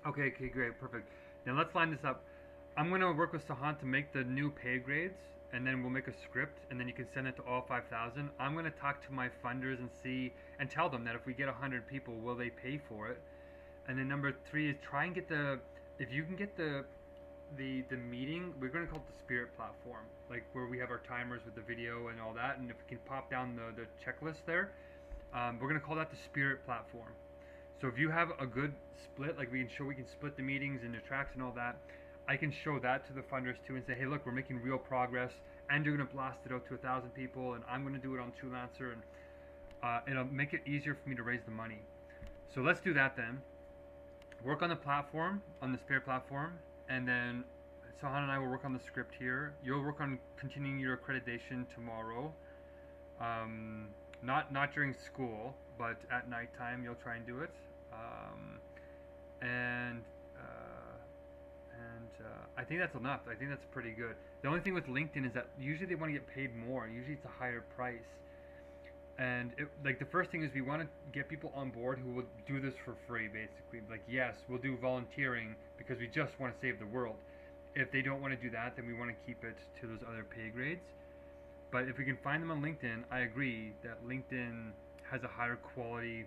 Okay, great, perfect. Now let's line this up. I'm gonna work with Sahan to make the new pay grades, and then we'll make a script, and then you can send it to all 5,000. I'm gonna talk to my funders and see and tell them that if we get 100 people, will they pay for it? And then number three is try and get the if you can get the meeting. We're gonna call it the Spirit platform, like where we have our timers with the video and all that. And if we can pop down the checklist there, we're gonna call that the Spirit platform. So if you have a good split, like we can split the meetings into tracks and all that, I can show that to the funders too and say, hey, look, we're making real progress, and you're gonna blast it out to 1,000 people, and I'm gonna do it on Truelancer, and it'll make it easier for me to raise the money. So let's do that then. Work on the platform, on the Spirit platform, and then Sahan and I will work on the script here. You'll work on continuing your accreditation tomorrow. Not during school, but at nighttime you'll try and do it. And I think that's enough. I think that's pretty good. The only thing with LinkedIn is that usually they want to get paid more. Usually it's a higher price. And like the first thing is we want to get people on board who will do this for free, basically. Like, yes, we'll do volunteering because we just want to save the world. If they don't want to do that, then we want to keep it to those other pay grades. But if we can find them on LinkedIn, I agree that LinkedIn has a higher quality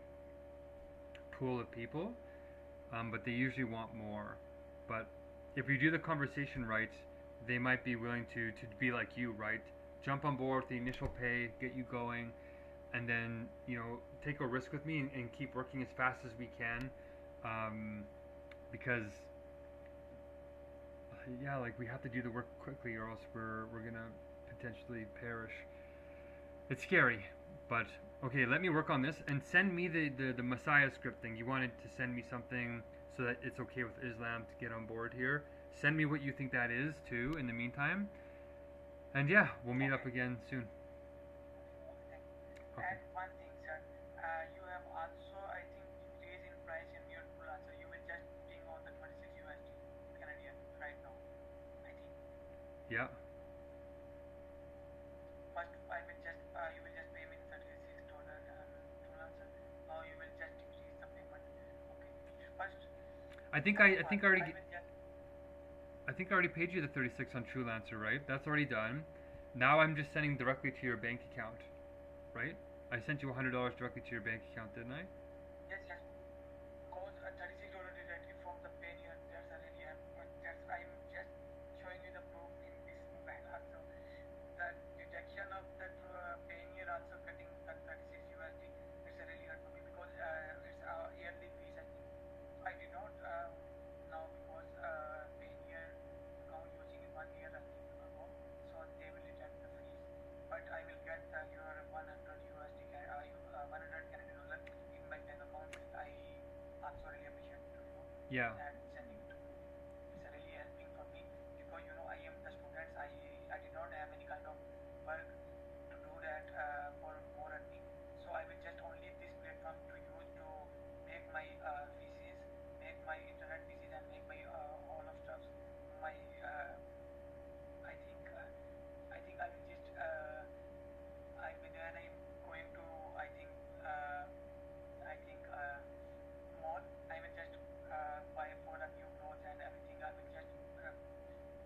pool of people, but they usually want more. But if you do the conversation right, they might be willing to be like you, right? Jump on board with the initial pay, get you going, and then, you know, take a risk with me and keep working as fast as we can, because yeah, like we have to do the work quickly or else we're gonna potentially perish. It's scary, but okay, let me work on this and send me the Messiah script thing. You wanted to send me something so that it's okay with Islam to get on board here. Send me what you think that is too in the meantime, and yeah, we'll meet up again soon. Okay. And one thing, sir, you have also, I think, increased in price in your full answer. You will just ping on the 26 USD Canadian right now, I think. Yeah. First, you will just pay me $36 full answer. Now you will just increase the payment. Okay. First, I think I already I think I already paid you the 36 on Truelancer, right? That's already done. Now I'm just sending directly to your bank account, right? I sent you $100 directly to your bank account, didn't I? yes, yes. Because $36 directly from the Payoneer, that's already that's I'm just showing you the proof in this mobile also. The deduction of that Payoneer also cutting the 36 USD. It's really hard for me because it's our yearly fees. I did not now because Payoneer account using in 1 year I think ago, so they will return the fees. But I will get your 100 USD, 100 Canadian dollar in my bank account. I also really appreciate to you Yeah. and sending to you. It's really helping for me because you know I am the student. I did not have any kind of work to do that for more earning. So I will just only this platform to use to make my thesis, make my internet thesis, and make my all of stuff. My I think I will just when I'm going to I think mall, I will just buy for a new clothes and everything. I will just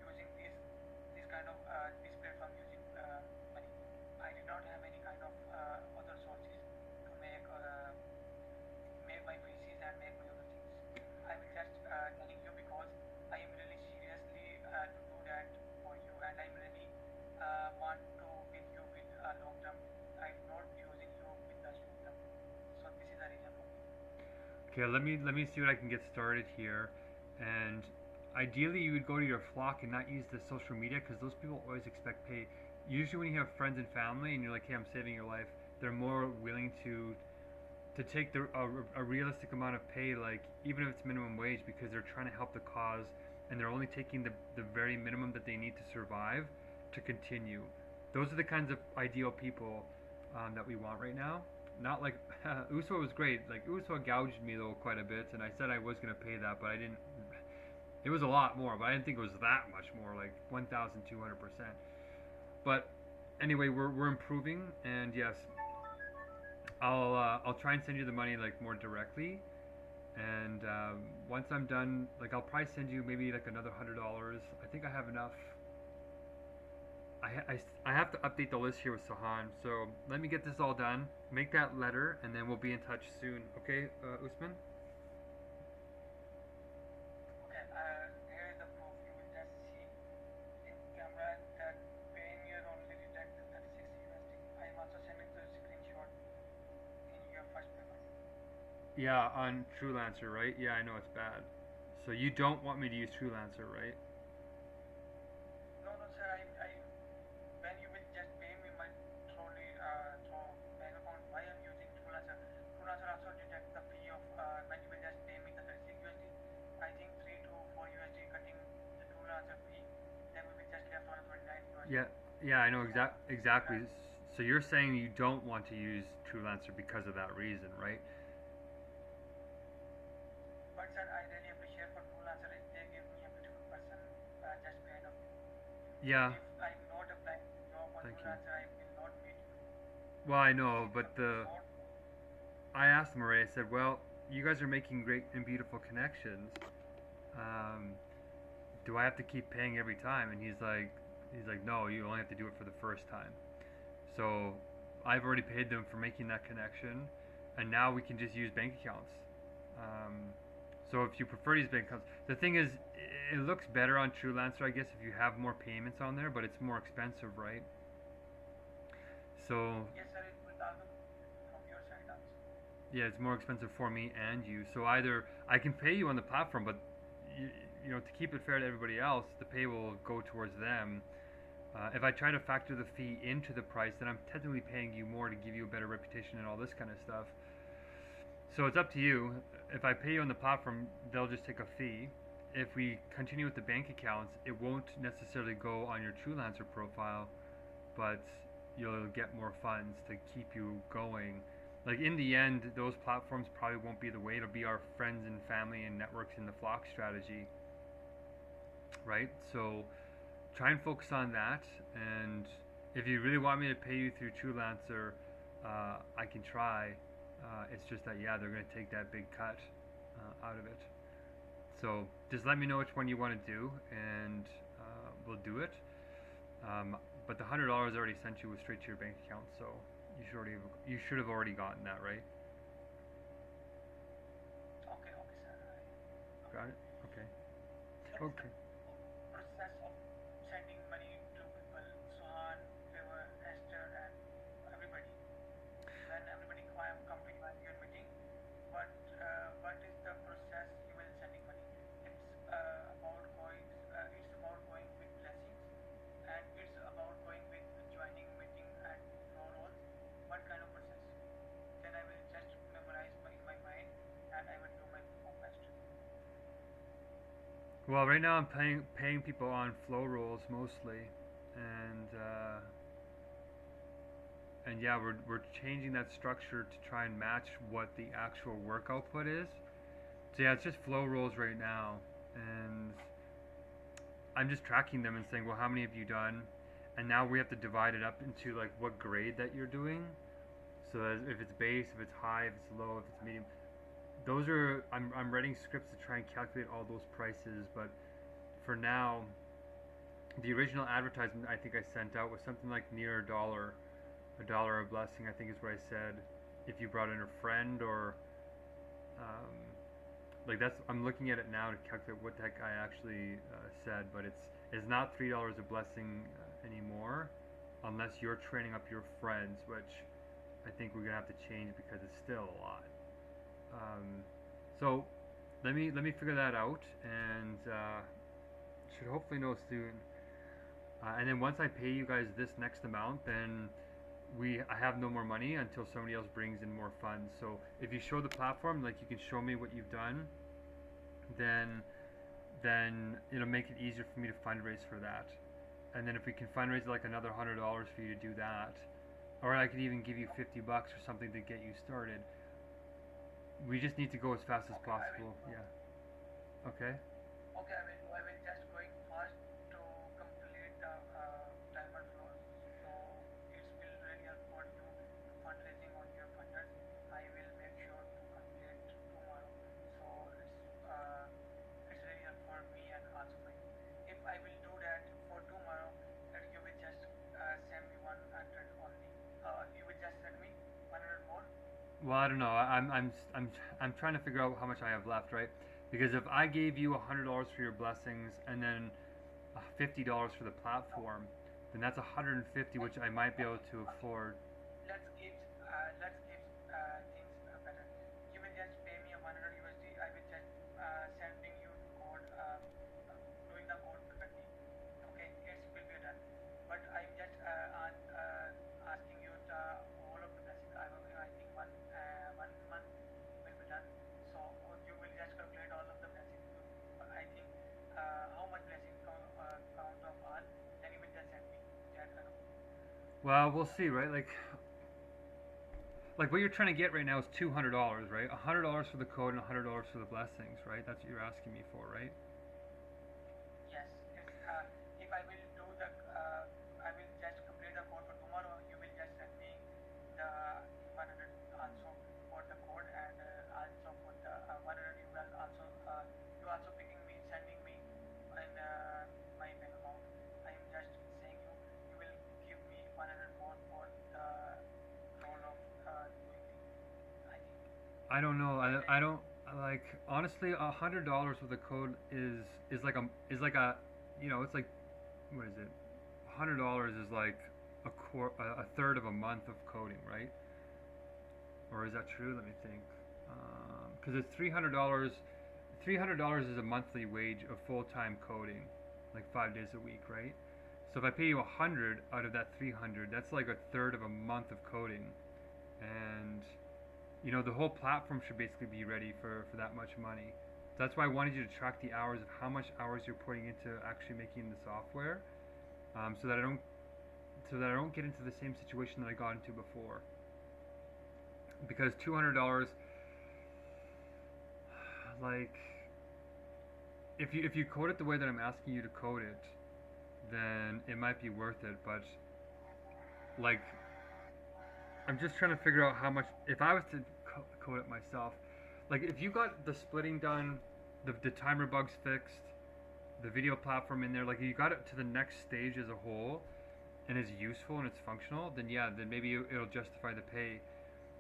using this kind of this platform using money. I did not have any kind of other sources to make my PCs and make my other things. I will just telling you because I am really seriously to do that for you, and I'm really want to with you with long term. I'm not using you with the short term. So this is the reason for me. Okay, let me see what I can get started here. And ideally you would go to your flock and not use the social media because those people always expect pay. Usually when you have friends and family and you're like, hey, I'm saving your life, they're more willing to take a realistic amount of pay, like even if it's minimum wage, because they're trying to help the cause and they're only taking the very minimum that they need to survive to continue. Those are the kinds of ideal people that we want right now. Not like USO was great. Like USO gouged me though quite a bit, and I said I was gonna pay that, but I didn't. It was a lot more, but I didn't think it was that much more, like 1,200%. But anyway, we're improving, and yes, I'll try and send you the money like more directly, And once I'm done, like I'll probably send you maybe like another $100. I think I have enough. I have to update the list here with Sahan. So let me get this all done, make that letter, and then we'll be in touch soon. Okay, Usman? Okay, here is the proof. You will just see in camera that Payoneer only detects 36 USD. I am also sending the screenshot in your first paper. Yeah, on TrueLancer, right? Yeah, I know it's bad. So you don't want me to use TrueLancer, right? No, no, sir. When you will just pay me my through bank account, why I'm using TrueLancer. TrueLancer also detects the fee of when you will just pay me the 36 USD. I think 3 to 4 USD cutting the TrueLancer fee. Then we will just left on 29 USD. Yeah, I know exactly. So you're saying you don't want to use TrueLancer because of that reason, right? But sir, I really appreciate for TrueLancer. They give me a beautiful person just kind of. Yeah. If I'm not applying job on Thank you. TrueLancer, I will not meet you. Well, I know, but I asked Murray. I said, "Well, you guys are making great and beautiful connections. Do I have to keep paying every time?" And he's like, "No, you only have to do it for the first time." So I've already paid them for making that connection, and now we can just use bank accounts. So if you prefer these bank accounts, the thing is, it looks better on TrueLancer, I guess, if you have more payments on there, but it's more expensive, right? So Yes, sir, it will also from your side also. yeah, it's more expensive for me and you. So either I can pay you on the platform, but you know, to keep it fair to everybody else, the pay will go towards them. If I try to factor the fee into the price, then I'm technically paying you more to give you a better reputation and all this kind of stuff. So it's up to you. If I pay you on the platform, they'll just take a fee. If we continue with the bank accounts, it won't necessarily go on your TrueLancer profile, but you'll get more funds to keep you going. Like in the end, those platforms probably won't be the way. It'll be our friends and family and networks in the flock strategy, right? So try and focus on that. And if you really want me to pay you through TrueLancer, I can try. It's just that, yeah, they're going to take that big cut out of it. So just let me know which one you want to do, and we'll do it. But the $100 I already sent you was straight to your bank account, so you should have already gotten that, right? Okay, okay, sir. Got it? Okay. What is Okay. the process of sending money to people, Suhan, Trevor, Esther, and everybody? When everybody come to your meeting, what is the process you will sending money? It's about going. It's about going with blessings, and it's about going with joining meeting and flow roles. What kind of process? Then I will just memorize in my mind, and I will do my perform best. Well, right now I'm paying people on flow rolls mostly, and yeah, we're changing that structure to try and match what the actual work output is. So yeah, it's just flow rolls right now, and I'm just tracking them and saying, well, how many have you done? And now we have to divide it up into like what grade that you're doing. So that if it's base, if it's high, if it's low, if it's medium. Those are I'm writing scripts to try and calculate all those prices, but for now, the original advertisement I think I sent out was something like near a dollar a blessing, I think is what I said. If you brought in a friend or like that's I'm looking at it now to calculate what the heck I actually said, but it's not $3 a blessing anymore, unless you're training up your friends, which I think we're gonna have to change because it's still a lot. So let me figure that out, and should hopefully know soon. And then once I pay you guys this next amount, then I have no more money until somebody else brings in more funds. So if you show the platform, like you can show me what you've done, then it'll make it easier for me to fundraise for that. And then if we can fundraise like another $100 for you to do that, or I could even give you $50 or something to get you started. We just need to go as fast as possible. Yeah. Okay. Okay, I will just going fast to complete the timer flows. So it will really helpful to fundraising on your funders. I will make sure to complete tomorrow. So Well, I don't know. I'm trying to figure out how much I have left, right? Because if I gave you $100 for your blessings and then $50 for the platform, then that's 150, which I might be able to afford. Things better. You will just pay me a 100 USD. I will just sending you the code, doing the code perfectly. Okay, it will be done. But I'm just asking you the all of the blessings. I think one month will be done. So you will just calculate all of the blessings. I think how much blessings count of all. Then you will just send me that. Well, we'll see, right? Like what you're trying to get right now is $200, right? $100 for the code and $100 for the blessings, right? That's what you're asking me for, right? Yes. If I will do the, I will just complete the code for tomorrow. You will just send me the 100 also for the code and also for the 100. You will also you also picking me, sending me in my bank account. I am just saying you will give me 100 more for the role of doing things. I think. I don't know. I don't like honestly. $100 with the code is like a you know, it's like, what is it? $100 is like a third of a month of coding, right? Or is that true? Let me think. Because it's $300. $300 is a monthly wage of full-time coding, like 5 days a week, right? So if I pay you 100 out of that 300, that's like a third of a month of coding, and you know the whole platform should basically be ready for that much money. That's why I wanted you to track the hours of how much hours you're putting into actually making the software, so that I don't get into the same situation that I got into before. Because $200, like, if you code it the way that I'm asking you to code it, then it might be worth it. But like, I'm just trying to figure out how much. If I was to code it myself, like if you got the splitting done, the timer bugs fixed, the video platform in there, like you got it to the next stage as a whole, and it's useful and it's functional, then yeah, then maybe it'll justify the pay.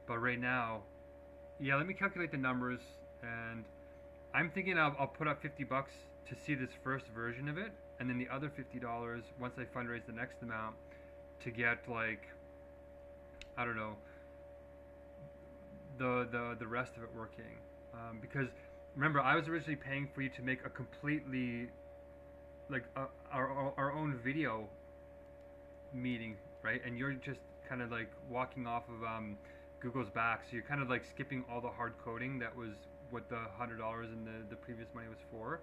But right now, yeah, let me calculate the numbers, and I'm thinking I'll put up $50 to see this first version of it, and then the other $50 once I fundraise the next amount to get, like, I don't know, the rest of it working. Because remember, I was originally paying for you to make a completely, like, our own video meeting, right? And you're just kind of like walking off of Google's back, so you're kind of like skipping all the hard coding that was what the $100 and the previous money was for.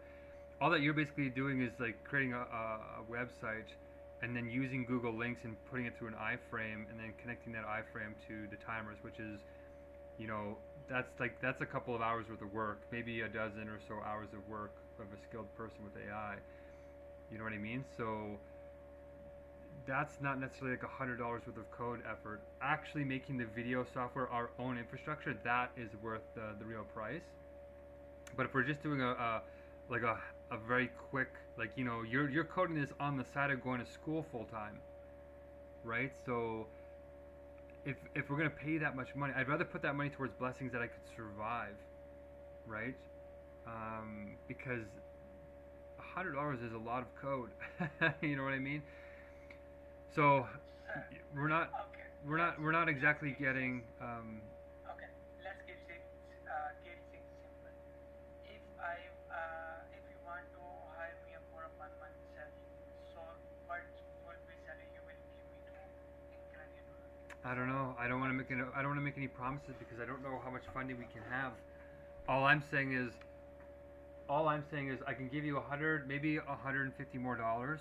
All that you're basically doing is like creating a website and then using Google Links and putting it through an iframe and then connecting that iframe to the timers, which is, you know, that's a couple of hours worth of work, maybe a dozen or so hours of work of a skilled person with AI. You know what I mean? So that's not necessarily like $100 worth of code effort. Actually making the video software our own infrastructure, that is worth the real price. But if we're just doing a very quick, like, you know, you're coding this on the side of going to school full time, right? So if we're gonna pay that much money, I'd rather put that money towards blessings that I could survive, right? Because $100 is a lot of code. You know what I mean? So we're not exactly getting. Okay, let's keep things simple. If you want to hire me for a 1 month salary, so what will be salary you will give me to incline you to? I don't know. I don't want to make any promises because I don't know how much funding we can have. All I'm saying is I can give you 100, maybe 150 more dollars.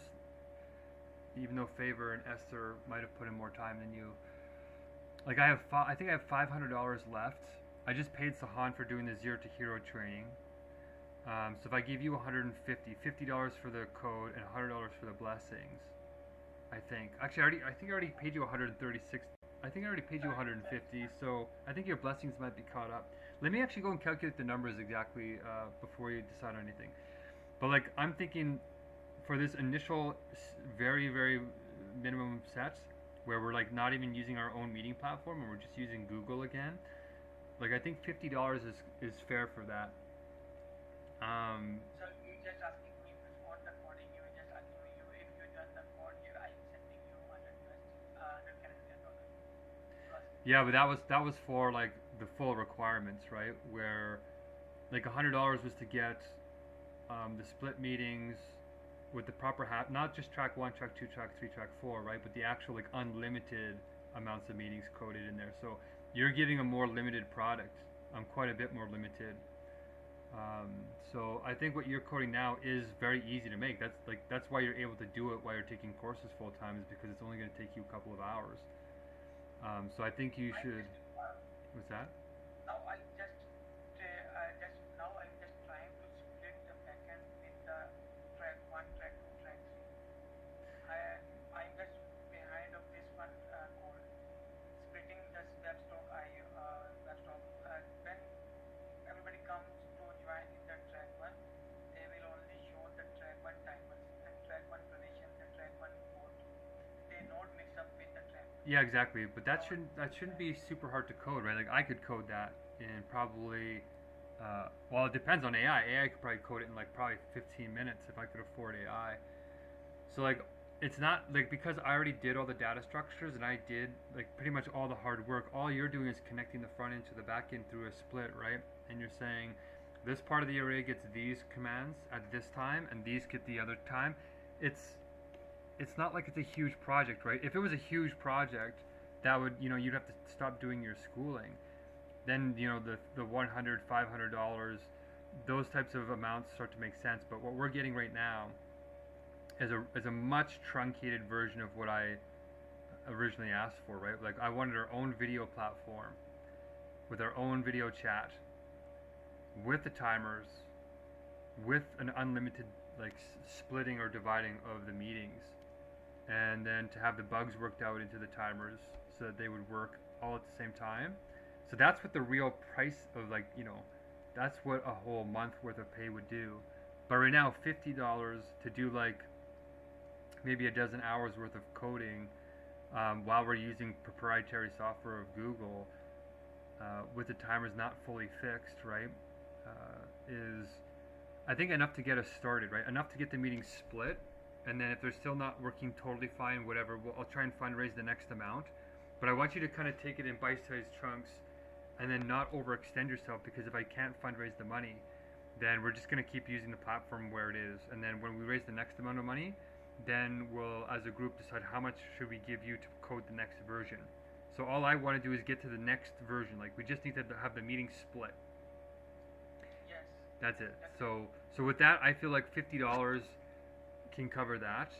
Even though Favor and Esther might have put in more time than you. Like I think I have $500 left. I just paid Sahan for doing the 0 to Hero training. So if I give you $150 for the code and $100 for the blessings, I think. Actually, I think I already paid you 136. I think I already paid you 150. So I think your blessings might be caught up. Let me actually go and calculate the numbers exactly before you decide on anything. But like I'm thinking, for this initial very, very minimum sets where we're like not even using our own meeting platform and we're just using Google again, Like I think $50 is fair for that. So you just asking me before the coding, you were just asking me you if you done the code here, I'm sending you 100 USD, 100 Canadian dollars plus. Yeah, but that was for like the full requirements, right? Where like $100 was to get the split meetings with the proper not just track 1, track 2, track 3, track 4, right? But the actual like unlimited amounts of meetings coded in there. So you're getting a more limited product, quite a bit more limited. So I think what you're coding now is very easy to make. That's why you're able to do it while you're taking courses full time, is because it's only going to take you a couple of hours. So I think you should. What's that? Now I'm just trying to split the backend in the track 1, track 2, track 3. I'm just behind of this one code, splitting this webstock. Webstock. When everybody comes to join in the track 1, they will only show the track 1 timers, the track 1 position, the track 1 port. They not mix up with the track. Yeah, exactly. But that shouldn't be super hard to code, right? Like I could code that in probably. Well, it depends on AI. AI could probably code it in like probably 15 minutes if I could afford AI. So like, it's not like, because I already did all the data structures and I did like pretty much all the hard work. All you're doing is connecting the front end to the back end through a split, right? And you're saying this part of the array gets these commands at this time and these get the other time. It's not like it's a huge project, right? If it was a huge project, that would, you'd have to stop doing your schooling. Then, the $100, $500, those types of amounts start to make sense. But what we're getting right now is a much truncated version of what I originally asked for, right? Like I wanted our own video platform with our own video chat, with the timers, with an unlimited like splitting or dividing of the meetings, and then to have the bugs worked out into the timers so that they would work all at the same time. So that's what the real price of that's what a whole month worth of pay would do. But right now, $50 to do like maybe a dozen hours worth of coding while we're using proprietary software of Google with the timers not fully fixed, right, is I think enough to get us started, right? Enough to get the meeting split, and then if they're still not working totally fine, whatever, I'll try and fundraise the next amount. But I want you to kind of take it in bite-sized chunks and then not overextend yourself, because if I can't fundraise the money, then we're just going to keep using the platform where it is. And then when we raise the next amount of money, then we'll, as a group, decide how much should we give you to code the next version. So all I want to do is get to the next version. Like, we just need to have the meeting split. Yes. That's it. So with that, I feel like $50 can cover that.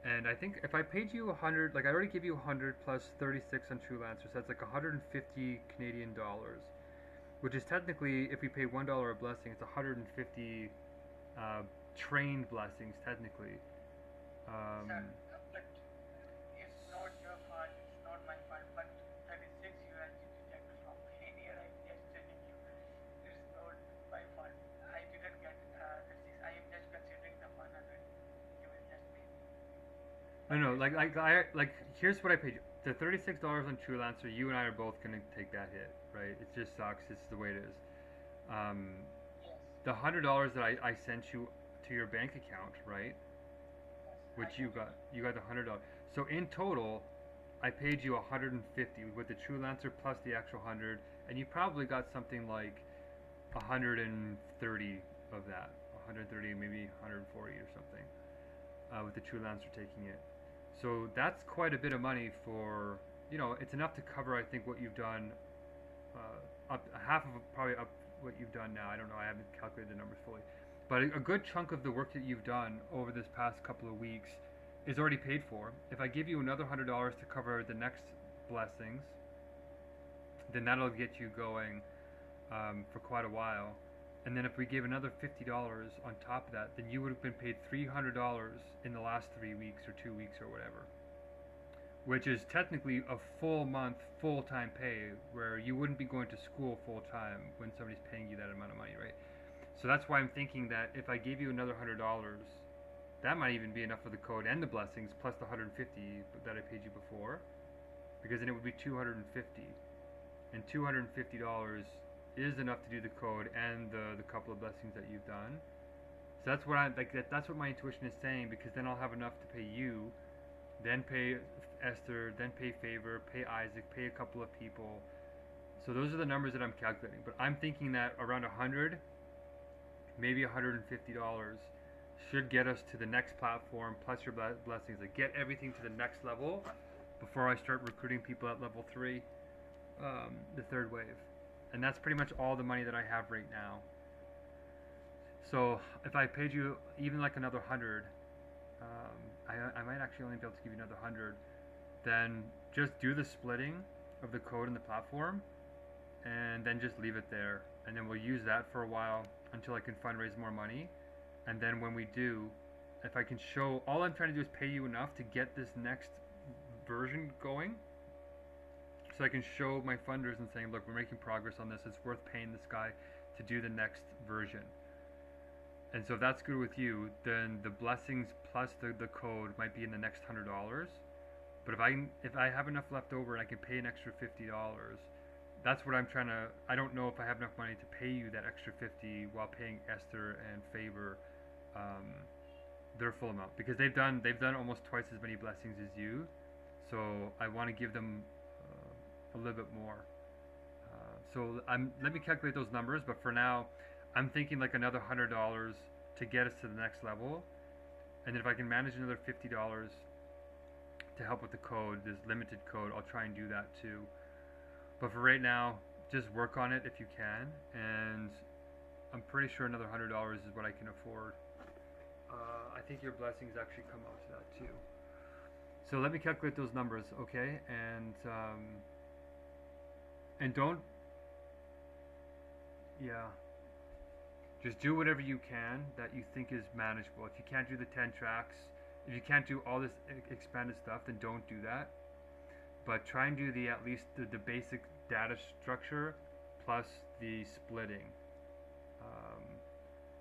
And I think if I paid you 100, like I already give you 100 plus 36 on Truelancer, so that's like 150 Canadian dollars, which is technically, if we pay $1 a blessing, it's 150 trained blessings technically. Sir, but it's not your fault, it's not my fault, but 36 USD deducted from here, I'm just telling you, it's not my fault. I didn't get 36, I am just considering the 100 you will just pay me. No, like here's what I paid you. The $36 on Truelancer, you and I are both gonna take that hit, right? It just sucks. It's the way it is. Yes. The $100 that I sent you to your bank account, right? Which you got the $100. So in total, I paid you 150 with the Truelancer plus the actual 100, and you probably got something like 130 of that, 130, maybe 140 or something, with the Truelancer taking it. So that's quite a bit of money for, it's enough to cover, I think, what you've done, up half of probably up what you've done now. I don't know, I haven't calculated the numbers fully. But a good chunk of the work that you've done over this past couple of weeks is already paid for. If I give you another $100 to cover the next blessings, then that'll get you going for quite a while. And then if we gave another $50 on top of that, then you would have been paid $300 in the last 3 weeks or 2 weeks or whatever, which is technically a full month, full-time pay, where you wouldn't be going to school full-time when somebody's paying you that amount of money, right? So that's why I'm thinking that if I gave you another $100, that might even be enough for the code and the blessings, plus the 150 that I paid you before, because then it would be 250 and $250 is enough to do the code and the couple of blessings that you've done. So that's what I like. That's what my intuition is saying, because then I'll have enough to pay you, then pay Esther, then pay Favor, pay Isaac, pay a couple of people. So those are the numbers that I'm calculating. But I'm thinking that around 100, maybe $150 should get us to the next platform plus your blessings. Like get everything to the next level before I start recruiting people at level 3, the third wave. And that's pretty much all the money that I have right now. So if I paid you even like another 100, I might actually only be able to give you another 100. Then just do the splitting of the code in the platform, and then just leave it there. And then we'll use that for a while until I can fundraise more money. And then when we do, if I can show, all I'm trying to do is pay you enough to get this next version going, so I can show my funders and saying, look, we're making progress on this. It's worth paying this guy to do the next version. And so if that's good with you, then the blessings plus the code might be in the next $100. But if I have enough left over and I can pay an extra $50, that's what I'm trying to. I don't know if I have enough money to pay you that extra 50 while paying Esther and Favor their full amount, because they've done almost twice as many blessings as you. So I want to give them a little bit more. So let me calculate those numbers. But for now, I'm thinking like another $100 to get us to the next level, and then if I can manage another $50 to help with the code, this limited code, I'll try and do that too. But for right now, just work on it if you can, and I'm pretty sure another $100 is what I can afford. I think your blessings actually come out to that too. So let me calculate those numbers, okay? And don't, yeah. Just do whatever you can that you think is manageable. If you can't do the 10 tracks, if you can't do all this expanded stuff, then don't do that. But try and do at least the basic data structure plus the splitting.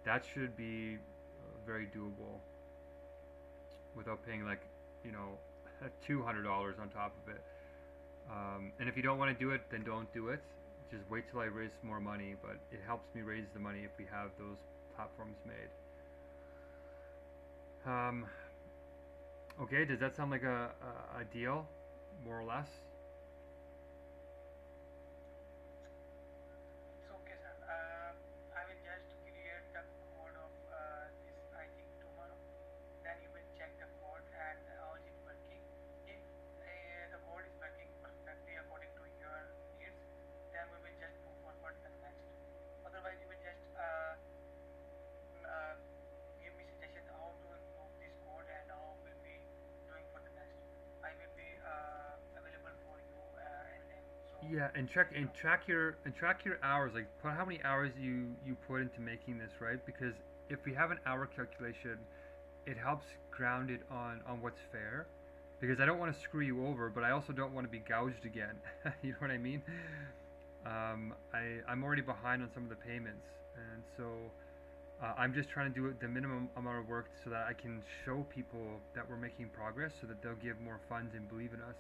That should be very doable without paying like, $200 on top of it. And if you don't want to do it, then don't do it. Just wait till I raise more money, but it helps me raise the money if we have those platforms made. Okay, does that sound like a deal, more or less? It's okay, sir. I will just create the code of this, I think, tomorrow. Then you will check the code and how is it working. If the code is working perfectly according to your needs, then we will just move forward to the next. Otherwise, you will just give me suggestion how to improve this code and how we'll be doing for the next. I will be available for you, and then so. Yeah, and track your hours. Like, put how many hours you put into making this, right? Because if we have an hour calculation, it helps ground it on what's fair. Because I don't want to screw you over, but I also don't want to be gouged again. You know what I mean? I'm already behind on some of the payments, and so I'm just trying to do the minimum amount of work so that I can show people that we're making progress, so that they'll give more funds and believe in us.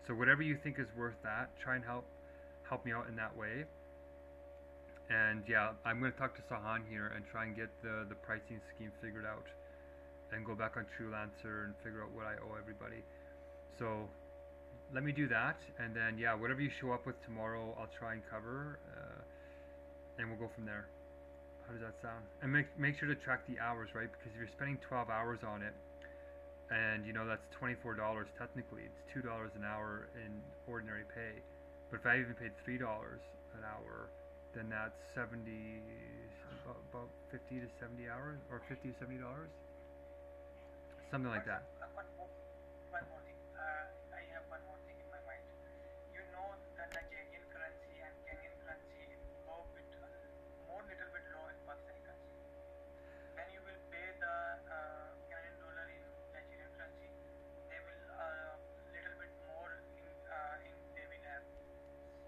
So whatever you think is worth that, try and help me out in that way. And yeah, I'm going to talk to Sahan here and try and get the pricing scheme figured out, and go back on TrueLancer and figure out what I owe everybody. So let me do that, and then yeah, whatever you show up with tomorrow, I'll try and cover, and we'll go from there. How does that sound? And make sure to track the hours, right? Because if you're spending 12 hours on it, and that's $24 technically, it's $2 an hour in ordinary pay. But if I even paid $3 an hour, then that's about 50 to 70 hours, or $50 to $70, something like that. One more thing. I have one more thing in my mind. You know the Nigerian currency and Kenyan currency go little bit low in Pakistani currency. When you will pay the Canadian dollar in Nigerian currency, they will little bit more in they will have.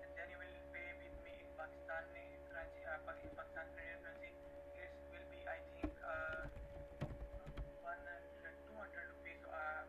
And then you will pay with me in Pakistani currency, in Pakistan Canadian currency. It will be, I think, 200 rupees per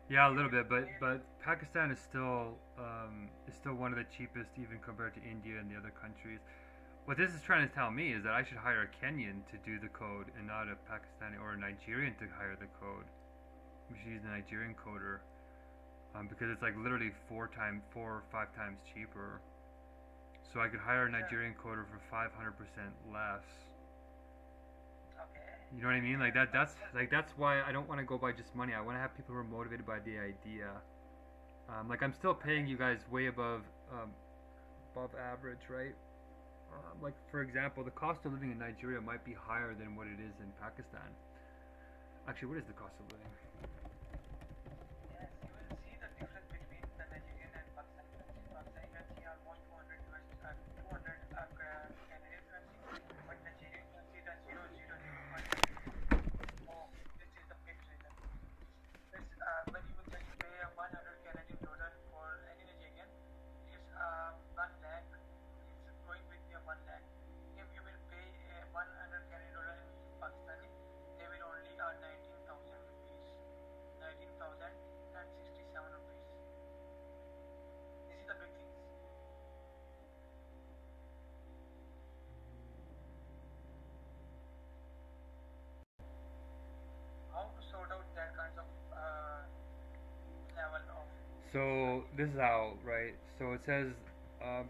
Yeah, a If little you bit, but pay, Pakistan is still one of the cheapest even compared to India and the other countries. What this is trying to tell me is that I should hire a Kenyan to do the code and not a Pakistani or a Nigerian to hire the code. We should use the Nigerian coder because it's like literally four or five times cheaper. So I could hire a yeah, Nigerian coder for 500% less. okay, You know what I mean? Like yeah, that. That's because like that's why I don't want to go by just money. I want to have people who are motivated by the idea. Like I'm still paying you guys way um, above average, right? Like for example, the cost of living in Nigeria might be higher than what it is in Pakistan. Actually, what is the cost of living? yes, you will see the difference between the Nigerian and Pakistani currency. Pakistani currency almost 200 US, 200 Canadian currency, but Nigerian currency is 0.00 Oh, this is the big reason. It's when you will just pay a 100 Canadian dollar for any Nigerian, it's 1 lakh. It's going with your 1 lakh. If you will pay 100 Canadian dollar in Pakistani, they will only earn 19,000 rupees. 19,067 rupees. This is the big things. How to sort out that kinds of level of So study? this is how, right? So it says,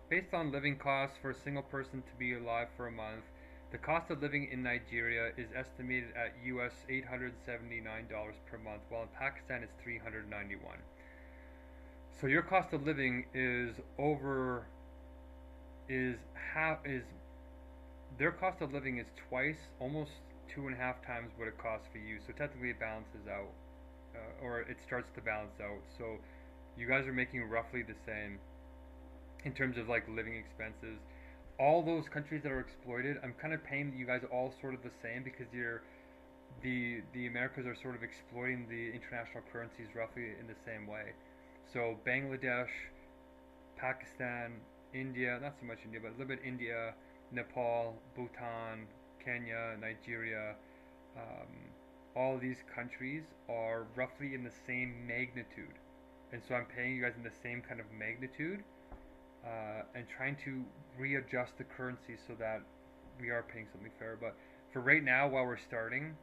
based on living costs for a single person to be alive for a month, the cost of living in Nigeria is estimated at US $879 per month, while in Pakistan it's 391. So your cost of living is half is their cost of living is twice, almost two and a half times what it costs for you. So technically it balances out, or it starts to balance out. So you guys are making roughly the same in terms of like living expenses. All those countries that are exploited, I'm kind of paying you guys all sort of the same because you're the Americas are sort of exploiting the international currencies roughly in the same way. So Bangladesh, Pakistan, India, not so much India, but a little bit India, Nepal, Bhutan, Kenya, Nigeria, um, all of these countries are roughly in the same magnitude. And so I'm paying you guys in the same kind of magnitude and trying to readjust the currency so that we are paying something fair. But for right now, while we're starting,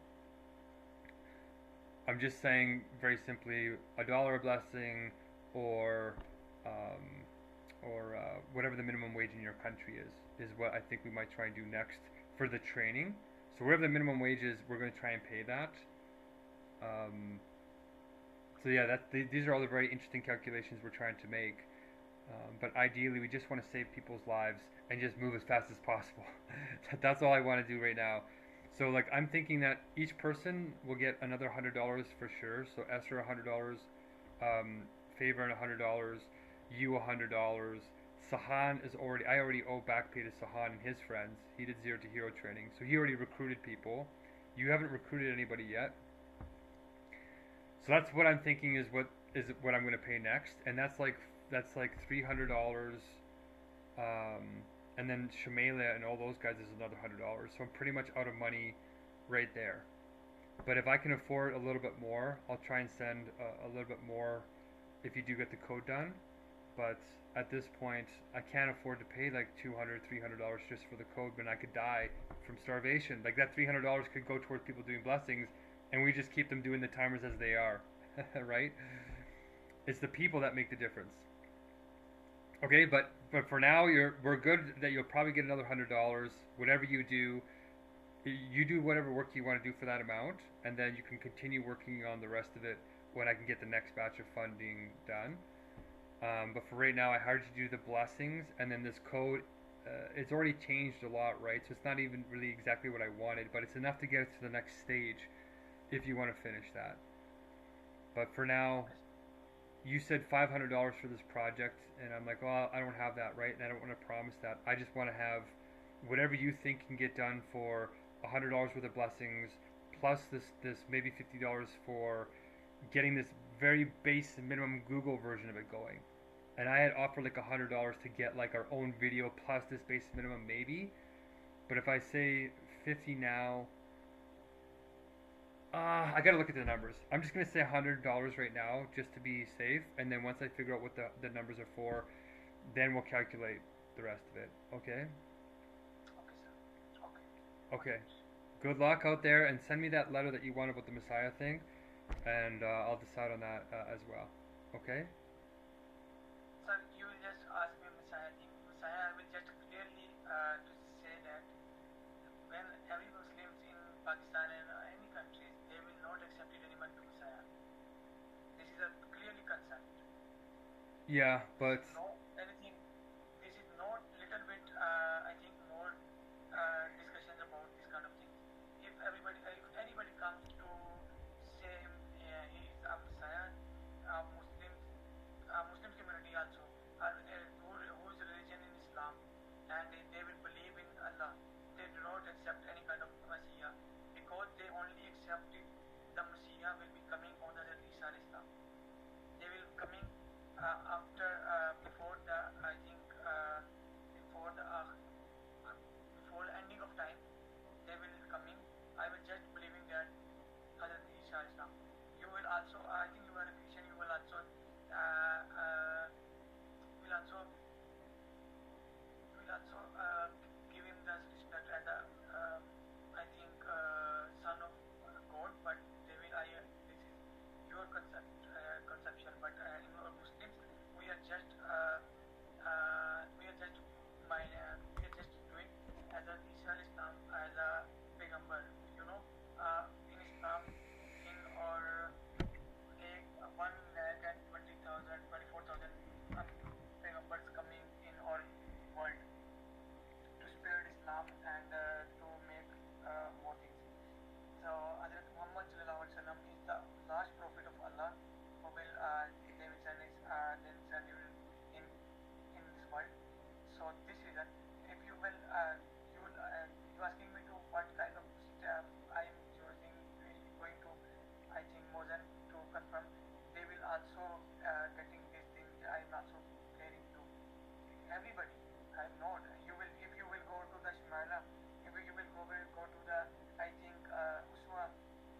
I'm just saying very simply a dollar a blessing or um, whatever the minimum wage in your country is what I think we might try and do next for the training. So whatever the minimum wage is, we're going to try and pay that. Um, so yeah, these are all the very interesting calculations we're trying to make. But ideally, we just want to save people's lives and just move as fast as possible. That's all I want to do right now. So like I'm thinking that each person will get another $100 for sure. So Esther $100, Favor $100, you $100. Sahan is already I already owe back pay to Sahan and his friends. He did zero to hero training, so he already recruited people. You haven't recruited anybody yet. So that's what I'm thinking is what I'm going to pay next, and that's like $300, um, and then Shamela and all those guys is another $100. So I'm pretty much out of money right there. But if I can afford a little bit more, I'll try and send a little bit more if you do get the code done. But at this point, I can't afford to pay like $200, $300 just for the code when I could die from starvation. Like that $300 could go towards people doing blessings, and we just keep them doing the timers as they are, right? It's the people that make the difference. Okay, but for now, we're good that you'll probably get another $100. Whatever you do whatever work you want to do for that amount, and then you can continue working on the rest of it when I can get the next batch of funding done. But for right now, I hired you to do the blessings, and then this code, it's already changed a lot, right? So it's not even really exactly what I wanted, but it's enough to get us to the next stage if you want to finish that. But for now, Okay, you said $500 for this project, and I'm like, well, I don't have that, right? And I don't want to promise that. I just want to have whatever you think can get done for $100 worth of blessings, plus this maybe $50 for getting this very base minimum Google version of it going. And I had offered like $100 to get like our own video plus this base minimum maybe. But if I say 50 now, I gotta look at the numbers. I'm just gonna say $100 right now, just to be safe. And then once I figure out what the numbers are for, then we'll calculate the rest of it. Okay. Okay, sir. Okay. Okay. Good luck out there, and send me that letter that you want about the Messiah thing, and I'll decide on that as well. Okay. Sir, you will just ask me Messiah thing. Messiah, I will just clearly to say that when every Muslims in Pakistan and any countries, they will not accept it anyone to Messiah. This is a clearly concerned. Yeah, but No anything. This is not little bit. I think more discussions about this kind of things. If anybody comes to say he is a Messiah, Muslim community also, whose religion in Islam, and they will believe in Allah. They do not accept any kind of Messiah because they only accept it. The Messiah will be coming on the Isa Islam. They will coming after before the I think before the before the ending of time. They will coming. I will just believing that Hazrat Isa Islam. You will also I think you are a Christian. You will also will also give him the respect as a I think son of God, but they will this is your conception, but in our Muslims we are just we are just doing as a Isa Islam as a Pegambar, you know, in Islam in our take 1,20,000 24,000 Pegambars coming in our world to spread Islam and to make more things. So Hazrat Muhammad sallallahu alaihi wasallam is the last prophet of Allah who will they will send his then send you in this world. So this reason, if you will you asking me to what kind of step I am choosing going to I think more than to confirm. They will also getting this thing. I am also caring to everybody. I am not. You will if you will go to the Shimala, if you will go to the I think Uswa,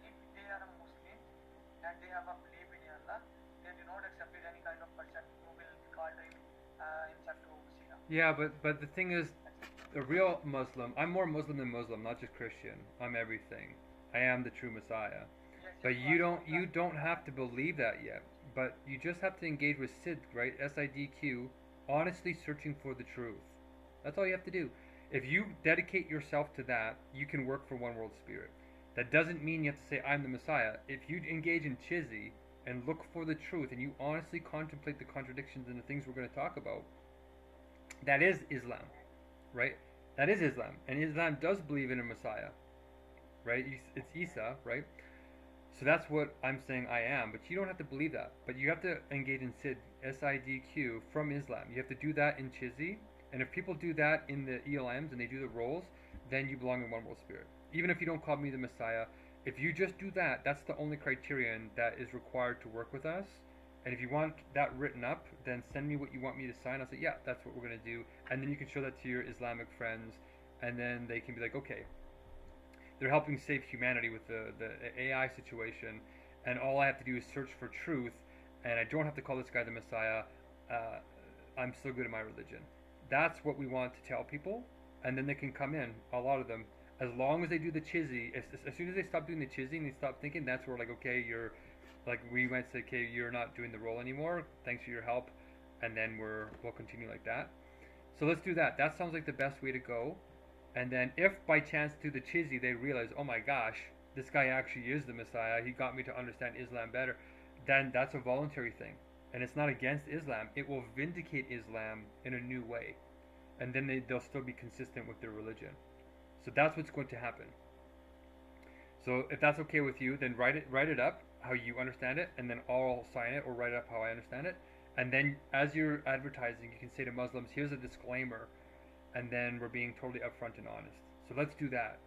if they are a Muslim and they have a belief in Allah, they do not accept it any kind of person who will call himself to Messiah. yeah, but the thing is, a real Muslim. I'm more Muslim than Muslim, not just Christian. I'm everything. I am the true Messiah. Yes, But you are you don't have to believe that yet. But you just have to engage with Sidq, right? SIDQ, honestly searching for the truth. That's all you have to do. If you dedicate yourself to that, you can work for One World Spirit. That doesn't mean you have to say I'm the Messiah. If you engage in Chizzy and look for the truth and you honestly contemplate the contradictions and the things we're going to talk about, that is Islam, right? That is Islam. And Islam does believe in a Messiah, right? It's Isa, right? So that's what I'm saying I am, but you don't have to believe that. But you have to engage in Sid, SIDQ, from Islam. You have to do that in Chizzy, and if people do that in the ELMs and they do the roles, then you belong in One World Spirit. Even if you don't call me the Messiah, if you just do that, that's the only criterion that is required to work with us. And if you want that written up, then send me what you want me to sign. I'll say, yeah, that's what we're going to do. And then you can show that to your Islamic friends, and then they can be like, okay, they're helping save humanity with the AI situation, and all I have to do is search for truth, and I don't have to call this guy the Messiah. I'm still good in my religion. That's what we want to tell people, and then they can come in, a lot of them, as long as they do the Chizzy. As soon as they stop doing the Chizzy and they stop thinking, that's where, like, okay, you're, like, we might say, okay, you're not doing the role anymore, thanks for your help, and then we'll continue like that. So let's do that. That sounds like the best way to go. And then if by chance through the Chizzy they realize, oh my gosh, this guy actually is the Messiah, he got me to understand Islam better, then that's a voluntary thing. And it's not against Islam. It will vindicate Islam in a new way. And then they'll still be consistent with their religion. So that's what's going to happen. So if that's okay with you, then write it up how you understand it, and then I'll sign it or write it up how I understand it. And then as you're advertising, you can say to Muslims, here's a disclaimer, and then we're being totally upfront and honest. So let's do that.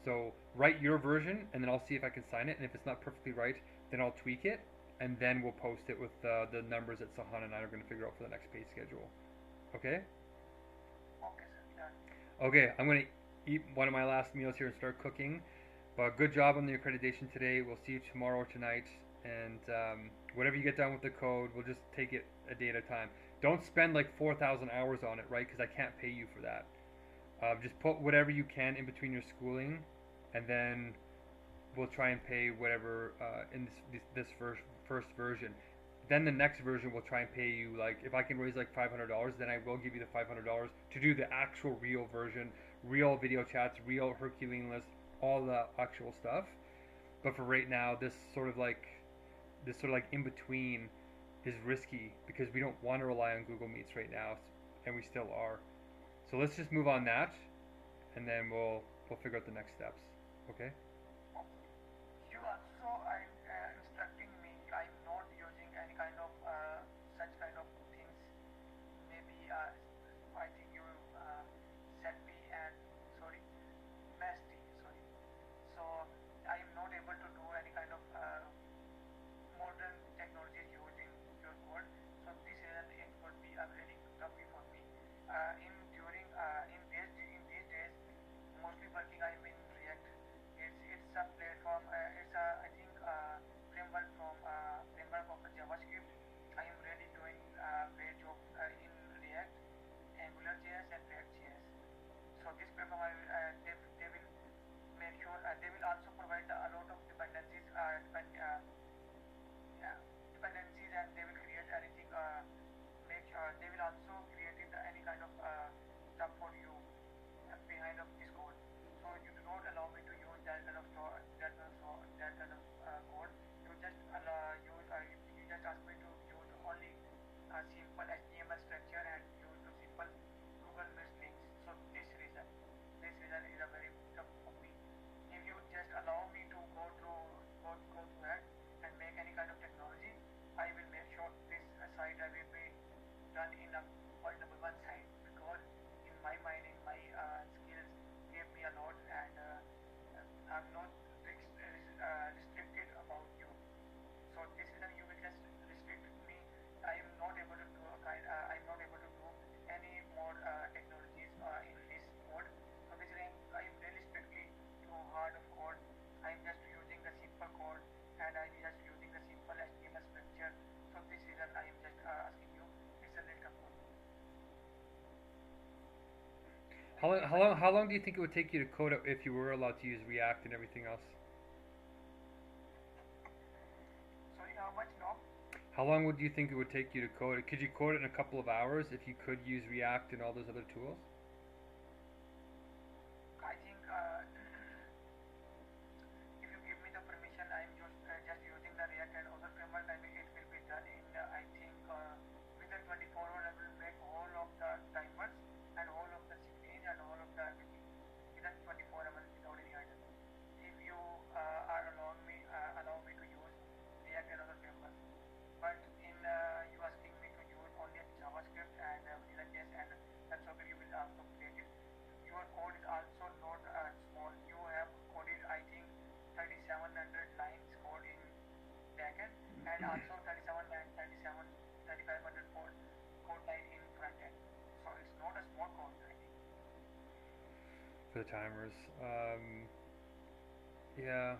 So write your version, and then I'll see if I can sign it, and if it's not perfectly right, then I'll tweak it, and then we'll post it with the numbers that Sahan and I are going to figure out for the next pay schedule. Okay? Okay, sir. Yeah. Okay, I'm going to eat one of my last meals here and start cooking. But good job on the accreditation today. We'll see you tomorrow or tonight. And whatever you get done with the code, we'll just take it a day at a time. Don't spend like 4,000 hours on it, right? Because I can't pay you for that. Just put whatever you can in between your schooling, and then we'll try and pay whatever in this first version. Then the next version will try and pay you, like, if I can raise like $500, then I will give you the $500 to do the actual real version, real video chats, real Herculean list, all the actual stuff. But for right now, this sort of like in between is risky because we don't want to rely on Google Meets right now, and we still are. So let's just move on that, and then we'll figure out the next steps. Okay? You also are instructing me. I'm not using any kind of such kind of things. Maybe I think you set me and sorry, nasty. Sorry. So I am not able to do any kind of modern technology using your code. So this is it would be really tough for me. In these days, mostly working I'm in React. It's a platform. It's a I think framework of the JavaScript. I am really doing a great job in React, AngularJS and React.js. So this platform they will make sure they will also provide a lot of dependencies. Dependencies, and they will create anything. They will also create any kind of stuff for you behind of this code. So you do not allow me to use that kind of code. You just you just ask me to use only a simple HTML structure and use the simple Google Mesh links. So this reason is a very tough for me. If you just allow me to go through that and make any kind of technology, I will make sure this site will be done in a world number one site, because in my mind, in my skills gave me a lot, and I'm not restricted about you. So this is you will just restrict me. I am not able to do I'm not able to do any more technologies in this code. So this is I am really strictly too hard of code. I'm just using the simple code, and I'm just using the simple HTML structure. So this is I am just asking you. It's a little code. How long do you think it would take you to code it if you were allowed to use React and everything else? Sorry, how much now? How long would you think it would take you to code it? Could you code it in a couple of hours if you could use React and all those other tools? I think if you give me the permission, I'm just using the React and other framework, and it will be done in I think within 24 hours. I will make all of the timers and all of the screen and all of the everything within 24 hours without any hurdle. If you allow me to use React and other frameworks, but in you asking me to use only JavaScript and Vanilla.js, and that's okay. You will also create it. Your code is also not small. You have coded I think 3,700 lines code in backend, and also 3,500 code line in frontend. So it's not a small code, I think. For the timers. Yeah.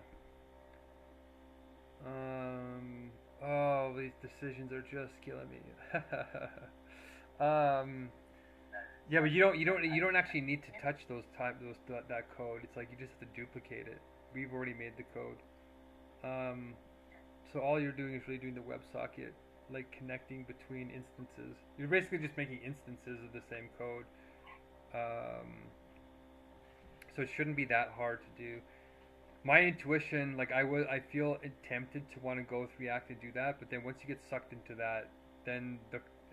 Oh, these decisions are just killing me. Yeah, but you don't actually need to touch that code. It's like you just have to duplicate it. We've already made the code. So all you're doing is really doing the WebSocket, like connecting between instances. You're basically just making instances of the same code. So it shouldn't be that hard to do. My intuition, like I feel tempted to want to go with React and do that, but then once you get sucked into that, then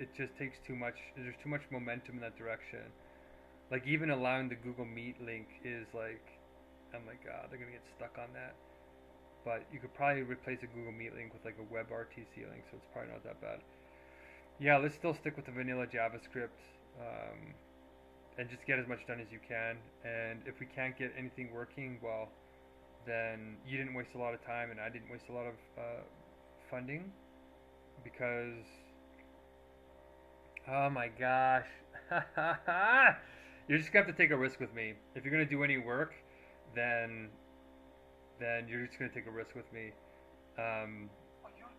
it just takes too much. There's too much momentum in that direction. Like even allowing the Google Meet link is like, I'm like, God, they're gonna get stuck on that. But you could probably replace a Google Meet link with like a WebRTC link, so it's probably not that bad. Yeah, let's still stick with the vanilla JavaScript, and just get as much done as you can. And if we can't get anything working, well, then you didn't waste a lot of time, and I didn't waste a lot of funding, because, oh my gosh, you're just gonna have to take a risk with me. If you're gonna do any work, then then you're just gonna take a risk with me. Or your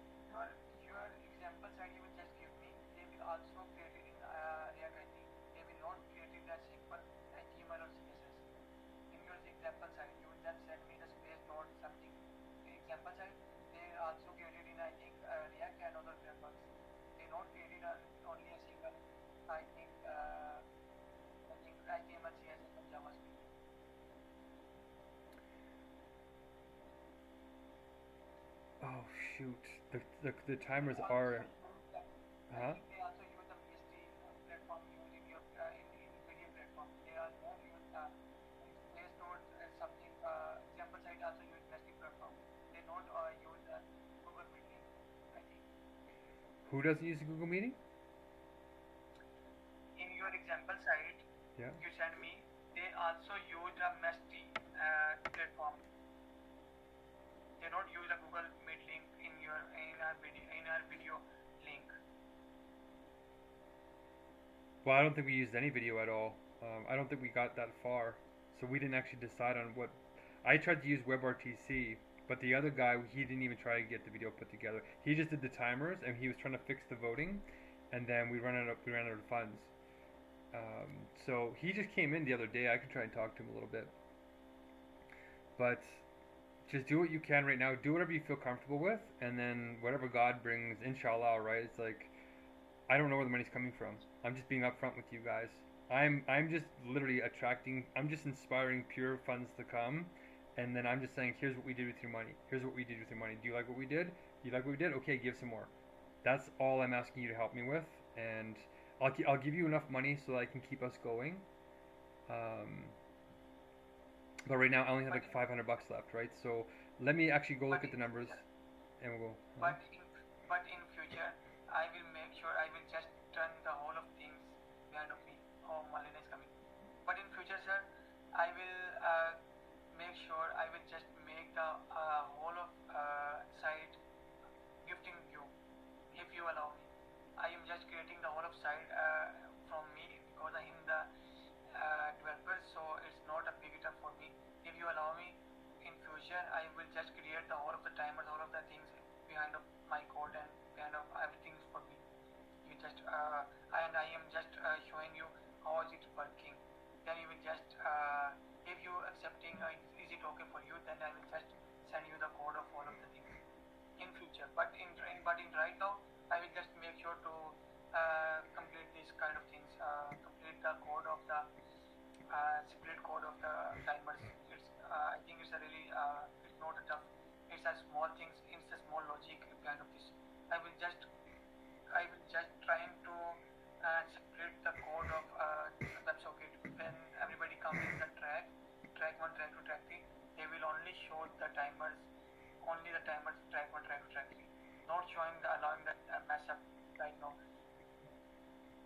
example side you will just give me. They will also create it in React. I think they will not create it as simple HTML or CSS. In your example side, you will just send me the space dot something. The example side, they also created in I think React and other frameworks. They not created only a single. I think HTML, CSS, and JavaScript. Oh shoot, the timers Also are, use I huh? think they also use the PST platform using your in video platform. They are not use Play Store something example site also use PST platform. They not use Google Meeting. I think Who doesn't use the Google Meeting? in your example site Yeah. you send me. They also use the PST platform. They not use a Google Meet link in our video link. Well, I don't think we used any video at all. I don't think we got that far, so we didn't actually decide on what. I tried to use WebRTC, but the other guy, he didn't even try to get the video put together. He just did the timers, and he was trying to fix the voting, and then we ran out of funds. So he just came in the other day. I could try and talk to him a little bit, but just do what you can right now. Do whatever you feel comfortable with, and then whatever God brings, inshallah, right? It's like I don't know where the money's coming from. I'm just being upfront with you guys. I'm just literally attracting. I'm just inspiring pure funds to come, and then I'm just saying, here's what we did with your money. Here's what we did with your money. Do you like what we did? You like what we did? Okay, give some more. That's all I'm asking you to help me with, and I'll give you enough money so that I can keep us going. But right now I only have like $500 left, right? So let me actually go look at the numbers, and we'll go. Huh? But in future, I will make sure I will just turn the whole of things behind of me. Oh, Malina is coming. But in future, sir, I will make sure I will just make the whole of site gifting you, if you allow me. I am just creating the whole of site from me because I am the developer, so it's not a big enough for me. If you allow me, in future I will just create the whole of the timers, all of the things behind of my code and behind of everything for me. You just and I am just showing you how is it working. Then you will just if you accepting is it okay for you, then I will just send you the code of all of the things in future. But in right now I will just make sure to complete this kind of things, complete the code of the split code of the timers. It's I think it's a really it's not a tough. It's a small things. It's a small logic behind of this. I will just trying to split the code of WebSocket. When everybody comes in the track 1, track 2, track 3, they will only show the timers, only the timers track 1, track 2, track 3, not showing the allowing that mess up right now.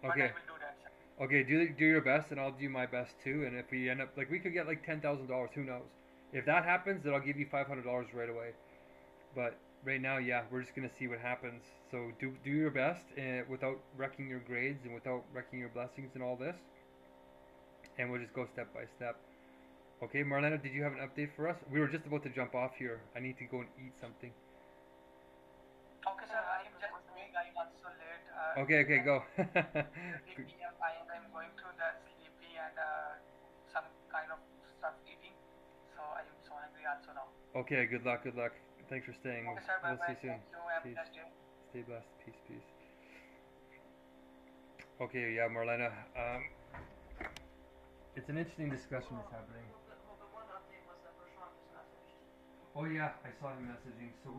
But Okay. I will do that, sir. Okay, do your best, and I'll do my best too. And if we end up like we could get like $10,000, who knows? If that happens, then I'll give you $500 right away. But right now, yeah, we're just gonna see what happens. So do your best, without wrecking your grades and without wrecking your blessings and all this. And we'll just go step by step. Okay, Marlena, did you have an update for us? We were just about to jump off here. I need to go and eat something. Okay, sir. I am just doing. I am also late. Okay, go. 3 p.m. I am going to the sleepy and some kind of stuff eating. So I am so hungry also now. Okay, good luck. Thanks for staying. Okay, sir. Bye We'll see bye. you soon. Thank you. Have a Peace. nice day. Stay blessed. Peace. Okay, yeah, Marlena. It's an interesting discussion that's happening. Well, the one update was that Prashant just messaged. Oh yeah, I saw him messaging. So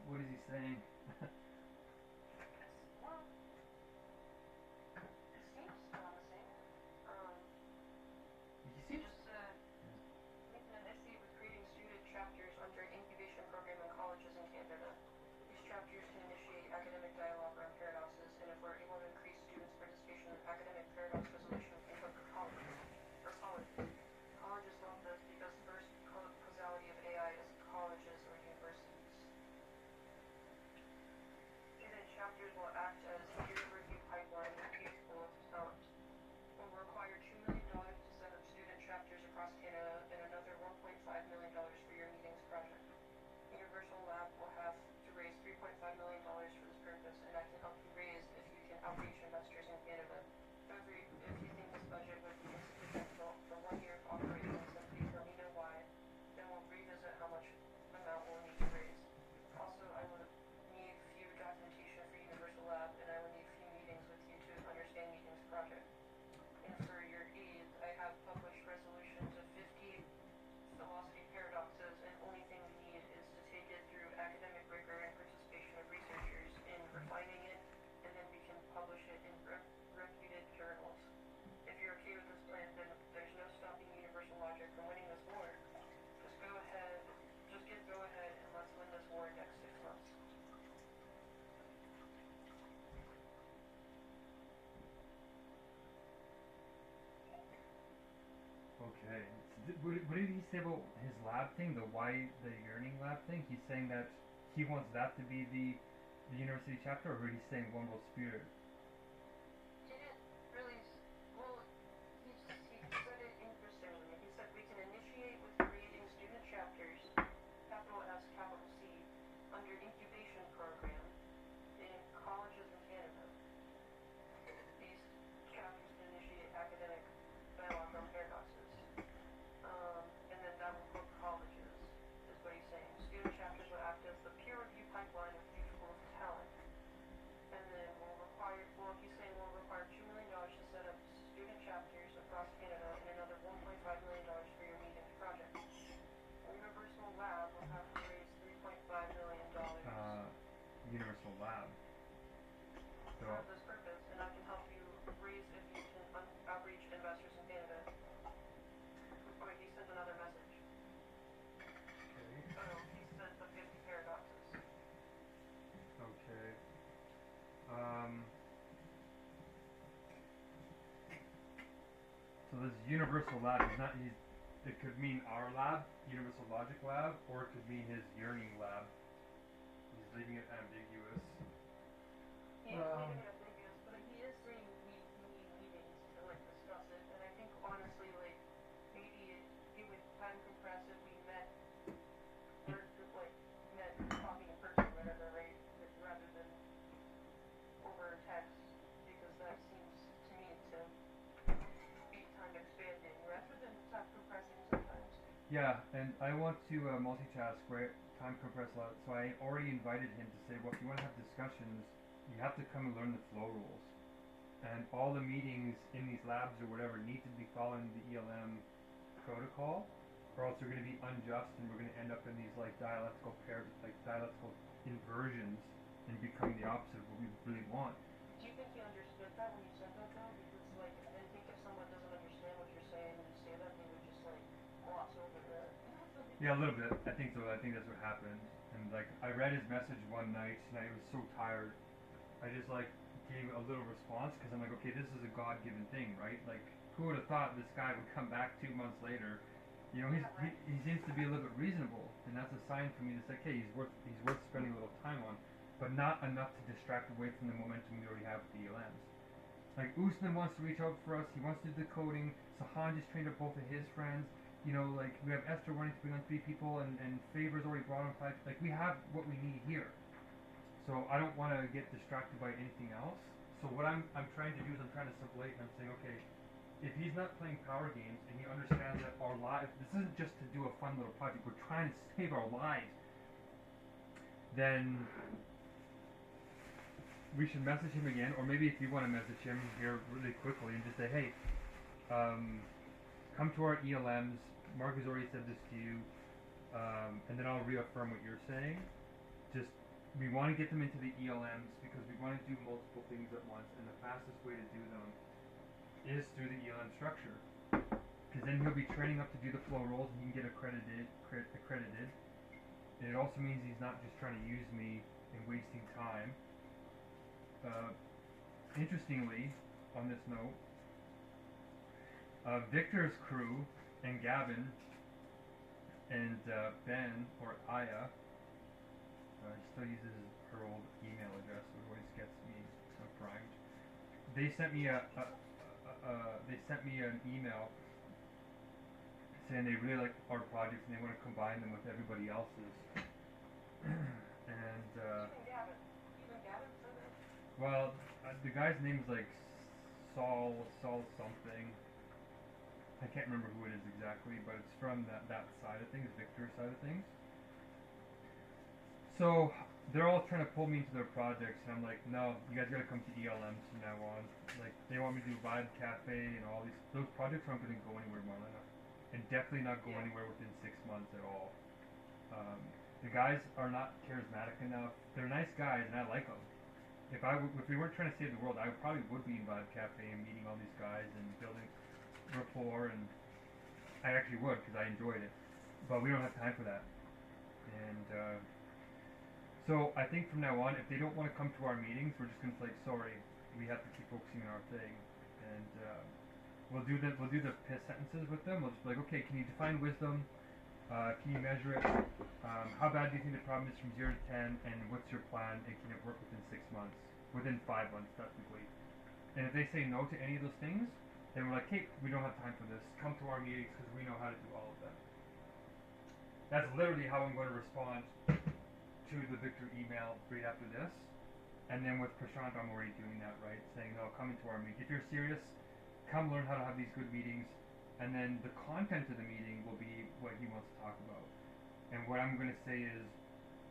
what is he saying? Well, it seems promising. You He see? just said, making an essay with creating student chapters under incubation program in colleges in Canada. These chapters can initiate academic dialogue around paradoxes, and if we're able to increase students' participation in academic paradox resolution, we can hook colleges. Colleges want this because first causality of AI is colleges or universities. Student chapters will act as peer review pipeline and peaceful talent. Will require $2 million to set up student chapters across Canada and another $1.5 million for your meetings project. What did he say about his lab thing, the yearning lab thing? He's saying that he wants that to be the university chapter, or he's saying one world spirit. He didn't really. Well, he said it interestingly. He said we can initiate with creating student chapters, capital S, capital C, under incubation program in colleges in Canada. These chapters can initiate academic dialogue on paradoxes. And then that will book colleges, is what he's saying. Student chapters will act as the peer review pipeline of future growth talent. And then he's saying we'll require $2 million to set up student chapters across Canada and another $1.5 million for your meeting project. Universal Lab will have to raise $3.5 million. Universal Lab. So, For this purpose, and I can help you raise if you can outreach investors in Canada. Oh, he sent another message. okay. Oh, he sent the 50 paradoxes. Okay. So this universal lab is not. It could mean our lab, Universal Logic Lab, or it could mean his yearning lab. He's leaving it ambiguous. He is leaving it ambiguous, but he is saying we need meetings to like discuss it. And I think honestly, like maybe it would time compress if we met or like met talking in person, whatever, right? Rather than over text, because that seems to me to be time expanding rather than time compressing sometimes. Yeah, and I want to multitask, right? Time compress a lot. So I already invited him to say, well, if you want to have discussions, you have to come and learn the flow rules. And all the meetings in these labs or whatever need to be following the ELM protocol, or else they're going to be unjust, and we're going to end up in these like dialectical inversions and become the opposite of what we really want. Do you think he understood that when you said that though? Because like I think if someone doesn't understand what you're saying and you say that, they would just like gloss over that. Yeah, a little bit. I think so. I think that's what happened. And like, I read his message one night, and I was so tired. I just like gave a little response because I'm like, okay, this is a God-given thing, right? Like, who would have thought this guy would come back 2 months later? You know, he seems to be a little bit reasonable, and that's a sign for me to say, okay, he's worth spending a little time on, but not enough to distract away from the momentum we already have with the ELMs. Like, Usman wants to reach out for us. He wants to do the coding. Sahan just trained up both of his friends. You know, like, we have Esther wanting to bring on 3 people, and Favor's already brought on 5. Like, we have what we need here. So I don't want to get distracted by anything else. So what I'm trying to do is I'm trying to simulate, and I'm saying, okay, if he's not playing power games and he understands that our lives, this isn't just to do a fun little project, we're trying to save our lives, then we should message him again, or maybe if you want to message him here really quickly and just say, hey, come to our ELMs. Mark has already said this to you, and then I'll reaffirm what you're saying. Just, we want to get them into the ELMs because we want to do multiple things at once, and the fastest way to do them is through the ELM structure. Because then he'll be training up to do the flow rolls, and he can get accredited. And it also means he's not just trying to use me and wasting time. Interestingly, on this note, Victor's crew and Gavin and Ben, or Aya, still uses her old email address, so it always gets me primed. They sent me an email saying they really like our projects and they want to combine them with everybody else's. And Even Gavin said that? well, the guy's name is like Saul something. I can't remember who it is exactly, but it's from that side of things, Victor's side of things. So they're all trying to pull me into their projects, and I'm like, no, you guys gotta come to ELMs from now on. Like, they want me to do Vibe Cafe and all these. Those projects aren't gonna go anywhere, Marlena, and definitely not go anywhere within 6 months at all. The guys are not charismatic enough. They're nice guys, and I like them. If we weren't trying to save the world, I probably would be in Vibe Cafe and meeting all these guys and building rapport, and I actually would because I enjoyed it. But we don't have time for that, and. So I think from now on, if they don't want to come to our meetings, we're just going to say, sorry, we have to keep focusing on our thing. And We'll do the piss sentences with them. We'll just be like, okay, can you define wisdom? Can you measure it? How bad do you think the problem is from 0 to 10? And what's your plan? And can it work within 6 months? Within 5 months, technically. And if they say no to any of those things, then we're like, hey, we don't have time for this. Come to our meetings because we know how to do all of them. That's literally how I'm going to respond to the Victor email right after this. And then with Prashant, I'm already doing that, right? Saying, no, come into our meeting. If you're serious, come learn how to have these good meetings. And then the content of the meeting will be what he wants to talk about. And what I'm going to say is,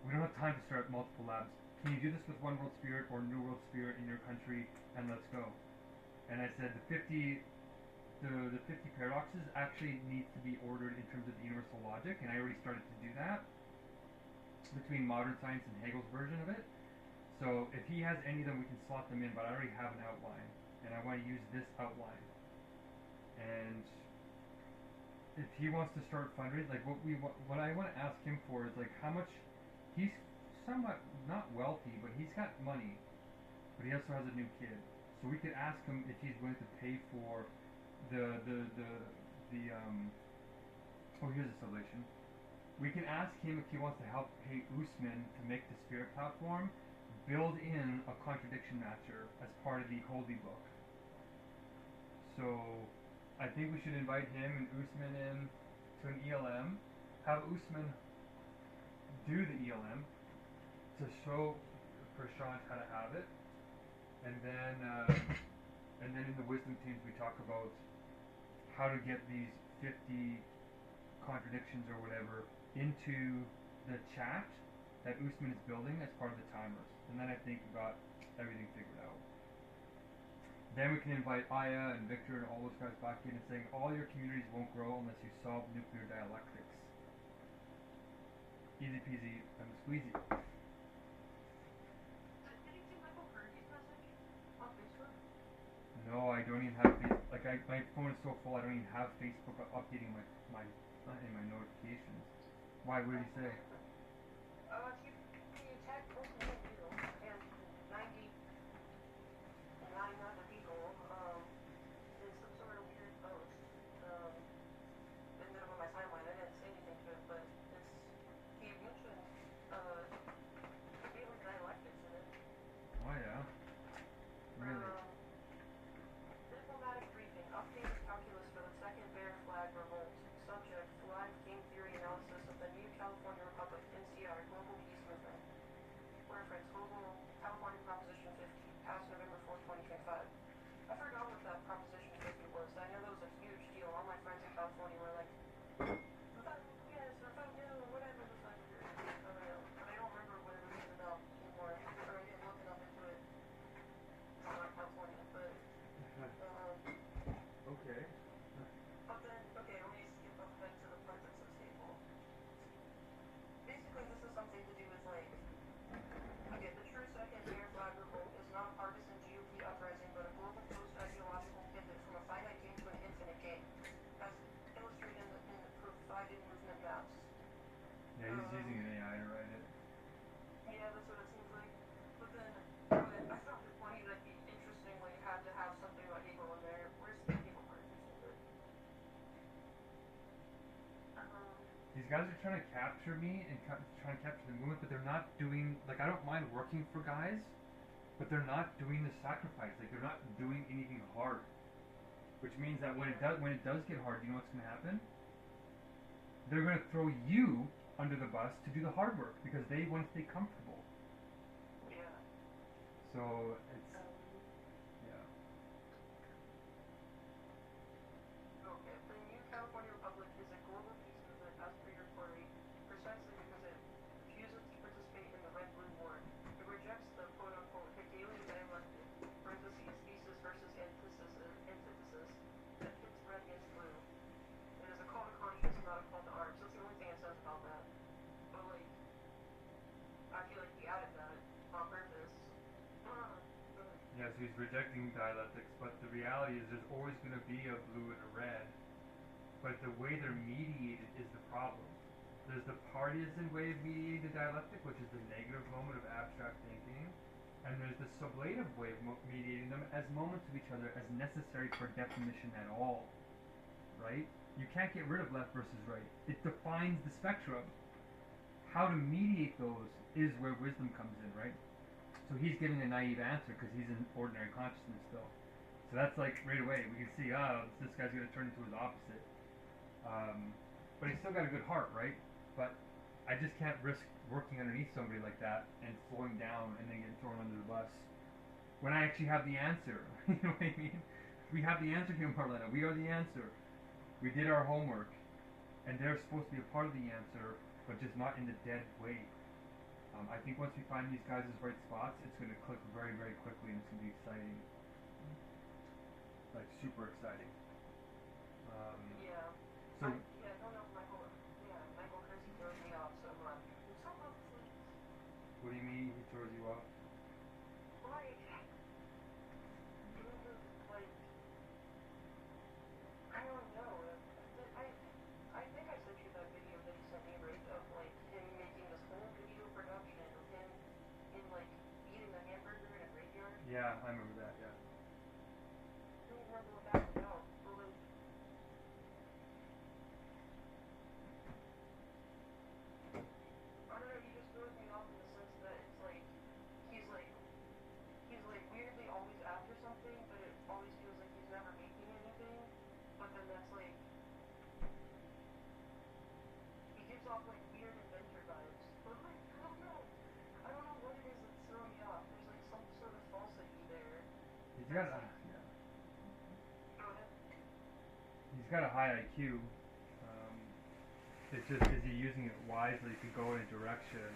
we don't have time to start multiple labs. Can you do this with One World Spirit or New World Spirit in your country? And let's go. And I said the 50 paradoxes actually needs to be ordered in terms of the universal logic, and I already started to do that between modern science and Hegel's version of it. So if he has any of them, we can slot them in, but I already have an outline, and I want to use this outline. And if he wants to start fundraising, like what I want to ask him for is like how much. He's somewhat not wealthy, but he's got money, but he also has a new kid. So we could ask him if he's willing to pay for the here's a solution. We can ask him if he wants to help pay Usman to make the Spirit platform, build in a contradiction matcher as part of the Holy Book. So I think we should invite him and Usman in to an ELM, have Usman do the ELM to show Prashant how to have it, and then in the wisdom teams we talk about how to get these 50 contradictions or whatever into the chat that Usman is building as part of the timers. And then I think we got everything figured out. Then we can invite Aya and Victor and all those guys back in and saying all your communities won't grow unless you solve nuclear dialectics. Easy peasy and squeezy. Did you see Michael Kirby's message on Facebook? No, I don't even have Facebook. Like my phone is so full, I don't even have Facebook updating my in my notifications. Why? What did he say? He attacked both me and you and 99 other people in some sort of weird post. Ended up on my timeline. I didn't say anything to it, but he mentioned feeling dialectics in it. Oh yeah. Really? Diplomatic briefing. Updated calculus for the second bear flag revolt. Subject: Flag game theory analysis of the new California Republic, NCR, Global Peace Movement. Reference: Global California Proposition 50, passed November 4th, 2025. I forgot what that Proposition 50 was. I know that was a huge deal. All my friends in California were like, yes, or fuck no, whatever the fuck it is. But I don't remember what it was even about anymore. Or I didn't look enough into it. I'm not California, but Okay. but then, okay, let me skip up back to the part that says hateful. Basically, this is something to do with, like, okay, the true second bear flag revolt is not a partisan GOP uprising, but a global post-ideological pivot from a finite game to an infinite game, as illustrated in the provided movement maps. Yeah, he's using an AI to write it. Yeah, that's what it seems like. But then, I found it funny that he interestingly had to have something about Hegel in there. Where's the Hegel part? These guys are trying to capture me and trying to capture the movement, but they're not doing, like, I don't mind working for guys, but they're not doing the sacrifice. Like, they're not doing anything hard. Which means that when it does get hard, you know what's going to happen? They're going to throw you under the bus to do the hard work because they want to stay comfortable. Yeah. So it's yeah. Okay, the new California Republic is a global peace movement as per your query, precisely because it refuses to participate in the Red-Blue War. It rejects the quote-unquote Hegelian dialectic, parentheses, thesis versus antithesis, that pits red against blue. It is a call to conscience, not a call to arms. That's the only thing it says about that. But, like, I feel like he added that on purpose. Yeah, so he's rejecting dialectics, but the reality is there's always going to be a blue and a red. But the way they're mediated is the problem. There's the partisan way of mediating the dialectic, which is the negative moment of abstract thinking. And there's the sublative way of mediating them as moments of each other as necessary for definition at all, right? You can't get rid of left versus right. It defines the spectrum. How to mediate those is where wisdom comes in, right? So he's giving a naive answer because he's in ordinary consciousness still. So that's like right away we can see, this guy's going to turn into his opposite. But he's still got a good heart, right? But I just can't risk working underneath somebody like that and slowing down and then getting thrown under the bus when I actually have the answer. You know what I mean? We have the answer here, Marlena. We are the answer. We did our homework, and they're supposed to be a part of the answer, but just not in the dead way. I think once we find these guys' right spots, it's going to click very, very quickly, and it's going to be exciting. Like, super exciting. Yeah. So, I don't know if Megacrisis throws me off so much. what do you mean he throws you off? Like, I don't know. I think I sent you that video that he sent me, right, of like him making this whole video production of him in like eating a hamburger in a graveyard. Yeah, I remember that, yeah. I don't remember what that was about, but like, I don't know, he just throws me off in the sense that it's like he's like weirdly always after something, but it always feels like he's never making anything. But then that's like he gives off like weird inventor vibes. But like I don't know what it is that's throwing me off. There's like some sort of falsity there. He's got a, Go ahead. he's got a high IQ. It's just, is he using it wisely to go in a direction?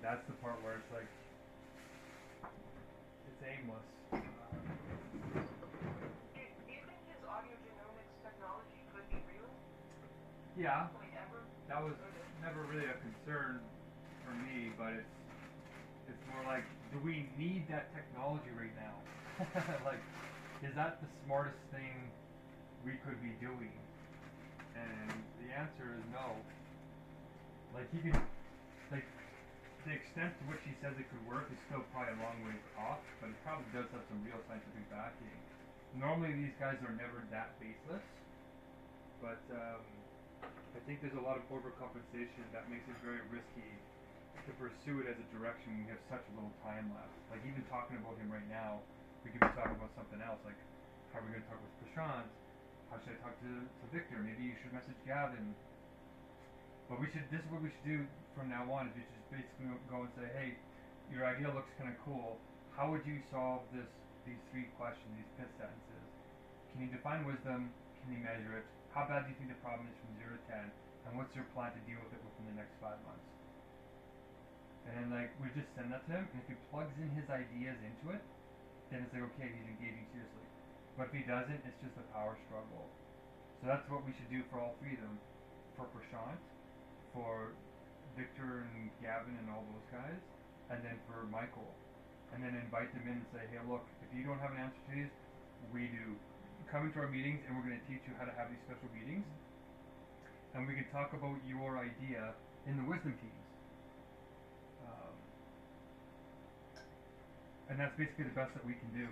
That's the part where it's like, it's aimless. Do you think his audio genomics technology could be real? Yeah, Like ever? that was Okay. never really a concern for me, but it's more like, do we need that technology right now? Like, is that the smartest thing we could be doing? And the answer is no. Like, he can, like, the extent to which he says it could work is still probably a long ways off, but it probably does have some real scientific backing. Normally these guys are never that baseless, but I think there's a lot of overcompensation that makes it very risky to pursue it as a direction when we have such little time left. Like, even talking about him right now, we could be talking about something else, like, how are we going to talk with Prashant? How should I talk to Victor? Maybe you should message Gavin. But this is what we should do from now on, is we should just basically go and say, hey, your idea looks kind of cool. How would you solve these three questions, these pit sentences? Can you define wisdom? Can you measure it? How bad do you think the problem is from 0 to 10? And what's your plan to deal with it within the next 5 months? And then, like, we just send that to him, and if he plugs in his ideas into it, then it's like, okay, he's engaging seriously. But if he doesn't, it's just a power struggle. So that's what we should do for all three of them. For Prashant, for Victor and Gavin and all those guys, and then for Michael. And then invite them in and say, hey, look, if you don't have an answer to these, we do. Come into our meetings and we're going to teach you how to have these special meetings. And we can talk about your idea in the wisdom teams. And that's basically the best that we can do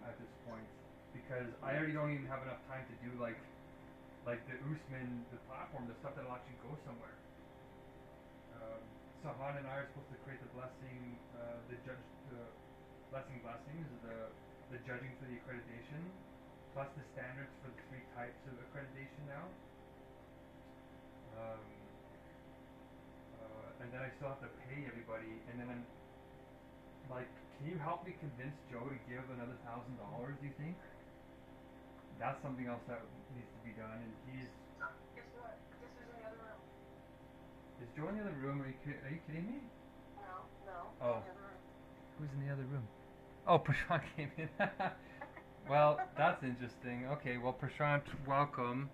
at this point. Because I already don't even have enough time to do like the Usman, the platform, the stuff that'll actually go somewhere. Sahan and I are supposed to create the blessing, blessings, the judging for the accreditation, plus the standards for the 3 types of accreditation now. And then I still have to pay everybody, and then I'm like, can you help me convince Joe to give another $1,000? Do you think? That's something else that needs to be done, and he's. Guess what? This is in the other room. Is Joe in the other room? Are you kidding me? No. Oh. In the other room. Who's in the other room? Oh, Prashant came in. Well, that's interesting. Okay, well, Prashant, welcome.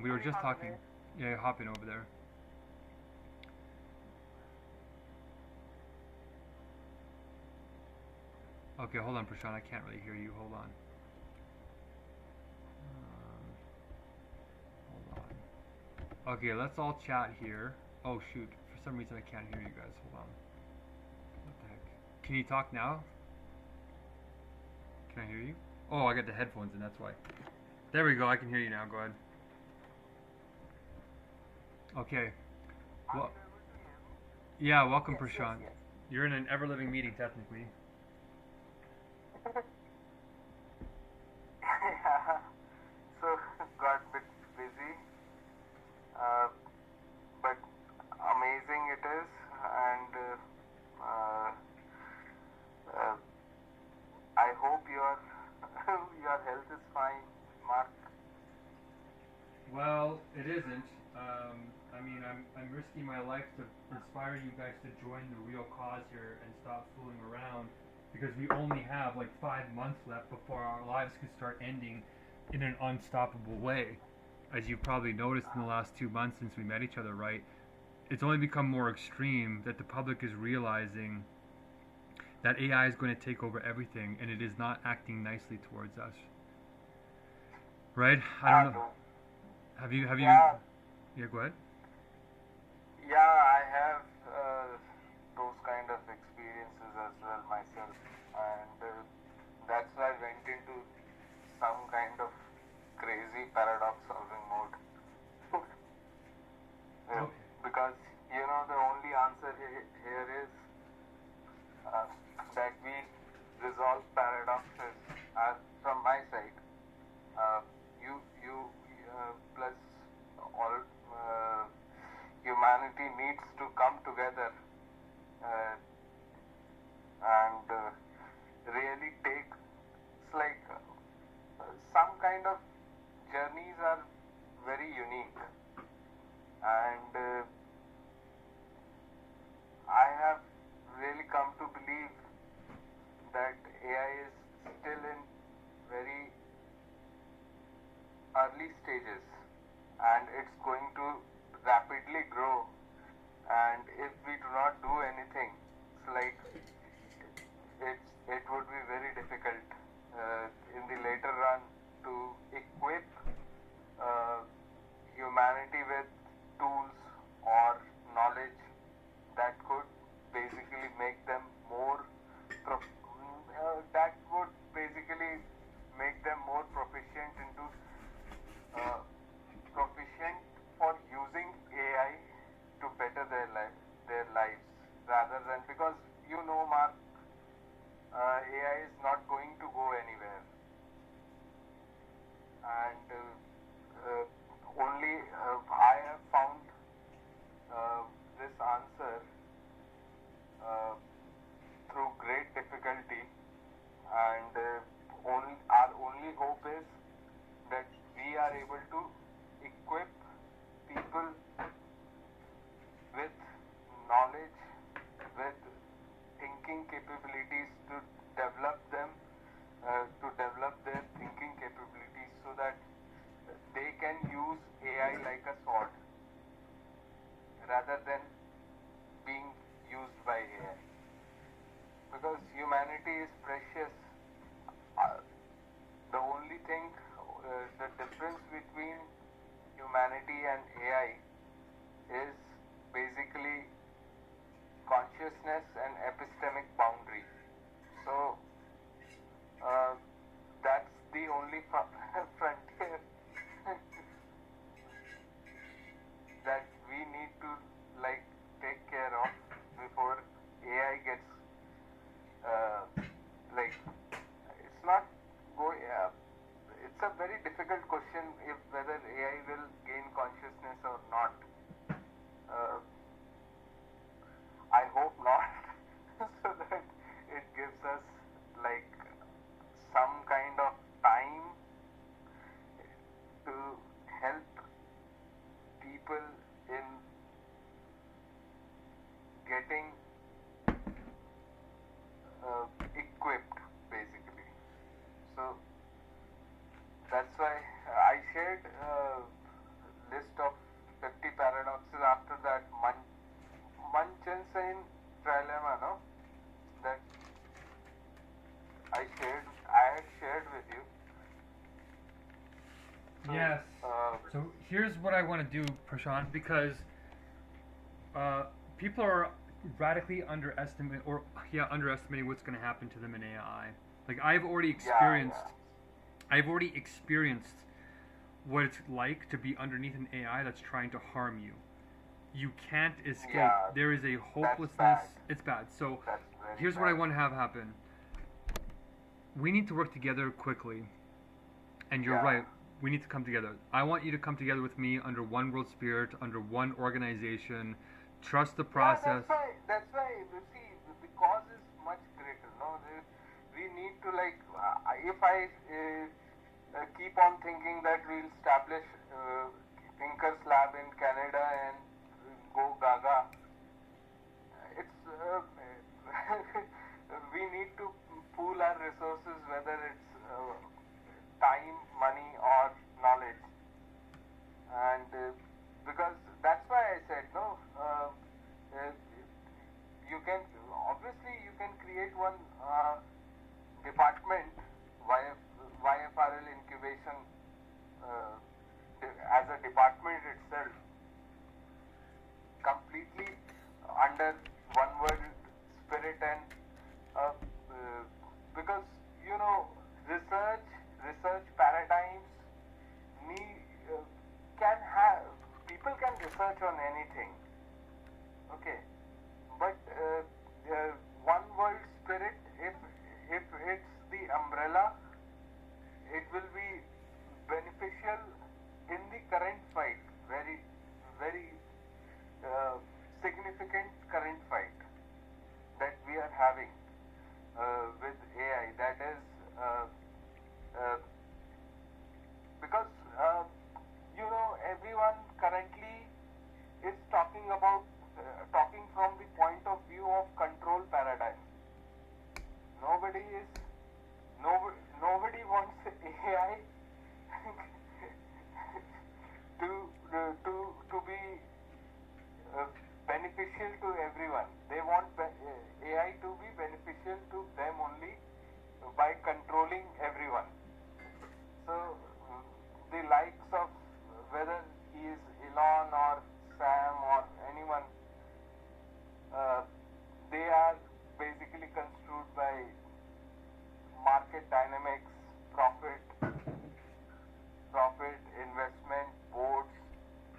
We were just talking. Yeah, hopping over there. Okay, hold on, Prashant. I can't really hear you. Hold on. Hold on. Okay, let's all chat here. Oh, shoot. For some reason, I can't hear you guys. Hold on. Can you talk now? Can I hear you? Oh, I got the headphones in, that's why. There we go, I can hear you now, go ahead. Okay. Well, yeah, welcome, Yes, Prashant. yes. You're in an ever-living meeting, technically. Yeah, so got a bit busy, but amazing it is, and I hope your your health is fine, Mark. Well, it isn't. I mean, I'm risking my life to inspire you guys to join the real cause here and stop fooling around, because we only have like 5 months left before our lives could start ending in an unstoppable way. As you've probably noticed in the last 2 months since we met each other, right? It's only become more extreme that the public is realizing that AI is going to take over everything, and it is not acting nicely towards us. Right? I don't know. Have you? Yeah. Yeah, go ahead. Yeah, I have those kind of experiences as well myself, and that's why I went into some kind of crazy paradox solving mode. Okay. Because the only answer here is that we resolve paradoxes from my side. You plus all humanity needs to come together and really take. It's like some kind of journeys are very unique, and I have really come to believe that AI is still in very early stages, and it's going to rapidly grow, and if we do not do anything, it's like it would be very difficult in the later run to equip humanity with tools or knowledge that could basically make them more that would basically make them more proficient into proficient for using AI to better their lives, rather than, because Mark, AI is not going to go anywhere, and only I have found this answer through great difficulty, and our only hope is that we are able to equip people with knowledge, with thinking capabilities to develop their thinking capabilities, so that they can use AI like a sword rather than being used by AI. Because humanity is precious. The only thing, the difference between humanity and AI is basically consciousness and epistemic boundary. So that's the only frontier that we need to take care of before AI gets it's not go. It's a very difficult question if whether AI will gain consciousness or not. I hope not, so that it gives us some kind of time to help people in getting equipped, basically. So that's why I shared a list of 50 paradoxes after that Munchausen trilemma, no? That I had shared with you. So, Yes. So here's what I want to do, Prashant, because people are radically underestimating what's going to happen to them in AI. Like I've already Yeah, experienced what it's like to be underneath an AI that's trying to harm you. You can't escape. yeah. There is a That's hopelessness. bad. It's bad. So That's very here's bad. what I want to have happen. We need to work together quickly. And you're Yeah. right. We need to come together. I want you to come together with me under one world spirit, under one organization. Trust the process. Yeah, that's why, you see, the cause is much greater. No, we need to like, if I keep on thinking that we'll establish Tinker's Lab in Canada and go gaga, it's we need to pool our resources, whether it's time, money, or knowledge, and because that's why I said no. You can obviously you can create one department, YFRL incubation, as a department itself, completely under one word spirit, and because you know research paradigms need can have people can research on anything, okay, but one world spirit, if it's the umbrella, it will be beneficial in the current fight, very significant current fight that we are having with AI. That is because you know everyone currently is talking about talking from the point of view of control paradigm. Nobody is nobody wants AI to be beneficial to everyone. They want AI to be beneficial to them only by controlling everyone. So the likes of whether he is Elon or Sam or anyone, they are basically construed by market dynamics, profit, investment, boards.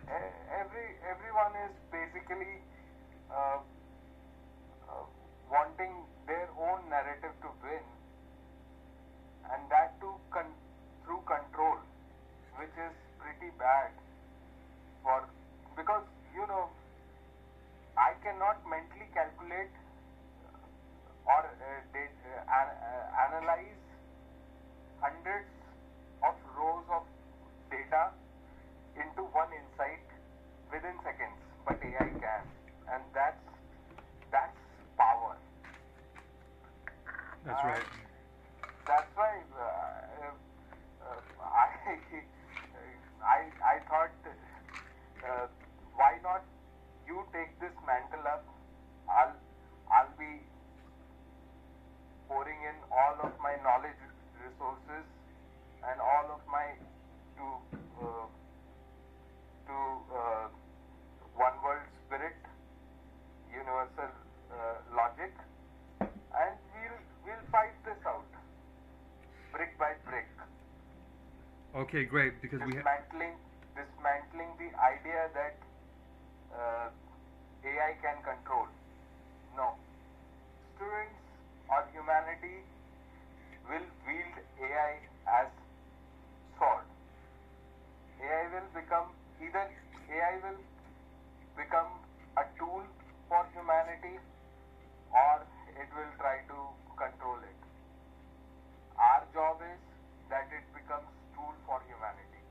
Everyone is basically wanting their own narrative to win, and that too through control, which is pretty bad for, because you know I cannot mentally calculate or analyze hundreds of rows of data into one insight within seconds, but AI can, and that's power. That's right. That's why I thought, why not you take this mantle up? I'll be pouring in all of my knowledge resources and all of my to one world spirit, universal logic, and we'll fight this out brick by brick. Okay, great. Because dismantling the idea that AI can control. No, students or humanity will wield AI as sword. AI will become a tool for humanity, or it will try to control it. Our job is that it becomes tool for humanity.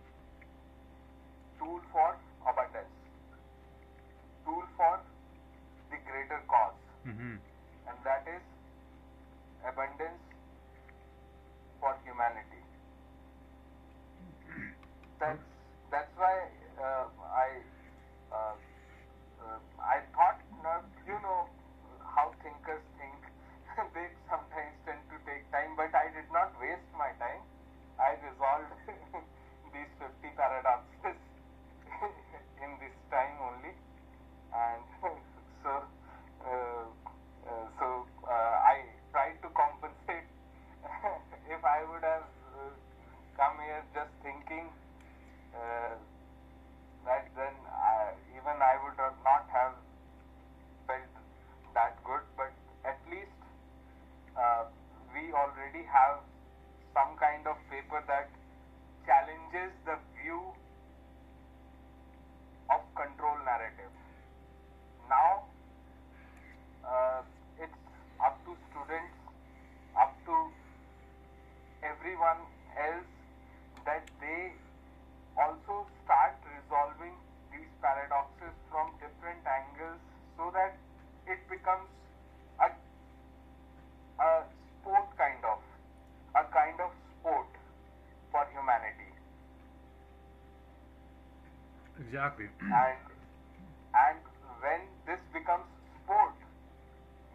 Exactly. And when this becomes sport,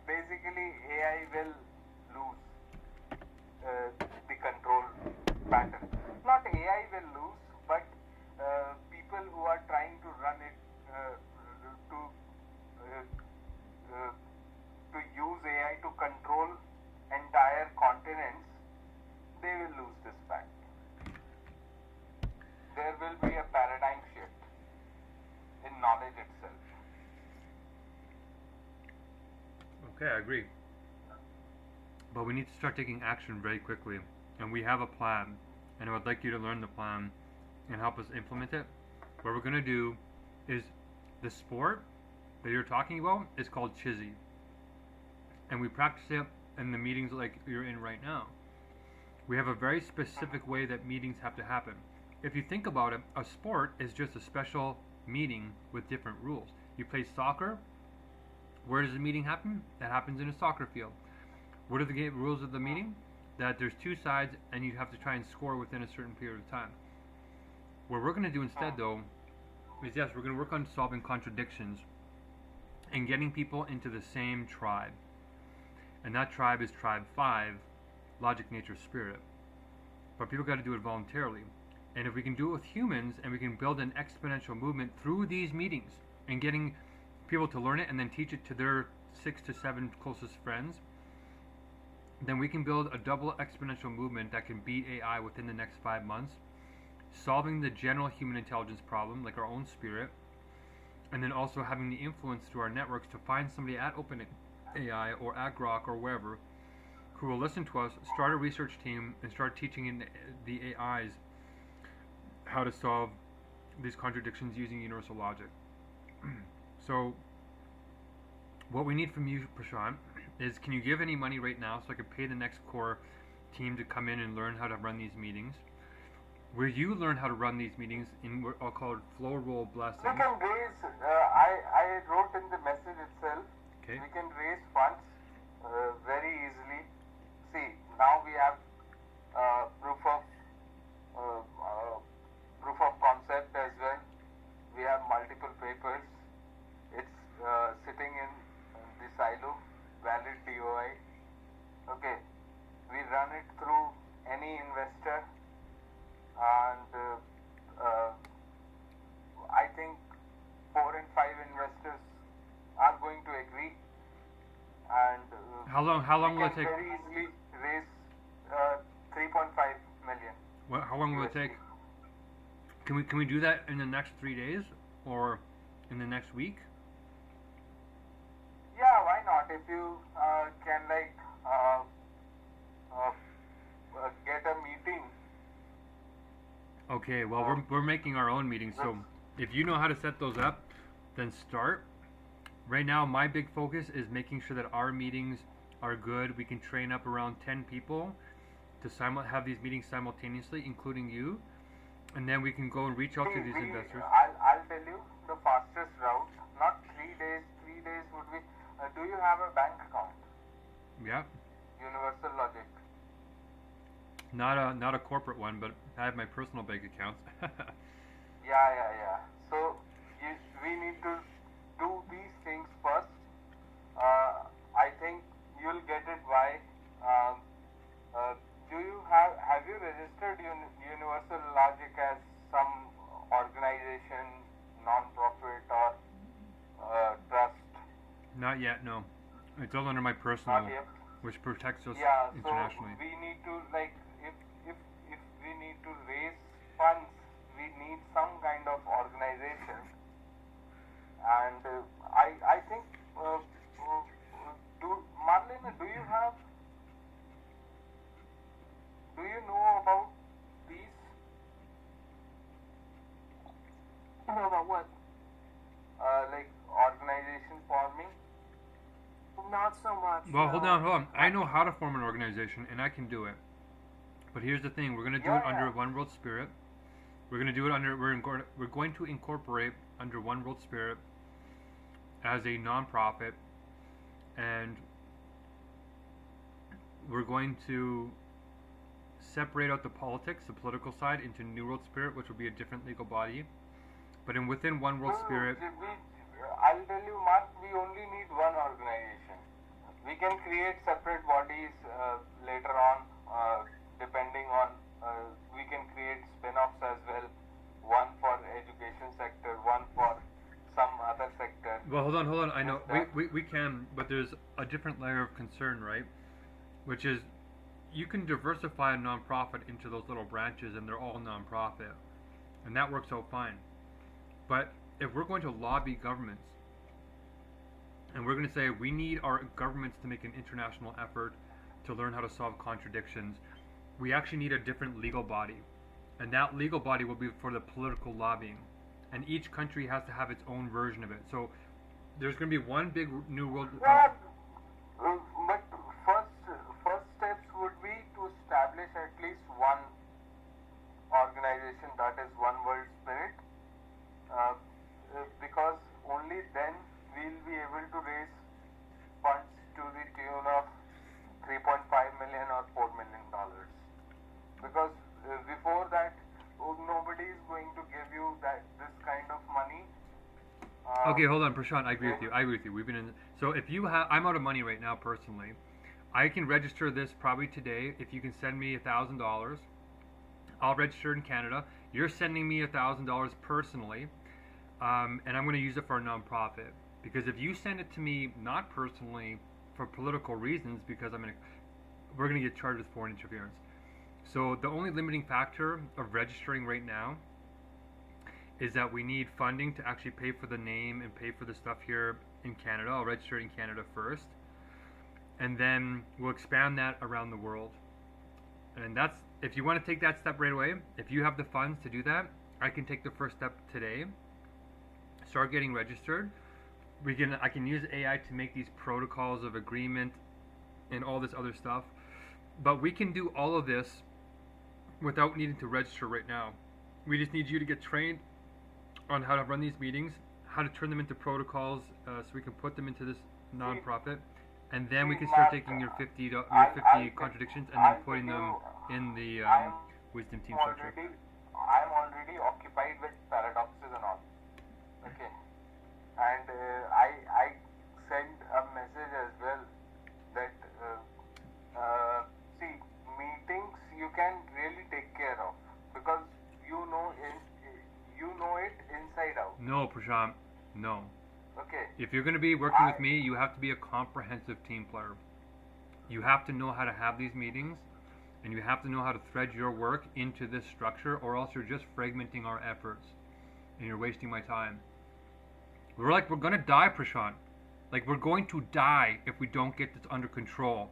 basically AI will lose the control pattern. Not AI will lose, but people who are trying to run it to use AI to control entire continents, they will lose this fact. There will be a paradigm shift in knowledge itself. Okay, I agree. But we need to start taking action very quickly. And we have a plan. And I would like you to learn the plan and help us implement it. What we're going to do is the sport that you're talking about is called Chizzy. And we practice it in the meetings like you're in right now. We have a very specific way that meetings have to happen. If you think about it, a sport is just a special meeting with different rules. You play soccer. Where does the meeting happen? That happens in a soccer field. What are the rules of the meeting? That there's two sides and you have to try and score within a certain period of time. What we're going to do instead, though, is yes, we're going to work on solving contradictions and getting people into the same tribe. And that tribe is tribe 5, logic, nature, spirit. But people got to do it voluntarily. And if we can do it with humans and we can build an exponential movement through these meetings and getting people to learn it and then teach it to their 6 to 7 closest friends, then we can build a double exponential movement that can beat AI within the next 5 months, solving the general human intelligence problem, like our own spirit, and then also having the influence through our networks to find somebody at OpenAI or at Grok or wherever who will listen to us, start a research team, and start teaching the AIs how to solve these contradictions using universal logic. So, what we need from you, Prashant, is can you give any money right now so I can pay the next core team to come in and learn how to run these meetings? Where you learn how to run these meetings in what I'll call flow roll blessing. We can raise, I wrote in the message itself, Okay. We can raise funds very easily. See, now we have proof of concept as well. We have multiple papers. It's sitting in the silo, valid DOI. Okay, we run it through any investor, and I think 4 and 5 investors are going to agree. And How long will it take? Very easily raise 3.5 million. How long will it take? Can we do that in the next 3 days or in the next week? Yeah, why not? If you can get a meeting. Okay, well we're making our own meetings, so if you know how to set those up, then start. Right now, my big focus is making sure that our meetings are good. We can train up around 10 people to have these meetings simultaneously, including you, and then we can go and reach out to these investors. I'll tell you the fastest route. Not 3 days. 3 days would be. Do you have a bank account? Yeah. Universal Logic. Not a corporate one, but I have my personal bank accounts. Yeah. So we need to do these things first. I think you'll get it by. Have you registered Universal Logic as some organization, non-profit or trust? Not yet, no. It's all under my personal, Not yet. which protects us Yeah, internationally. so we need to if we need to raise funds, we need some kind of organization. And I think Marlene, do you know about these? Know about what? Like organization forming? Not so much. Well, hold on. I know how to form an organization, and I can do it. But here's the thing: we're going to do it under One World Spirit. We're going to do it under. We're going to incorporate under One World Spirit as a non-profit, and we're going to separate out the politics, the political side, into New World Spirit, which will be a different legal body, But within one world spirit, I'll tell you, Mark, we only need one organization. We can create separate bodies later on, depending on, we can create spin-offs as well. One for education sector, one for some other sector. well, hold on. I know we can, but there's a different layer of concern, right? Which is you can diversify a nonprofit into those little branches, and they're all nonprofit, and that works out fine. But if we're going to lobby governments, and we're going to say we need our governments to make an international effort to learn how to solve contradictions, we actually need a different legal body, and that legal body will be for the political lobbying, and each country has to have its own version of it. So there's going to be one big new world. But first steps would be to establish at least one organization, that is One World Spirit, because only then we'll be able to raise funds to the tune of 3.5 million or $4 million. Because before that, nobody is going to give you this kind of money. Okay, hold on, Prashant. I agree with you. We've been in. So if you have, I'm out of money right now personally. I can register this probably today. If you can send me $1,000, I'll register in Canada. You're sending me $1,000 personally, and I'm going to use it for a nonprofit. Because if you send it to me not personally for political reasons, because we're going to get charged with foreign interference. So the only limiting factor of registering right now is that we need funding to actually pay for the name and pay for the stuff here in Canada. I'll register in Canada first, and then we'll expand that around the world. And that's, if you want to take that step right away, if you have the funds to do that, I can take the first step today, start getting registered. I can use AI to make these protocols of agreement and all this other stuff, but we can do all of this without needing to register right now. We just need you to get trained on how to run these meetings, how to turn them into protocols, so we can put them into this nonprofit, and then we can start taking your 50 contradictions and then putting them in the wisdom team structure. I'm already occupied with paradoxes and all. Okay. And I sent a message as well that see, meetings you can really take care of because you know it inside out. No, Prashant, no. Okay. If you're going to be working with me, you have to be a comprehensive team player. You have to know how to have these meetings, and you have to know how to thread your work into this structure, or else you're just fragmenting our efforts, and you're wasting my time. We're going to die, Prashant. Like, we're going to die if we don't get this under control.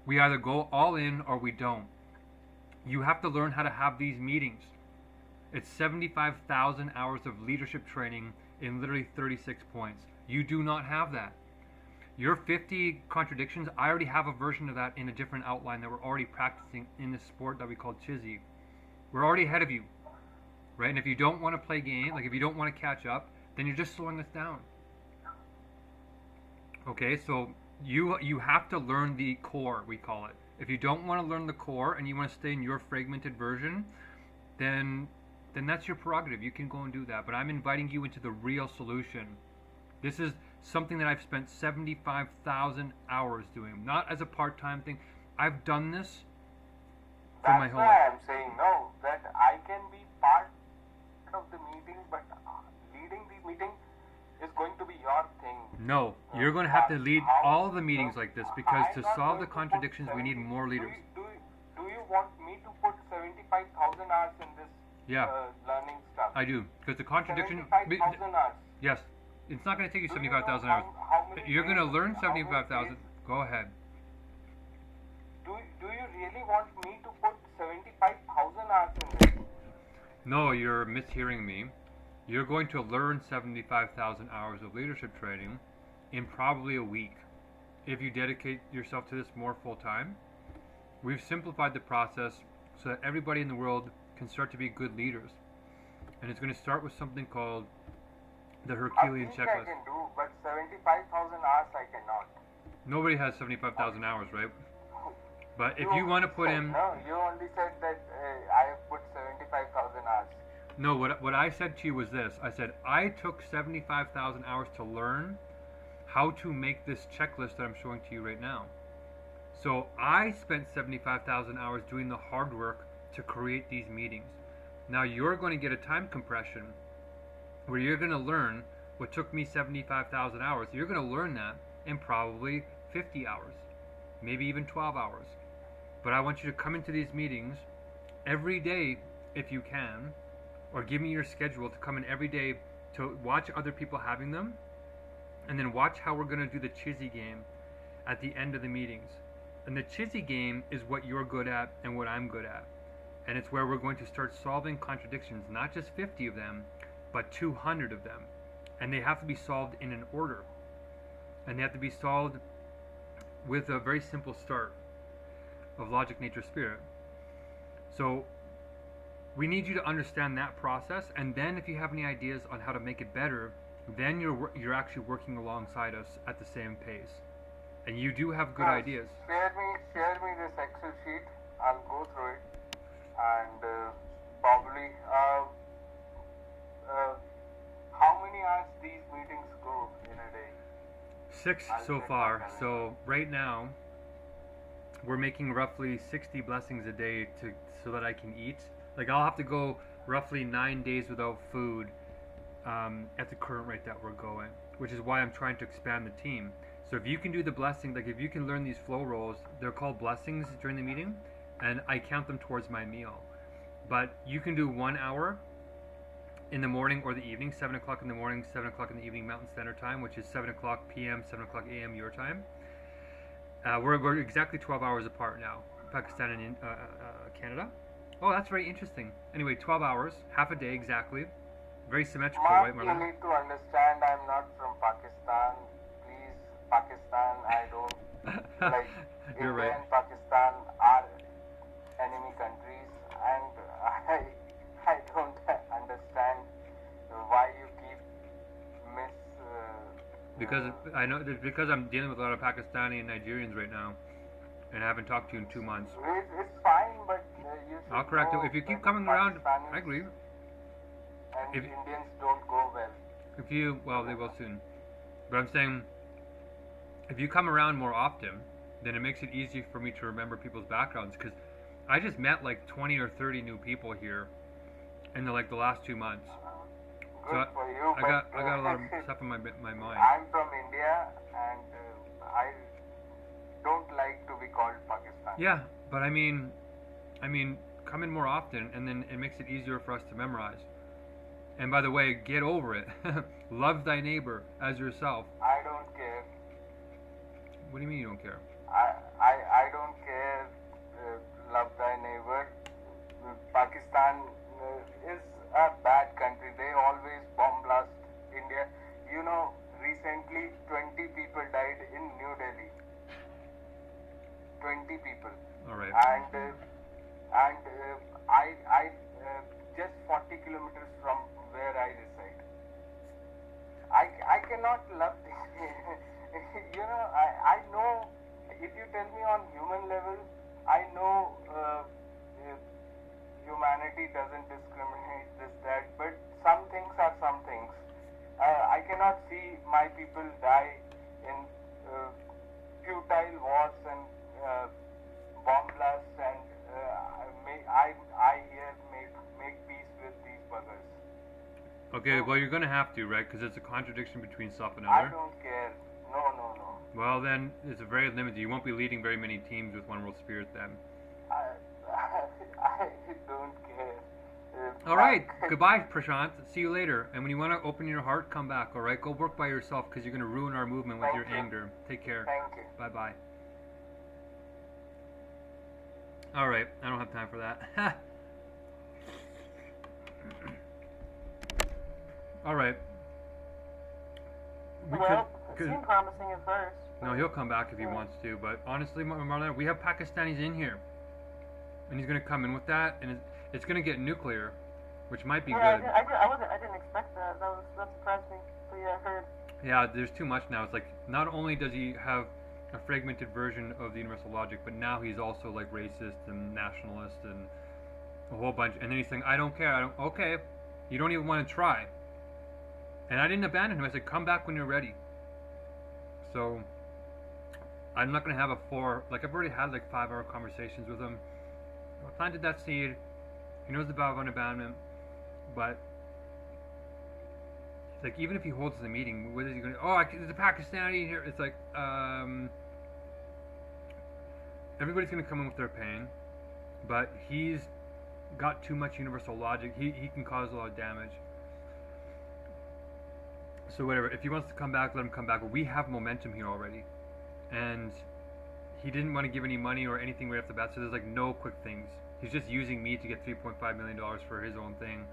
We either go all in or we don't. You have to learn how to have these meetings. It's 75,000 hours of leadership training in literally 36 points. You do not have that. Your 50 contradictions, I already have a version of that in a different outline that we're already practicing in this sport that we call Chizzy. We're already ahead of you, right? And if you don't want to play game, like if you don't want to catch up, then you're just slowing us down. Okay, so you have to learn the core, we call it. If you don't want to learn the core and you want to stay in your fragmented version, then that's your prerogative. You can go and do that. But I'm inviting you into the real solution. This is something that I've spent 75,000 hours doing, not as a part-time thing. I've done this for my whole life. That's why I'm saying no, that I can be part of the meeting, but leading the meeting is going to be your thing. No, you're going to have to lead all of the meetings like this, because to solve the contradictions, we need more leaders. Do you want me to put 75,000 hours in this learning stuff? I do, because the contradiction... 75,000 hours. Yes, it's not going to take you 75,000 hours. You're going to learn 75,000. Go ahead. Do you really want me to put 75,000 hours in this? No, you're mishearing me. You're going to learn 75,000 hours of leadership training in probably a week. If you dedicate yourself to this more full time, we've simplified the process so that everybody in the world can start to be good leaders. And it's going to start with something called the Herculean checklist. I can do, but 75,000 hours I cannot. Nobody has 75,000 hours, right? But if you want to put in... No, you only said that I have put 75,000 hours. No, what I said to you was this. I said I took 75,000 hours to learn how to make this checklist that I'm showing to you right now. So I spent 75,000 hours doing the hard work to create these meetings. Now you're going to get a time compression where you're going to learn what took me 75,000 hours. You're going to learn that in probably 50 hours, maybe even 12 hours. But I want you to come into these meetings every day if you can, or give me your schedule to come in every day to watch other people having them, and then watch how we're going to do the Chizzy game at the end of the meetings. And the Chizzy game is what you're good at and what I'm good at. And it's where we're going to start solving contradictions, not just 50 of them, but 200 of them. And they have to be solved in an order. And they have to be solved with a very simple start of logic, nature, spirit. So we need you to understand that process, and then if you have any ideas on how to make it better, then you're actually working alongside us at the same pace. And you do have good ideas. Share me this Excel sheet. I'll go through it, and probably how many hours these meetings go in a day? 6 so far. So right now we're making roughly 60 blessings a day so that I can eat. Like I'll have to go roughly 9 days without food at the current rate that we're going, which is why I'm trying to expand the team. So if you can do the blessing, like if you can learn these flow rolls, they're called blessings during the meeting, and I count them towards my meal. But you can do 1 hour in the morning or the evening, 7 o'clock in the morning, 7 o'clock in the evening Mountain Standard Time, which is 7 o'clock p.m., 7 o'clock a.m. your time. We're exactly 12 hours apart now, Pakistan and Canada. Oh, that's very interesting. Anyway, 12 hours, half a day exactly. Very symmetrical, Mark, right, Marlon? you need to understand I'm not from Pakistan. Please, Pakistan, I don't like. You're India right. and Pakistan are enemy countries, and I don't understand why you keep Because I'm dealing with a lot of Pakistani and Nigerians right now, and I haven't talked to you in 2 months. It's fine, but you should I'll correct it. know If you keep that coming around, Pakistanis I agree. And If- Indians don't go well. Well, they will soon. But I'm saying, if you come around more often, then it makes it easy for me to remember people's backgrounds. Because I just met like 20 or 30 new people here in the last 2 months. Good So for you, I but got a lot of stuff in my mind. I'm from India, and I don't like to be called Pakistan. Yeah, but I mean, come in more often, and then it makes it easier for us to memorize. And by the way, get over it. Love thy neighbor as yourself. I don't care. What do you mean you don't care? I don't care. Love thy neighbor. Pakistan is a bad country. They always bomb blast India. You know, recently 20 people died in New Delhi. 20 people. All right. And I just 40 kilometers from where I reside. I cannot love this. You know, I know, if you tell me on human level, I know humanity doesn't discriminate this, that, but some things are some things. I cannot see my people die in futile wars and bomb blasts, and I here make peace with these buggers. Okay, well you're gonna have to, right? Because it's a contradiction between self and I other. don't care. No. Well then, it's very limited. You won't be leading very many teams with One World Spirit then. I don't care. All right, goodbye, Prashant. See you later. And when you want to open your heart, come back. All right, go work by yourself because you're gonna ruin our movement with Thank your you. anger. Take care. Thank you. Bye bye. All right, I don't have time for that. All right. We Well, could- it seemed promising at first. No, he'll come back if he wants to. But honestly, Marlon, we have Pakistanis in here, and he's gonna come in with that, and it's gonna get nuclear, which might be Yeah, good. I didn't expect that. That surprised me. But yeah, I heard. Yeah, there's too much now. It's like not only does he have a fragmented version of the universal logic, but now he's also like racist and nationalist and a whole bunch. And then he's saying, "I don't care. I don't." Okay, You don't even want to try. And I didn't abandon him. I said, come back when you're ready. So I'm not going to have a I've already had like 5-hour conversations with him. I planted that seed. He knows the vow of unabandonment. But it's like, even if he holds the meeting, what is he going to, there's a Pakistani here. It's like, everybody's going to come in with their pain. But he's got too much universal logic. He can cause a lot of damage. So whatever, if he wants to come back, let him come back. But we have momentum here already. And he didn't want to give any money or anything right off the bat, so there's like no quick things. He's just using me to get $3.5 million for his own thing.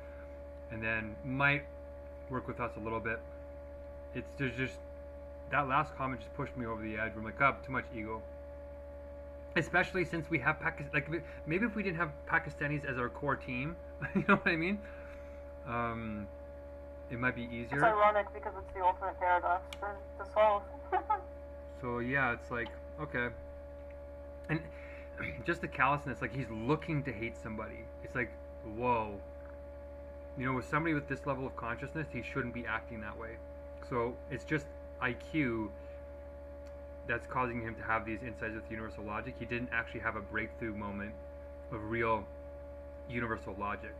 And then might work with us a little bit. There's just, that last comment just pushed me over the edge. I'm like, too much ego. Especially since we have maybe if we didn't have Pakistanis as our core team, you know what I mean? It might be easier. It's ironic because it's the ultimate paradox to solve. So yeah, it's like, okay. And just the callousness, like he's looking to hate somebody. It's like, whoa. You know, with somebody with this level of consciousness, he shouldn't be acting that way. So it's just IQ that's causing him to have these insights with universal logic. He didn't actually have a breakthrough moment of real universal logic.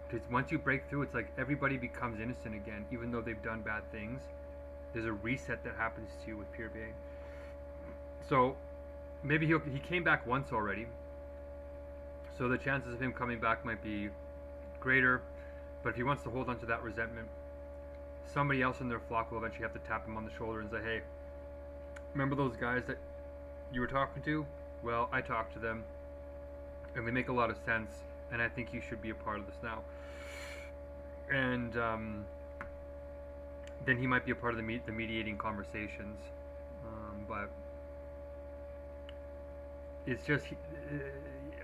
Because once you break through, it's like everybody becomes innocent again, even though they've done bad things. There's a reset that happens to you with pure being. So maybe he came back once already. So the chances of him coming back might be greater. But if he wants to hold on to that resentment, somebody else in their flock will eventually have to tap him on the shoulder and say, hey, remember those guys that you were talking to? Well, I talked to them, and they make a lot of sense, and I think you should be a part of this now. And then he might be a part of the mediating conversations. But it's just,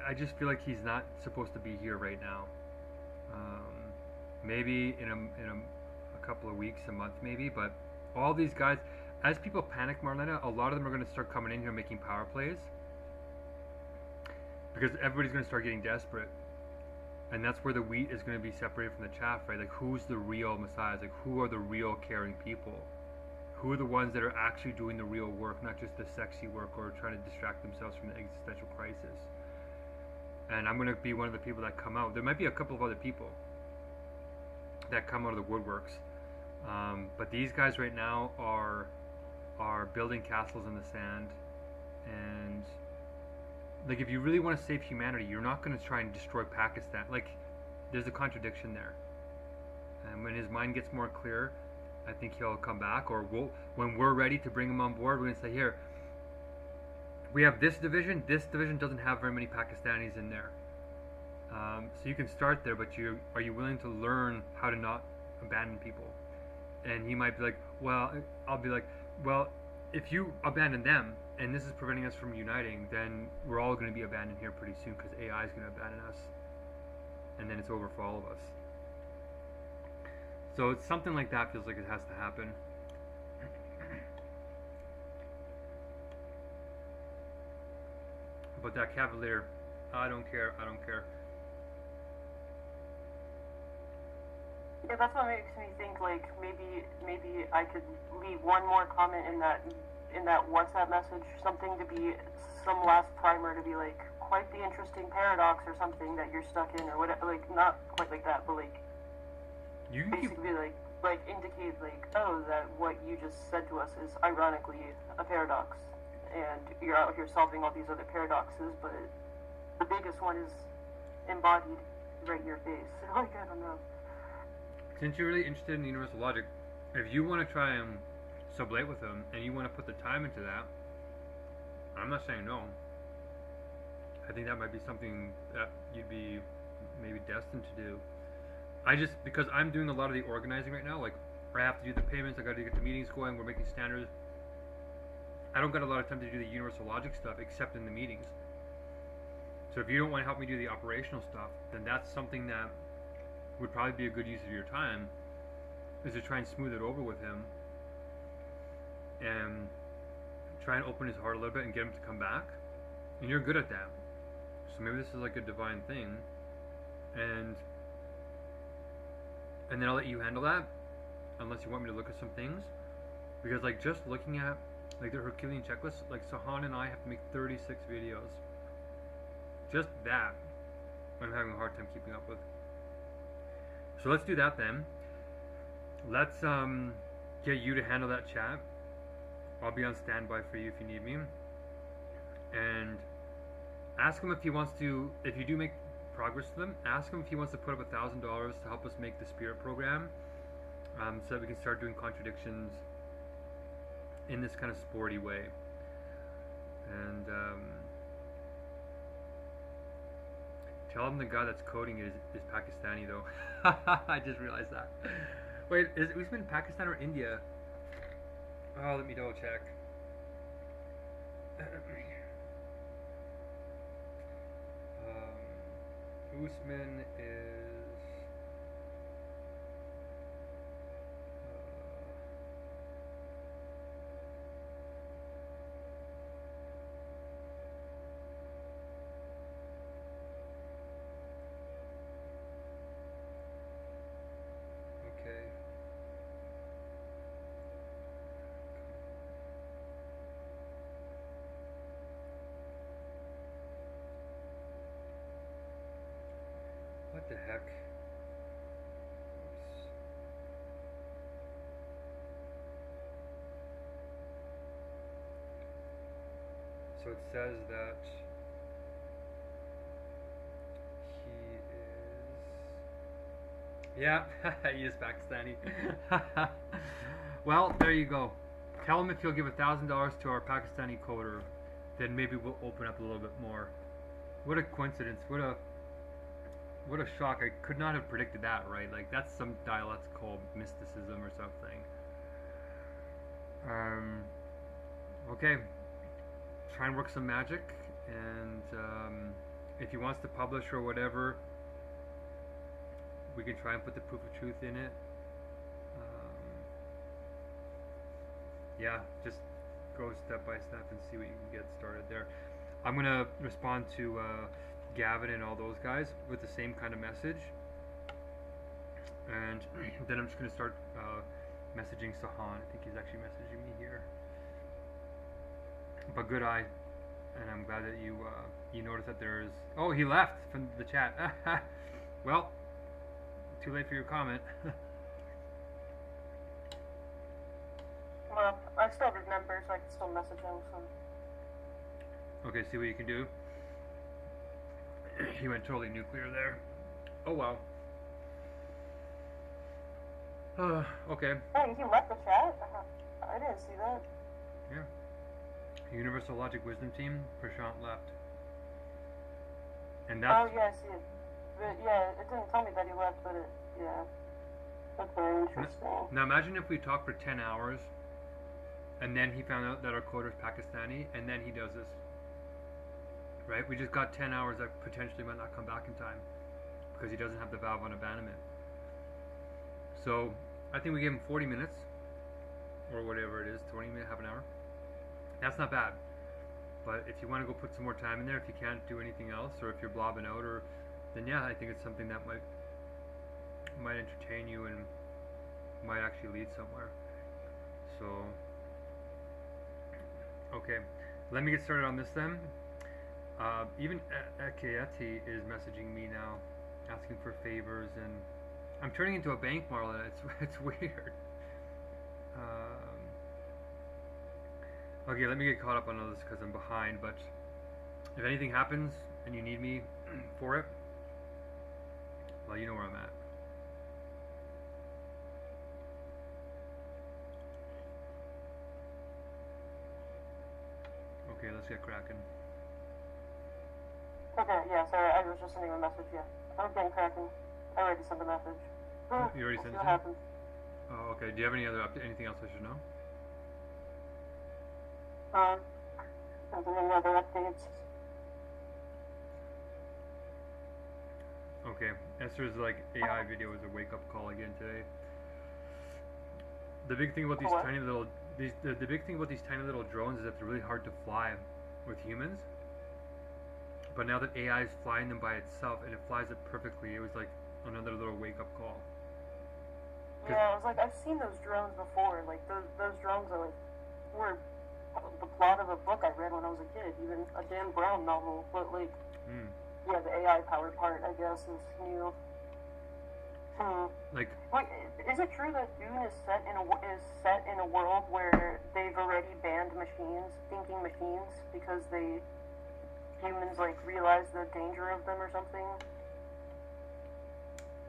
I just feel like he's not supposed to be here right now. Maybe in a couple of weeks, a month maybe, but all these guys, as people panic, Marlena, a lot of them are going to start coming in here making power plays. Because everybody's going to start getting desperate. And that's where the wheat is going to be separated from the chaff, right? Like, who's the real messiahs? Like, who are the real caring people? Who are the ones that are actually doing the real work, not just the sexy work or trying to distract themselves from the existential crisis? And I'm going to be one of the people that come out. There might be a couple of other people that come out of the woodworks. But these guys right now are building castles in the sand. And like, if you really want to save humanity, you're not going to try and destroy Pakistan. Like, there's a contradiction there. And when his mind gets more clear, I think he'll come back. Or when we're ready to bring him on board, we're going to say, here, we have this division. This division doesn't have very many Pakistanis in there. So you can start there, but are you willing to learn how to not abandon people? And he might be like, well, I'll be like, well, if you abandon them, and this is preventing us from uniting, then we're all going to be abandoned here pretty soon, because AI is going to abandon us. And then it's over for all of us. So it's something like that feels like it has to happen. But that cavalier, I don't care. Yeah, that's what makes me think, like, maybe I could leave one more comment in that WhatsApp message, something to be some last primer to be like, quite the interesting paradox or something that you're stuck in, or whatever, like, not quite like that, but like, you basically like indicate like, oh, that what you just said to us is ironically a paradox, and you're out here solving all these other paradoxes, but the biggest one is embodied right in your face. Like, I don't know. Since you're really interested in universal logic, if you want to try and sublate with him, and you want to put the time into that, I'm not saying no. I think that might be something that you'd be maybe destined to do. Because I'm doing a lot of the organizing right now, like, I have to do the payments, I got to get the meetings going, we're making standards. I don't got a lot of time to do the universal logic stuff except in the meetings. So if you don't want to help me do the operational stuff, then that's something that would probably be a good use of your time, is to try and smooth it over with him and try and open his heart a little bit and get him to come back. And you're good at that. So maybe this is like a divine thing. And and then I'll let you handle that, unless you want me to look at some things, because like just looking at like the Herculean checklist, like Sahan and I have to make 36 videos. Just that, I'm having a hard time keeping up with. So let's do that then. Let's get you to handle that chat. I'll be on standby for you if you need me. And ask him if he wants to, if you do make progress to them, ask him if he wants to put up $1,000 to help us make the Spirit program, so that we can start doing contradictions in this kind of sporty way. And tell him the guy that's coding it is Pakistani though. I just realized that. Wait, is Usman Pakistan or India? Oh, let me double check. Usman is okay. What the heck? Oops. So it says that he is... Yeah, he is Pakistani. Well, there you go. Tell him if he'll give $1,000 to our Pakistani coder, then maybe we'll open up a little bit more. What a coincidence. What a shock. I could not have predicted that, right? Like, that's some dialectical mysticism or something. Okay. Try and work some magic, and if he wants to publish or whatever, we can try and put the proof of truth in it. Yeah, just go step by step and see what you can get started there. I'm going to respond to Gavin and all those guys with the same kind of message, and then I'm just going to start messaging Sahan. I think he's actually messaging me here. But good eye, and I'm glad that you you noticed that there's... Oh, he left from the chat. Well, too late for your comment. Well, I still remember, so I can still message him. So. Okay, see what you can do. He went totally nuclear there. Oh wow. Okay. Hey, he left the chat? I didn't see that. Yeah. Universal Logic Wisdom Team, Prashant left. And that's... Oh yeah, I see it. But yeah, it didn't tell me that he left, but it, yeah. That's very interesting. Now imagine if we talked for 10 hours, and then he found out that our coder is Pakistani, and then he does this. Right? We just got 10 hours that potentially might not come back in time, because he doesn't have the valve on abandonment. So, I think we gave him 40 minutes, or whatever it is, 20 minutes, half an hour. That's not bad. But if you want to go put some more time in there, if you can't do anything else, or if you're blobbing out, or then yeah, I think it's something that might entertain you and might actually lead somewhere. So, okay, let me get started on this then. Even Akayeti is messaging me now, asking for favors, and I'm turning into a bank Marla. It's weird. Okay, let me get caught up on all this because I'm behind. But if anything happens and you need me for it, well, you know where I'm at. Okay, let's get cracking. Okay, yeah, sorry, I was just sending a message, yeah. I'm getting cracking. I already sent a message. You already sent it? What happens? Oh, okay. Do you have any other anything else I should know? Any other updates? Okay. Esther's like AI video was a wake-up call again today. The big thing about these tiny little the big thing about these tiny little drones is that they're really hard to fly with humans. But now that AI is flying them by itself and it flies it perfectly, it was like another little wake-up call. Yeah, I was like, I've seen those drones before. Like, those drones are like, were the plot of a book I read when I was a kid, even a Dan Brown novel. But, like, yeah, the AI powered part, I guess, is new. Like, wait, is it true that Dune is set in a world where they've already banned thinking machines, because humans like realize the danger of them or something?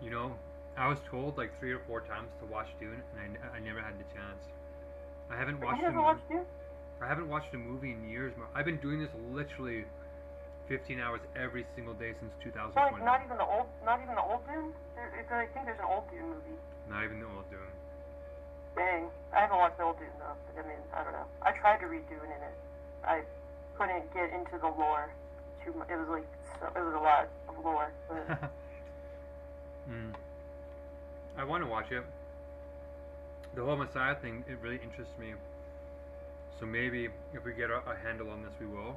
you know, I was told like 3 or 4 times to watch Dune, and I never had the chance. I haven't watched You the never watched Dune? I haven't watched a movie in years. I've been doing this literally 15 hours every single day since 2020. Like, not even the old Dune? I think there's an old Dune movie. Not even the old Dune. Dang, I haven't watched the old Dune though. I mean, I don't know. I tried to read Dune, and I couldn't get into the lore. It was like, it was a lot of lore. But I want to watch it. The whole Messiah thing, it really interests me. So maybe if we get a handle on this, we will.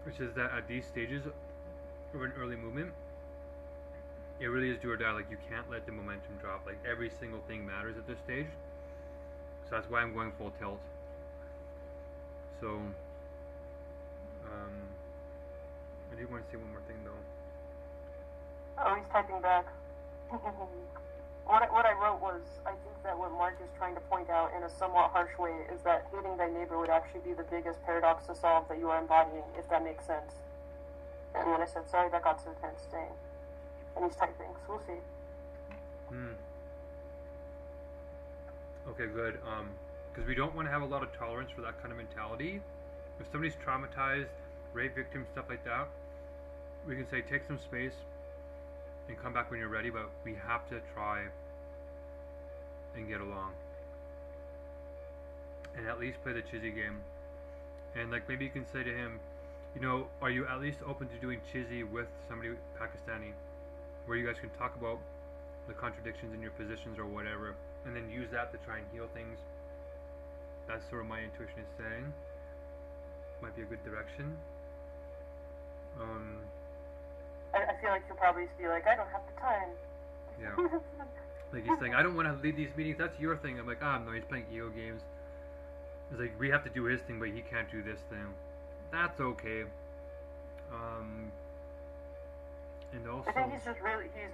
Which is that at these stages of an early movement, it really is do or die. Like, you can't let the momentum drop. Like, every single thing matters at this stage. So that's why I'm going full tilt. So, I do want to say one more thing though. oh, he's typing back. What I wrote was, I think that what Mark is trying to point out in a somewhat harsh way is that hating thy neighbor would actually be the biggest paradox to solve that you are embodying, if that makes sense. And then I said, sorry, that got so tense, dang. And he's typing, so we'll see. Okay, good. Because we don't want to have a lot of tolerance for that kind of mentality. If somebody's traumatized, rape victim, stuff like that, we can say take some space and come back when you're ready, but we have to try and get along. And at least play the chizzy game. And like, maybe you can say to him, you know, are you at least open to doing chizzy with somebody Pakistani, where you guys can talk about the contradictions in your positions or whatever, and then use that to try and heal things. That's sort of my intuition is saying. Might be a good direction. I feel like he'll probably be like, I don't have the time. Yeah. Like, he's saying, I don't want to lead these meetings, that's your thing. I'm like, no, he's playing EO games. It's like, we have to do his thing, but he can't do this thing. That's okay. And also, I think he's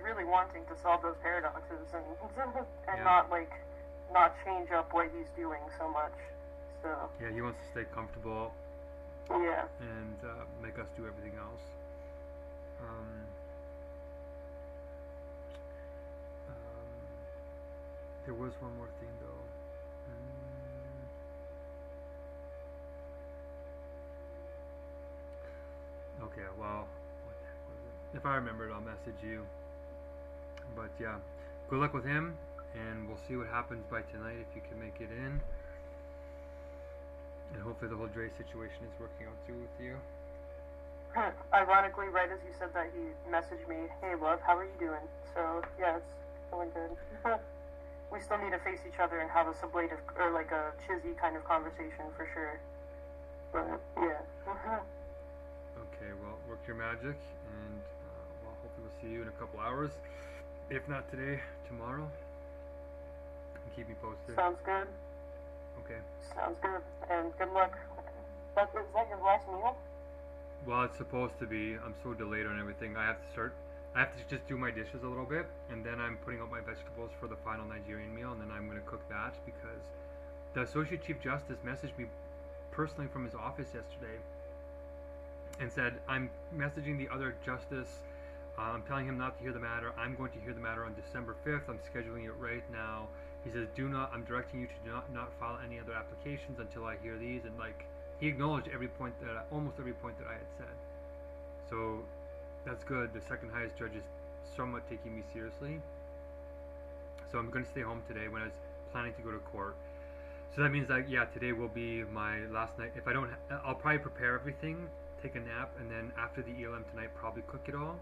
really wanting to solve those paradoxes and Yeah. not change up what he's doing so much. So yeah, he wants to stay comfortable yeah. and make us do everything else. There was one more thing though. Okay, well, what the heck was it? If I remember it, I'll message you. But yeah, good luck with him, and we'll see what happens by tonight if you can make it in. And hopefully the whole Dre situation is working out too with you. Ironically, right as you said that, he messaged me, "Hey love, how are you doing?" So yeah, it's going good. We still need to face each other and have a sublative or like a chizzy kind of conversation for sure. But yeah. Okay, well, work your magic, and well, hopefully we'll see you in a couple hours. If not today, tomorrow. And keep me posted. Sounds good. Okay. Sounds good. And good luck. Is that your last meal? Well, it's supposed to be. I'm so delayed on everything. I have to just do my dishes a little bit, and then I'm putting out my vegetables for the final Nigerian meal, and then I'm going to cook that, because the Associate Chief Justice messaged me personally from his office yesterday and said, I'm messaging the other justice, I'm telling him not to hear the matter. I'm going to hear the matter on December 5th. I'm scheduling it right now. He says, I'm directing you to not file any other applications until I hear these. And like, he acknowledged almost every point that I had said. So that's good. The second highest judge is somewhat taking me seriously. So I'm going to stay home today when I was planning to go to court. So that means that, yeah, today will be my last night. If I don't, I'll probably prepare everything, take a nap, and then after the ELM tonight, probably cook it all,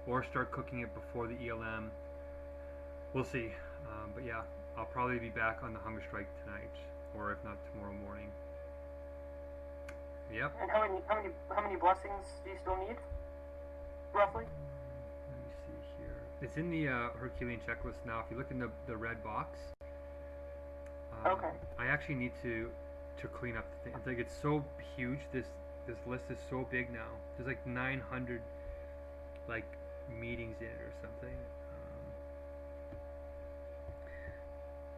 or start cooking it before the ELM. We'll see. But yeah, I'll probably be back on the Hungerstrike tonight, or if not tomorrow morning. Yep. And how many blessings do you still need? Roughly? Let me see here. It's in the Herculean checklist now. If you look in the red box, Okay. I actually need to clean up the thing. It's like it's so huge. This list is so big now. There's like 900 like meetings in it or something.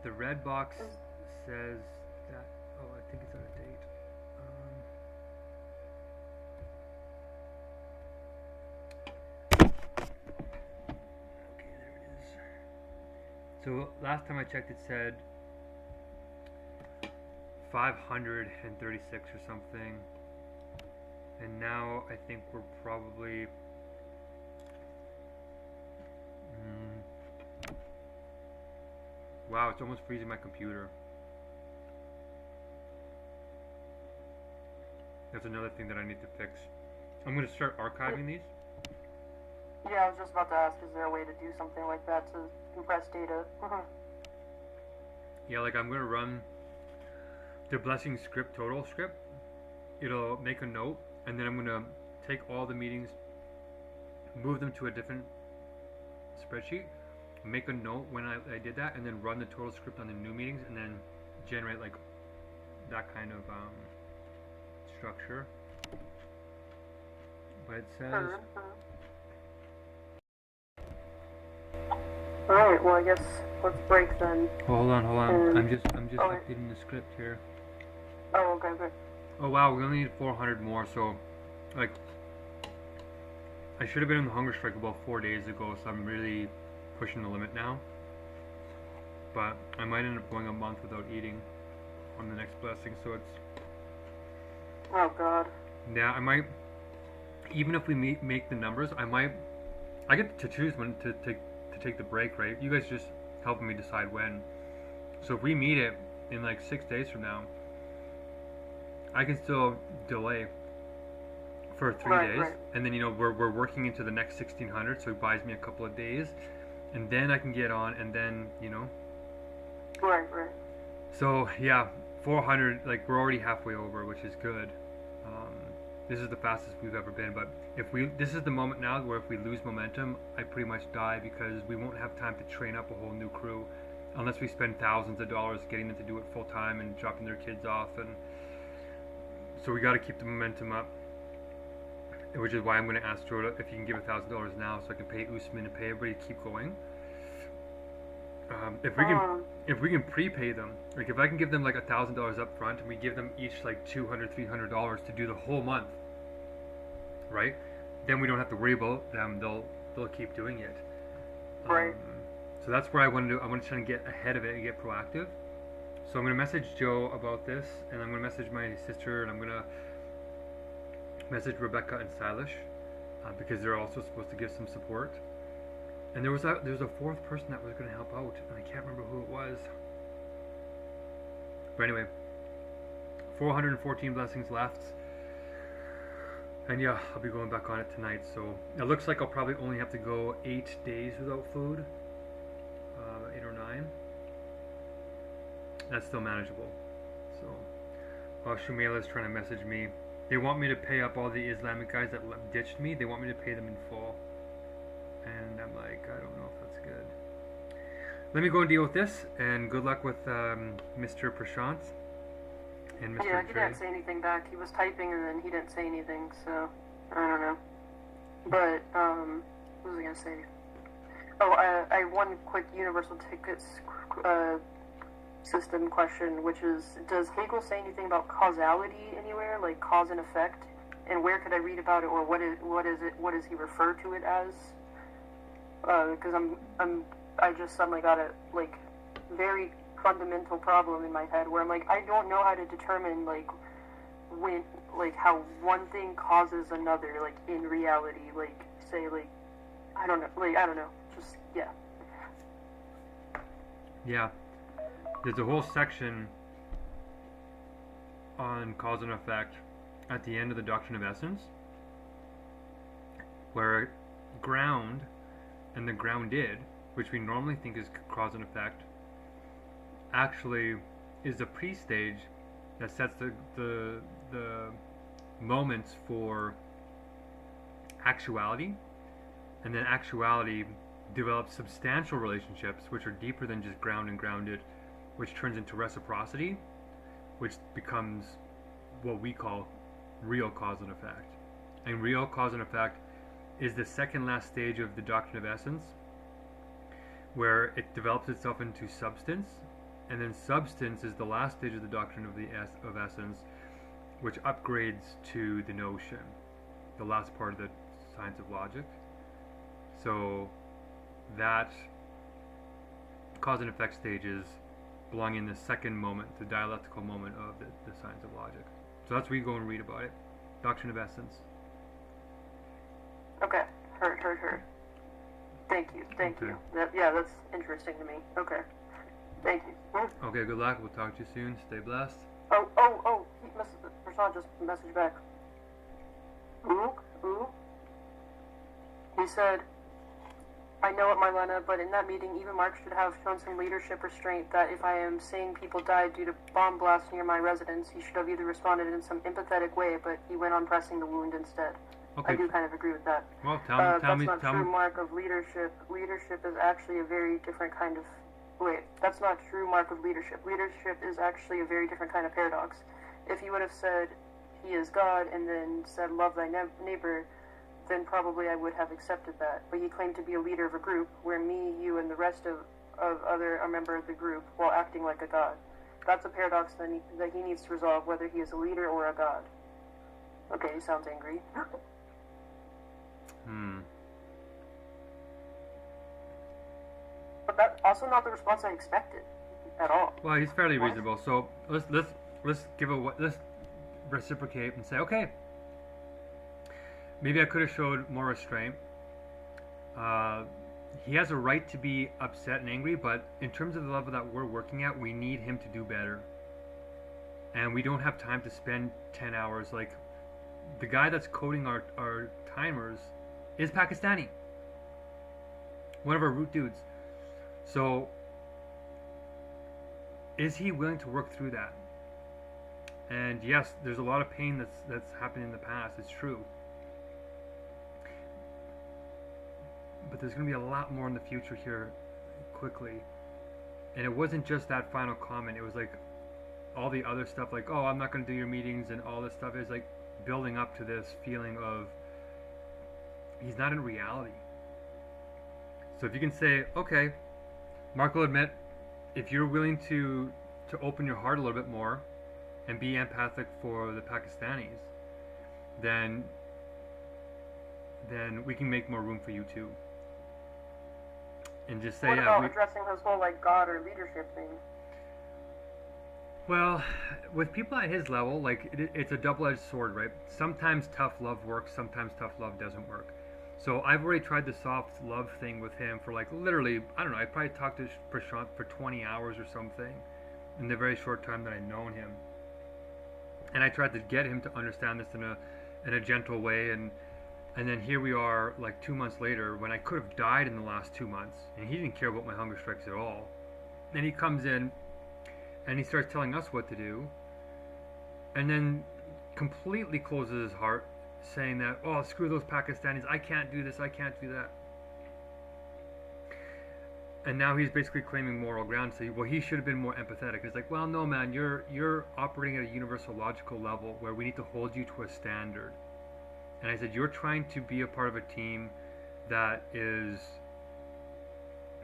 The red box says that. Oh, I think it's out of date. Okay, there it is. So last time I checked, it said 536 or something, and now I think we're probably wow, it's almost freezing my computer. That's another thing that I need to fix. I'm going to start archiving these. Yeah, I was just about to ask, is there a way to do something like that to compress data? Yeah, like I'm going to run the blessing script, total script. It'll make a note, and then I'm going to take all the meetings, move them to a different spreadsheet, make a note when I did that, and then run the total script on the new meetings, and then generate like that kind of structure. But it says Alright, well I guess let's break then. hold on. I'm just updating the script here. Oh, okay. Oh wow, we only need 400 more, so like I should have been in the Hungerstrike about 4 days ago, so I'm really pushing the limit now. But I might end up going a month without eating on the next blessing, so it's Oh god. yeah, I might, even if we make the numbers, I get to choose when to take the break, right? You guys just helping me decide when. So if we meet it in like 6 days from now, I can still delay for 3 days, and then we're working into the next 1600, so it buys me a couple of days, and then I can get on, and then Right. So yeah, 400, like we're already halfway over, which is good. This is the fastest we've ever been, but this is the moment now where if we lose momentum, I pretty much die, because we won't have time to train up a whole new crew unless we spend thousands of dollars getting them to do it full time and dropping their kids off, and so we got to keep the momentum up, which is why I'm going to ask Jordan if you can give $1,000 now so I can pay Usman and pay everybody to keep going. If we can prepay them, like if I can give them like $1,000 up front, and we give them each like $200, $300 to do the whole month, right? Then we don't have to worry about them. They'll keep doing it. Right. So that's where I want to try and get ahead of it and get proactive. So I'm going to message Joe about this, and I'm going to message my sister, and I'm going to message Rebecca and Silas, because they're also supposed to give some support. And there was a fourth person that was going to help out, and I can't remember who it was. But anyway, 414 blessings left, and yeah, I'll be going back on it tonight. So it looks like I'll probably only have to go 8 days without food, 8 or 9. That's still manageable. So while Shumela is trying to message me, they want me to pay up all the Islamic guys that ditched me. They want me to pay them in full. And I'm like, I don't know if that's good. Let me go and deal with this, and good luck with Mr. Prashant and Mr. Yeah, he Trey. didn't say anything back. He was typing and then he didn't say anything, so I don't know. But, what was I gonna say? Oh, I one quick universal tickets system question, which is, does Hegel say anything about causality anywhere, like cause and effect? And where could I read about it, or what does he refer to it as? Because I just suddenly got a like very fundamental problem in my head where I'm like, I don't know how to determine like when, like how one thing causes another, like in reality, like say like I don't know, just yeah. Yeah, there's a whole section on cause and effect at the end of the Doctrine of Essence, where ground and the grounded, which we normally think is cause and effect, actually is the pre-stage that sets the moments for actuality, and then actuality develops substantial relationships, which are deeper than just ground and grounded, which turns into reciprocity, which becomes what we call real cause and effect. And real cause and effect is the second last stage of the doctrine of essence, where it develops itself into substance, and then substance is the last stage of the doctrine of essence, which upgrades to the notion, the last part of the science of logic. So that cause and effect stages belong in the second moment, the dialectical moment of the science of logic. So that's where you go and read about it. Doctrine of essence. Okay. Heard. Thank you. That's interesting to me. Okay. Thank you. Okay, good luck. We'll talk to you soon. Stay blessed. Prashant just messaged back. Ooh. He said, I know it, Marlena, but in that meeting, even Mark should have shown some leadership restraint that if I am saying people died due to bomb blasts near my residence, he should have either responded in some empathetic way, but he went on pressing the wound instead. Okay. I do kind of agree with that. Well, That's not true mark of leadership. Leadership is actually a very different kind of... Wait, that's not true mark of leadership. Leadership is actually a very different kind of paradox. If he would have said, he is God, and then said, love thy neighbor, then probably I would have accepted that. But he claimed to be a leader of a group, where me, you, and the rest of other are a member of the group, while acting like a God. That's a paradox that he needs to resolve, whether he is a leader or a God. Okay, he sounds angry. But that's also not the response I expected at all. Well, he's fairly reasonable. So let's reciprocate and say, okay, maybe I could have showed more restraint. He has a right to be upset and angry, but in terms of the level that we're working at, we need him to do better. And we don't have time to spend 10 hours. Like, the guy that's coding our timers is Pakistani. One of our root dudes. So, is he willing to work through that? And yes, there's a lot of pain that's happened in the past. It's true. But there's going to be a lot more in the future here quickly. And it wasn't just that final comment. It was like all the other stuff, like, oh, I'm not going to do your meetings and all this stuff. Is like building up to this feeling of he's not in reality. So if you can say, okay, Mark will admit, if you're willing to open your heart a little bit more and be empathic for the Pakistanis, then we can make more room for you too. And just say, what about addressing this whole like God or leadership thing? Well, with people at his level, like it's a double-edged sword, right? Sometimes tough love works, sometimes tough love doesn't work. So I've already tried the soft love thing with him for like literally, I don't know, I probably talked to Prashant for 20 hours or something in the very short time that I've known him. And I tried to get him to understand this in a gentle way, and then here we are like 2 months later when I could have died in the last 2 months, and he didn't care about my hunger strikes at all. And he comes in and he starts telling us what to do, and then completely closes his heart, saying that, oh, screw those Pakistanis, I can't do this, I can't do that. And now he's basically claiming moral ground, saying, well, he should have been more empathetic. It's like, well, no, man, you're operating at a universal logical level where we need to hold you to a standard. And I said, you're trying to be a part of a team that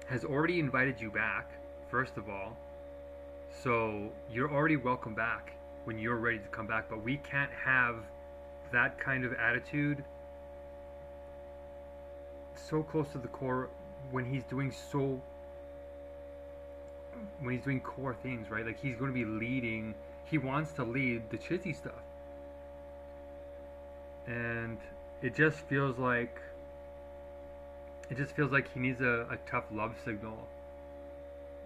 has already invited you back, first of all. So you're already welcome back when you're ready to come back. But we can't have that kind of attitude so close to the core when he's doing core things, right? Like he's going to be leading. He wants to lead the chizzy stuff. And it just feels like he needs a tough love signal,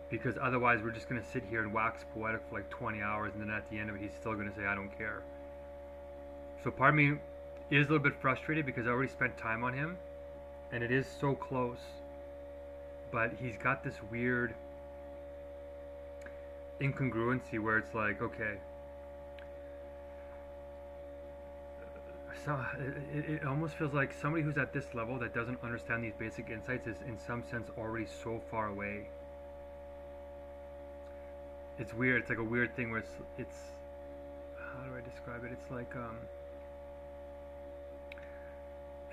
because otherwise we're just going to sit here and wax poetic for like 20 hours, and then at the end of it he's still going to say I don't care. So part of me is a little bit frustrated because I already spent time on him and it is so close, but he's got this weird incongruency where it's like, okay, so it almost feels like somebody who's at this level that doesn't understand these basic insights is in some sense already so far away. It's weird. It's like a weird thing where it's how do I describe it? It's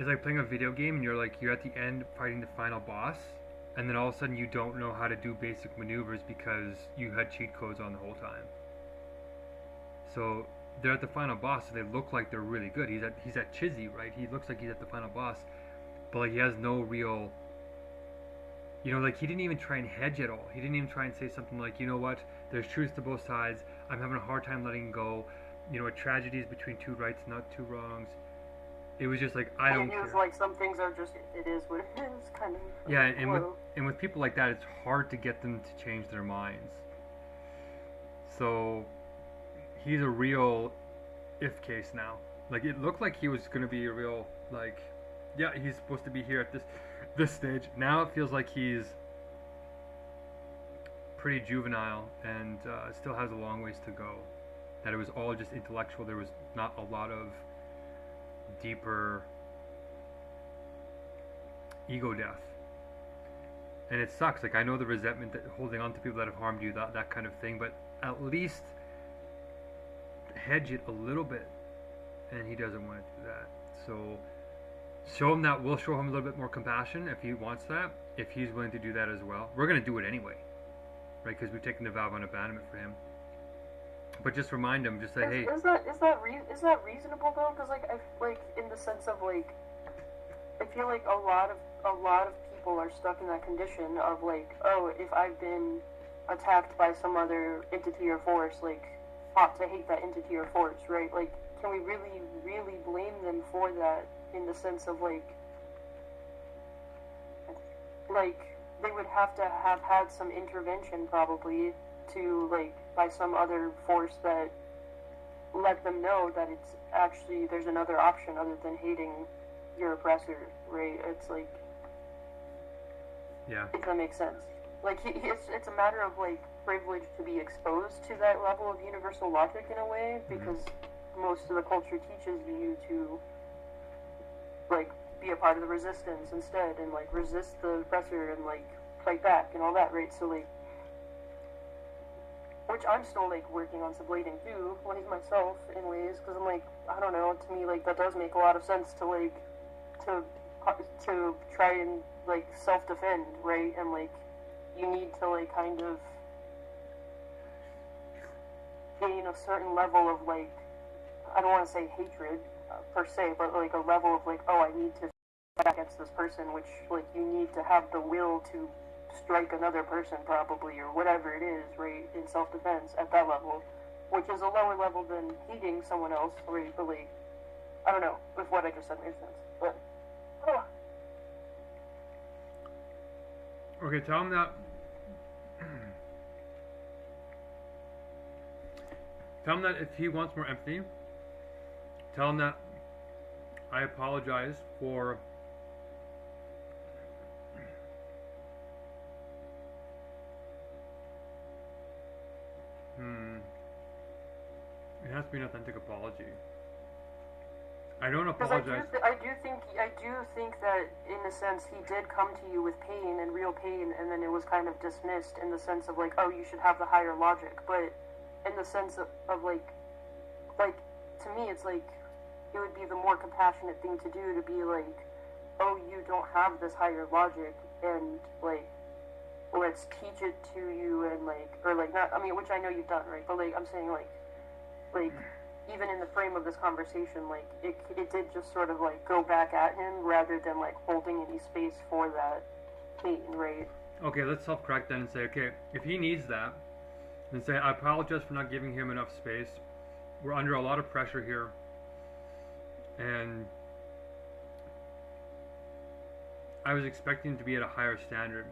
like playing a video game and you're at the end fighting the final boss, and then all of a sudden you don't know how to do basic maneuvers because you had cheat codes on the whole time. So they're at the final boss, so they look like they're really good. He's at Chizzy, right? He looks like he's at the final boss, but like he has no real, like he didn't even try and hedge at all. He didn't even try and say something like, you know what, there's truth to both sides. I'm having a hard time letting go. A tragedy is between two rights, not two wrongs. It was just like, I don't care. It was like some things are just, it is what it is, kind of. Yeah, and with people like that, it's hard to get them to change their minds. So he's a real if case now. Like, it looked like he was going to be a real, like, yeah, he's supposed to be here at this stage. Now it feels like he's pretty juvenile and still has a long ways to go. That it was all just intellectual. There was not a lot of deeper ego death. And it sucks. Like, I know the resentment that holding on to people that have harmed you, that kind of thing, but at least hedge it a little bit. And he doesn't want to do that. So show him that. We'll show him a little bit more compassion if he wants that, if he's willing to do that as well. We're going to do it anyway, right? Because we've taken the vow of abandonment for him. But just remind him, just say, hey. Is that reasonable though? Because like in the sense of like, I feel like a lot of people are stuck in that condition of like, oh, if I've been attacked by some other entity or force, like, ought to hate that entity or force, right? Like, can we really, really blame them for that in the sense of like they would have to have had some intervention probably to like by some other force that let them know that it's actually there's another option other than hating your oppressor, right? It's like, yeah, if that makes sense. Like it's a matter of like privilege to be exposed to that level of universal logic in a way, because most of the culture teaches you to like be a part of the resistance instead and like resist the oppressor and like fight back and all that, right? So like, which I'm still like working on sublating too, like myself in ways, because I'm like, I don't know, to me like that does make a lot of sense to like to try and like self-defend, right? And like you need to like kind of gain a certain level of like, I don't want to say hatred per se, but like a level of like, oh, I need to fight against this person, which like you need to have the will to strike another person probably, or whatever it is, right, in self-defense at that level, which is a lower level than hating someone else, right? But like, I don't know if what I just said makes sense, but okay, tell him that. Tell him that if he wants more empathy, tell him that I apologize for it has to be an authentic apology. I don't apologize. I do think that in a sense he did come to you with pain and real pain, and then it was kind of dismissed in the sense of like, oh, you should have the higher logic, but in the sense of like to me it's like it would be the more compassionate thing to do to be like, oh, you don't have this higher logic, and like let's teach it to you, and like, or like not, I mean, which I know you've done, right? But like I'm saying like even in the frame of this conversation, like it did just sort of like go back at him rather than like holding any space for that pain, right? Okay, let's self-correct then and say, okay, if he needs that, then say, I apologize for not giving him enough space. We're under a lot of pressure here, and I was expecting him to be at a higher standard.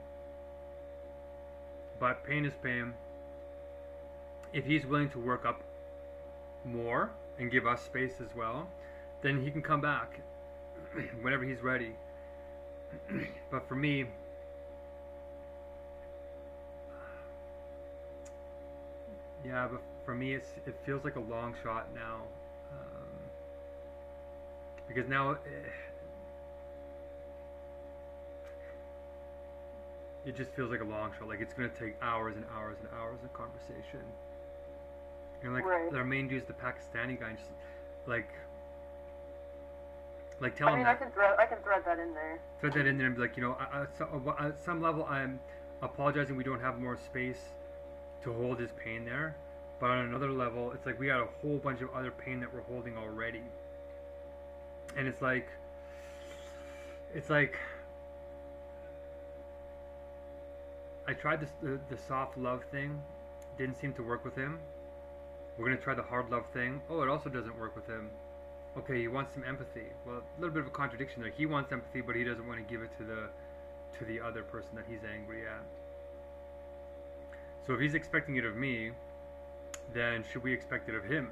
But pain is pain. If he's willing to work up more and give us space as well, then he can come back whenever he's ready. But for me, yeah, but for me it feels like a long shot now. Because now it just feels like a long shot. Like it's going to take hours and hours and hours of conversation. And like Right. our main dude is the Pakistani guy, and just like tell I him mean, that. I can thread that in there. Thread that in there and be like, you know, at some level, I'm apologizing we don't have more space to hold his pain there. But on another level, it's like we got a whole bunch of other pain that we're holding already. And it's like I tried this the soft love thing, didn't seem to work with him. We're gonna try the hard love thing. Oh, it also doesn't work with him. Okay, he wants some empathy. Well, a little bit of a contradiction there. He wants empathy, but he doesn't want to give it to the other person that he's angry at. So if he's expecting it of me, then should we expect it of him?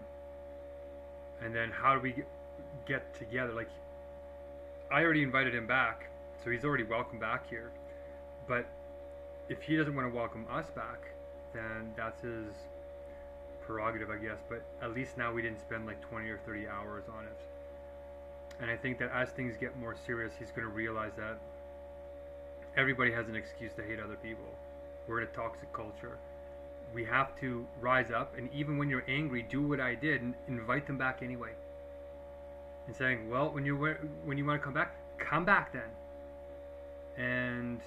And then how do we get together? Like, I already invited him back, so he's already welcome back here. But if he doesn't want to welcome us back, then that's his prerogative, I guess. But at least now we didn't spend like 20 or 30 hours on it. And I think that as things get more serious, he's going to realize that everybody has an excuse to hate other people. We're in a toxic culture. We have to rise up, and even when you're angry, do what I did and invite them back anyway. And saying, well, when you want to come back then. And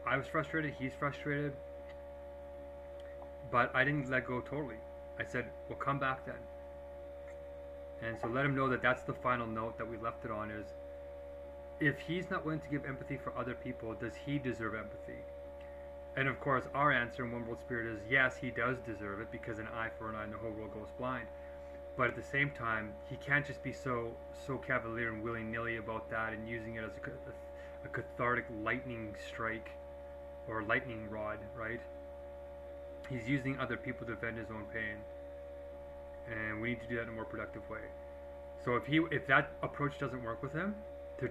I was frustrated, he's frustrated, but I didn't let go totally. I said, well, come back then. And so let him know that that's the final note that we left it on, is if he's not willing to give empathy for other people, does he deserve empathy? And of course, our answer in One World Spirit is yes, he does deserve it, because an eye for an eye and the whole world goes blind. But at the same time, he can't just be so cavalier and willy-nilly about that and using it as a cathartic lightning strike or lightning rod, right? He's using other people to vent his own pain, and we need to do that in a more productive way. So if that approach doesn't work with him,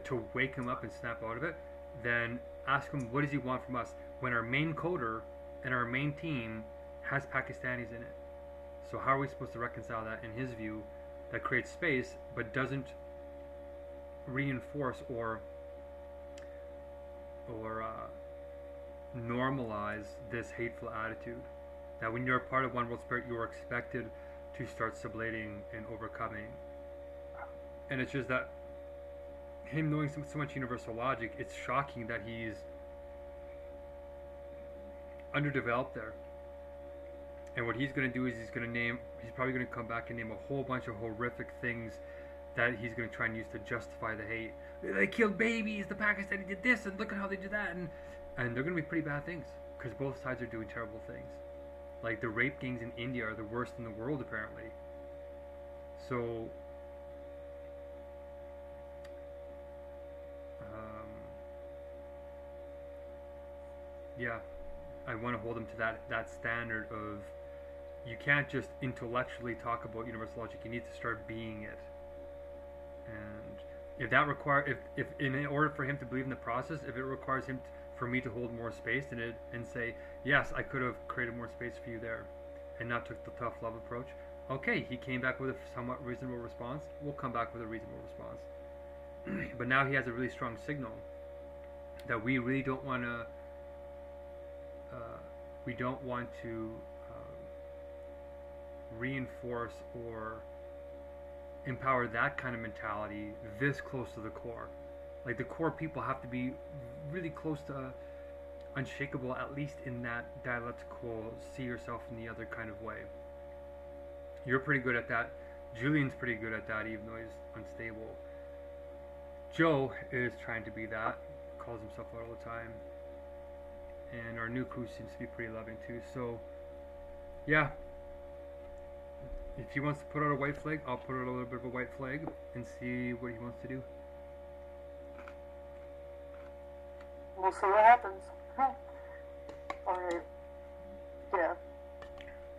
to wake him up and snap out of it, then ask him, what does he want from us when our main coder and our main team has Pakistanis in it? So how are we supposed to reconcile that in his view, that creates space but doesn't reinforce or normalize this hateful attitude? That when you're a part of One World Spirit, you are expected to start sublating and overcoming. And it's just that him knowing so much universal logic, it's shocking that he's underdeveloped there. And what he's going to do is he's probably going to come back and name a whole bunch of horrific things that he's going to try and use to justify the hate. They killed babies, the Pakistani did this, and look at how they did that. And they're going to be pretty bad things, because both sides are doing terrible things. Like the rape gangs in India are the worst in the world, apparently. So yeah, I want to hold him to that standard of, you can't just intellectually talk about universal logic, you need to start being it. And if that if in order for him to believe in the process, if it requires him for me to hold more space in it and say, yes, I could have created more space for you there and not took the tough love approach, okay, he came back with a somewhat reasonable response, we'll come back with a reasonable response. But now he has a really strong signal that we really don't want to reinforce or empower that kind of mentality this close to the core. Like the core people have to be really close to unshakable, at least in that dialectical see yourself in the other kind of way. You're pretty good at that. Julian's pretty good at that, even though he's unstable. Joe is trying to be that, calls himself out all the time. And our new crew seems to be pretty loving too. So yeah, if he wants to put out a white flag, I'll put out a little bit of a white flag and see what he wants to do. We'll see what happens. Alright. Yeah.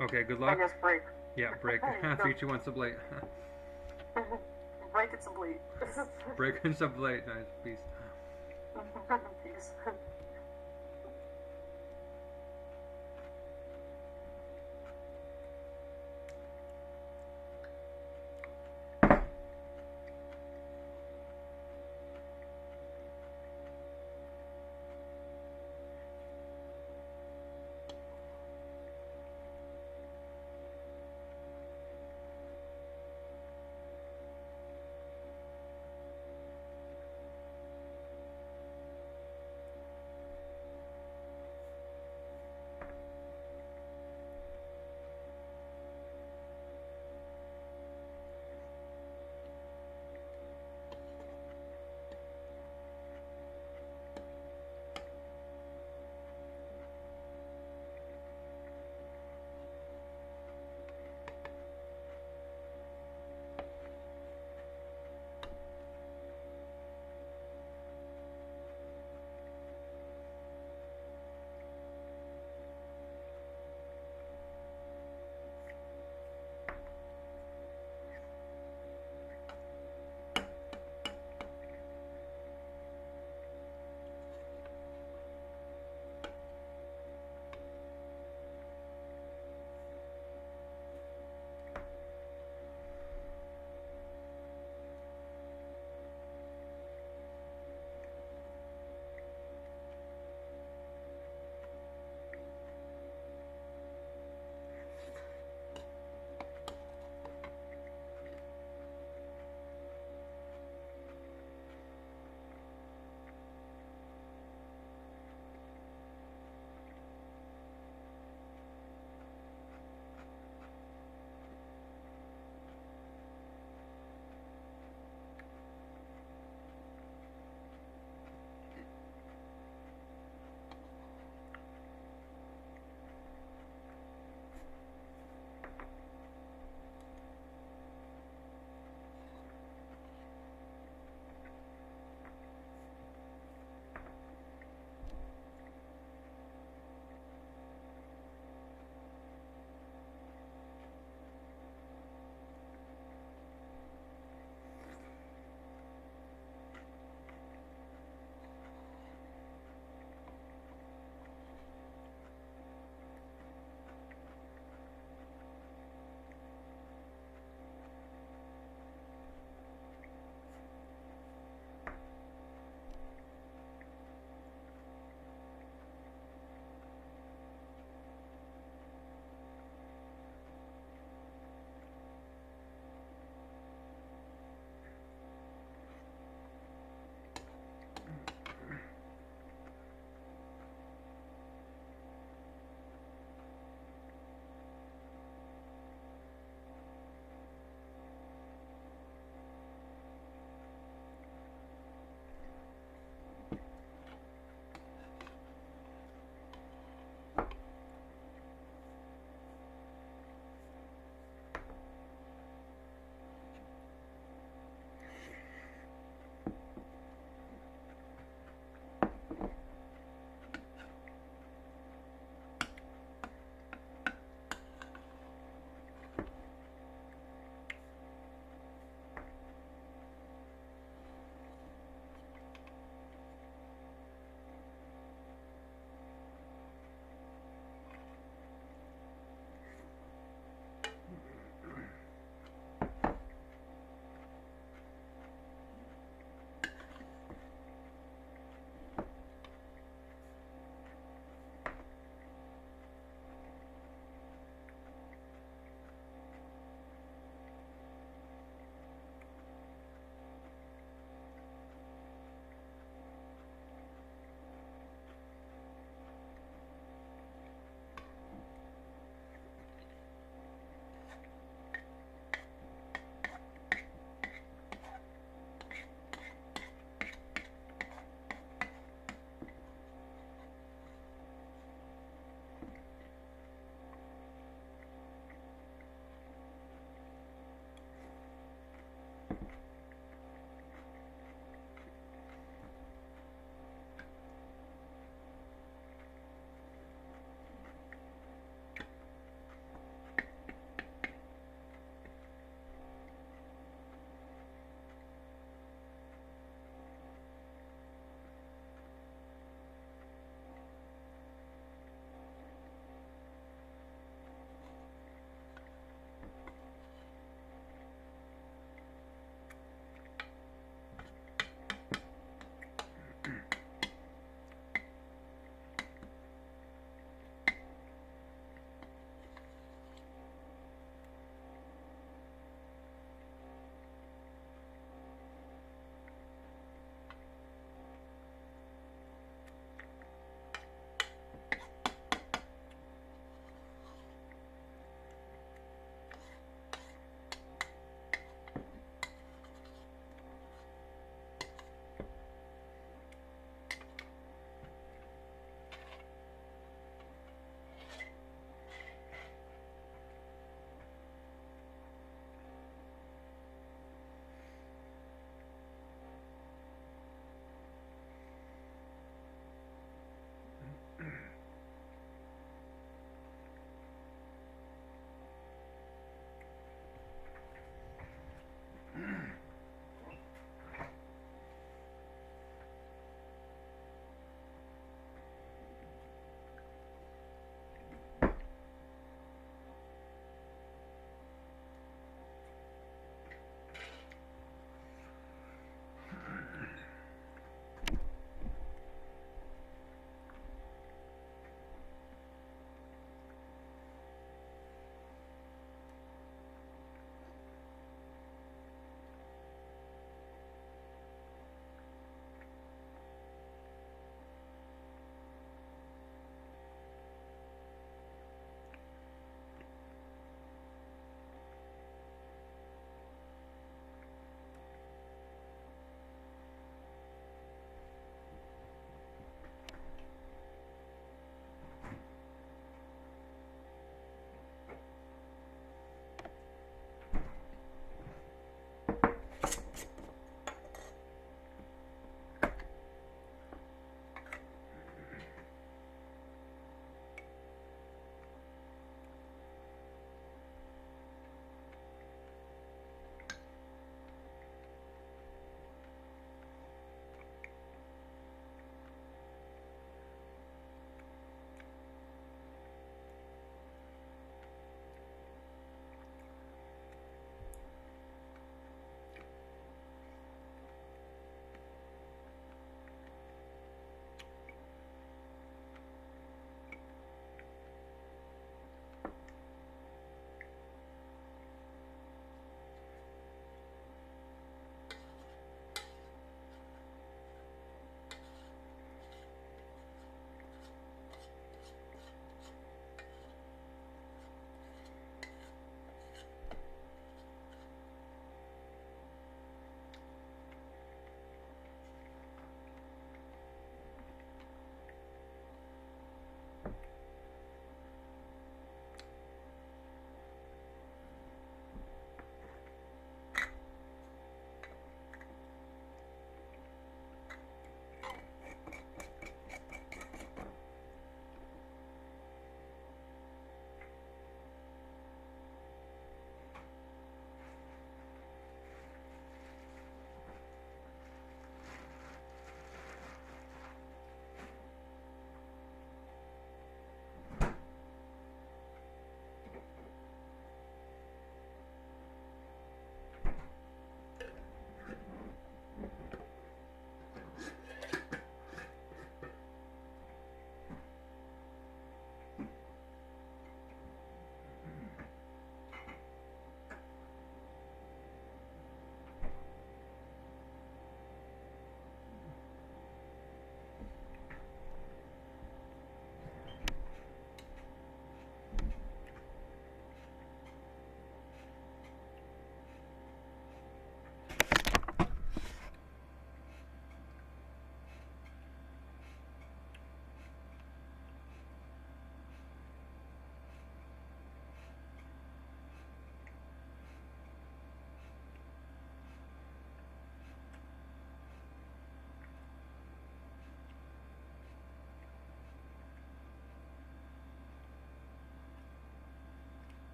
Okay, good I luck. guess break. Yeah, break. Future wants to blade. Break it some bleed. Break and some blade. Nice. Peace. Peace.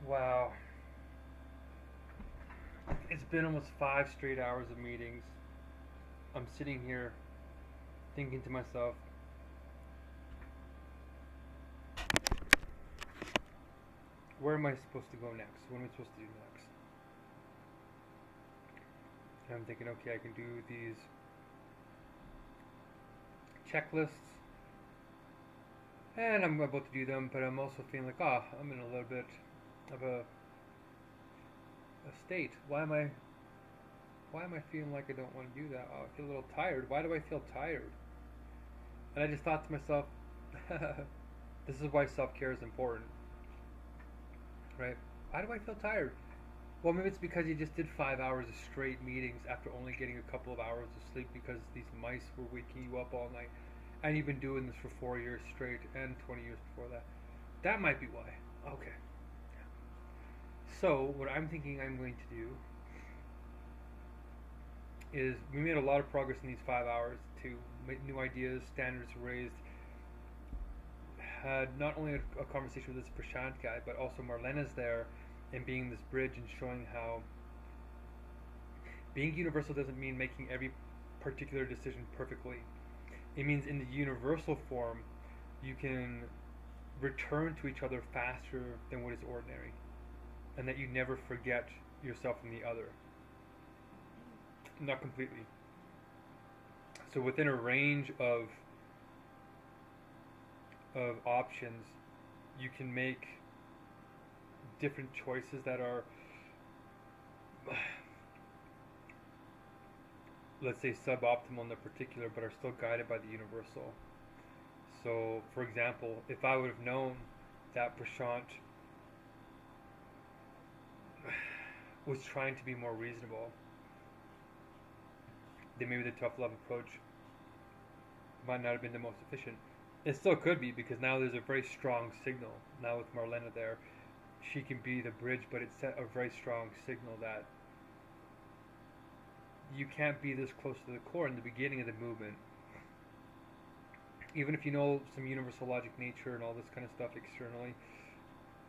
Wow. It's been almost 5 straight hours of meetings. I'm sitting here thinking to myself, where am I supposed to go next? What am I supposed to do next? And I'm thinking, okay, I can do these checklists, and I'm about to do them, but I'm also feeling like, I'm in a little bit of a state. Why am I feeling like I don't want to do that? Oh, I feel a little tired. Why do I feel tired? And I just thought to myself, this is why self-care is important, right? Why do I feel tired? Well, maybe it's because you just did 5 hours of straight meetings after only getting a couple of hours of sleep because these mice were waking you up all night. And you've been doing this for 4 years straight and 20 years before that. That might be why. Okay. So, what I'm thinking I'm going to do is we made a lot of progress in these 5 hours to make new ideas, standards raised. Had not only a conversation with this Prashant guy, but also Marlena's there and being this bridge and showing how being universal doesn't mean making every particular decision perfectly. It means in the universal form, you can return to each other faster than what is ordinary, and that you never forget yourself and the other. Not completely. So within a range of options, you can make different choices that are, let's say, suboptimal in the particular, but are still guided by the universal. So, for example, if I would have known that Prashant was trying to be more reasonable, then maybe the tough love approach might not have been the most efficient. It still could be, because now there's a very strong signal. Now with Marlena there, she can be the bridge, but it's a very strong signal that you can't be this close to the core in the beginning of the movement. Even if you know some universal logic nature and all this kind of stuff externally,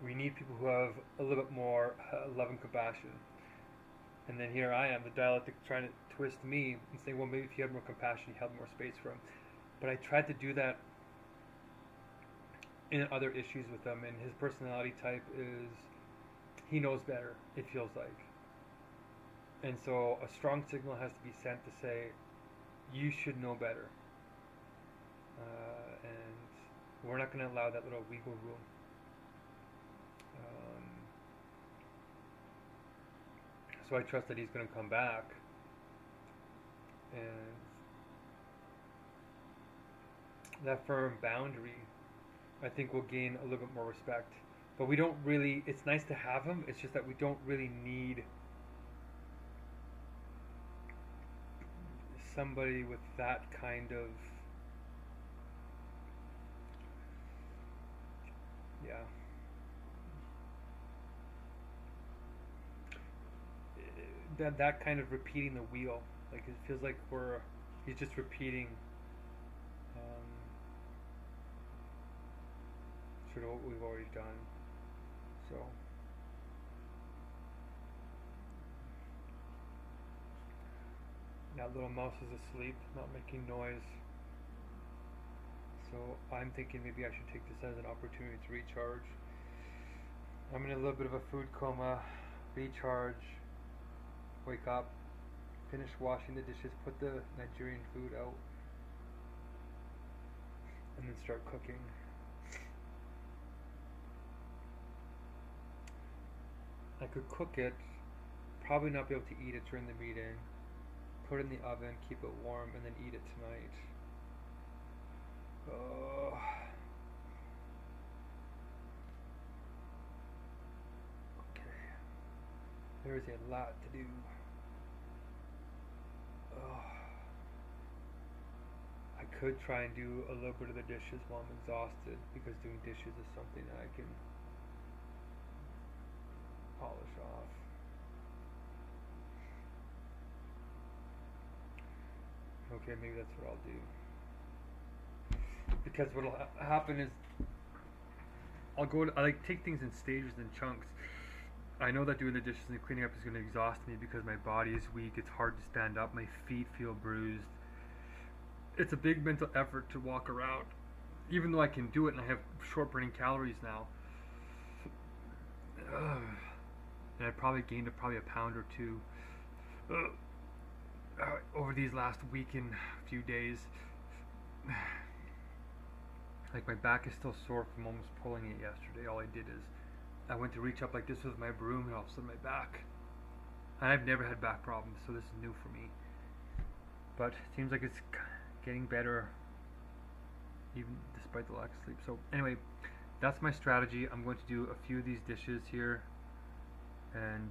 we need people who have a little bit more love and compassion. And then here I am, the dialectic, trying to twist me and saying, well, maybe if you had more compassion, you had more space for him. But I tried to do that in other issues with him, and his personality type is, he knows better, it feels like. And so a strong signal has to be sent to say, you should know better. And we're not going to allow that little wiggle room. So I trust that he's going to come back, and that firm boundary, I think, will gain a little bit more respect. But we don't really, it's nice to have him, it's just that we don't really need somebody with that kind of, that kind of repeating the wheel. Like, it feels like he's just repeating sort of what we've already done. So that little mouse is asleep, not making noise. So I'm thinking maybe I should take this as an opportunity to recharge. I'm in a little bit of a food coma. Recharge, wake up, finish washing the dishes, put the Nigerian food out, and then start cooking. I could cook it, probably not be able to eat it during the meeting, put it in the oven, keep it warm, and then eat it tonight. Okay. There is a lot to do. I could try and do a little bit of the dishes while I'm exhausted, because doing dishes is something that I can polish off. Okay, maybe that's what I'll do. Because what'll happen is I like take things in stages and chunks. I know that doing the dishes and cleaning up is going to exhaust me because my body is weak. It's hard to stand up. My feet feel bruised. It's a big mental effort to walk around, even though I can do it and I have short burning calories now. And I probably gained a pound or two over these last week and few days. Like my back is still sore from almost pulling it yesterday. All I did is I went to reach up like this with my broom and all of a sudden my back. And I've never had back problems, so this is new for me. But it seems like it's getting better even despite the lack of sleep. So anyway, that's my strategy. I'm going to do a few of these dishes here and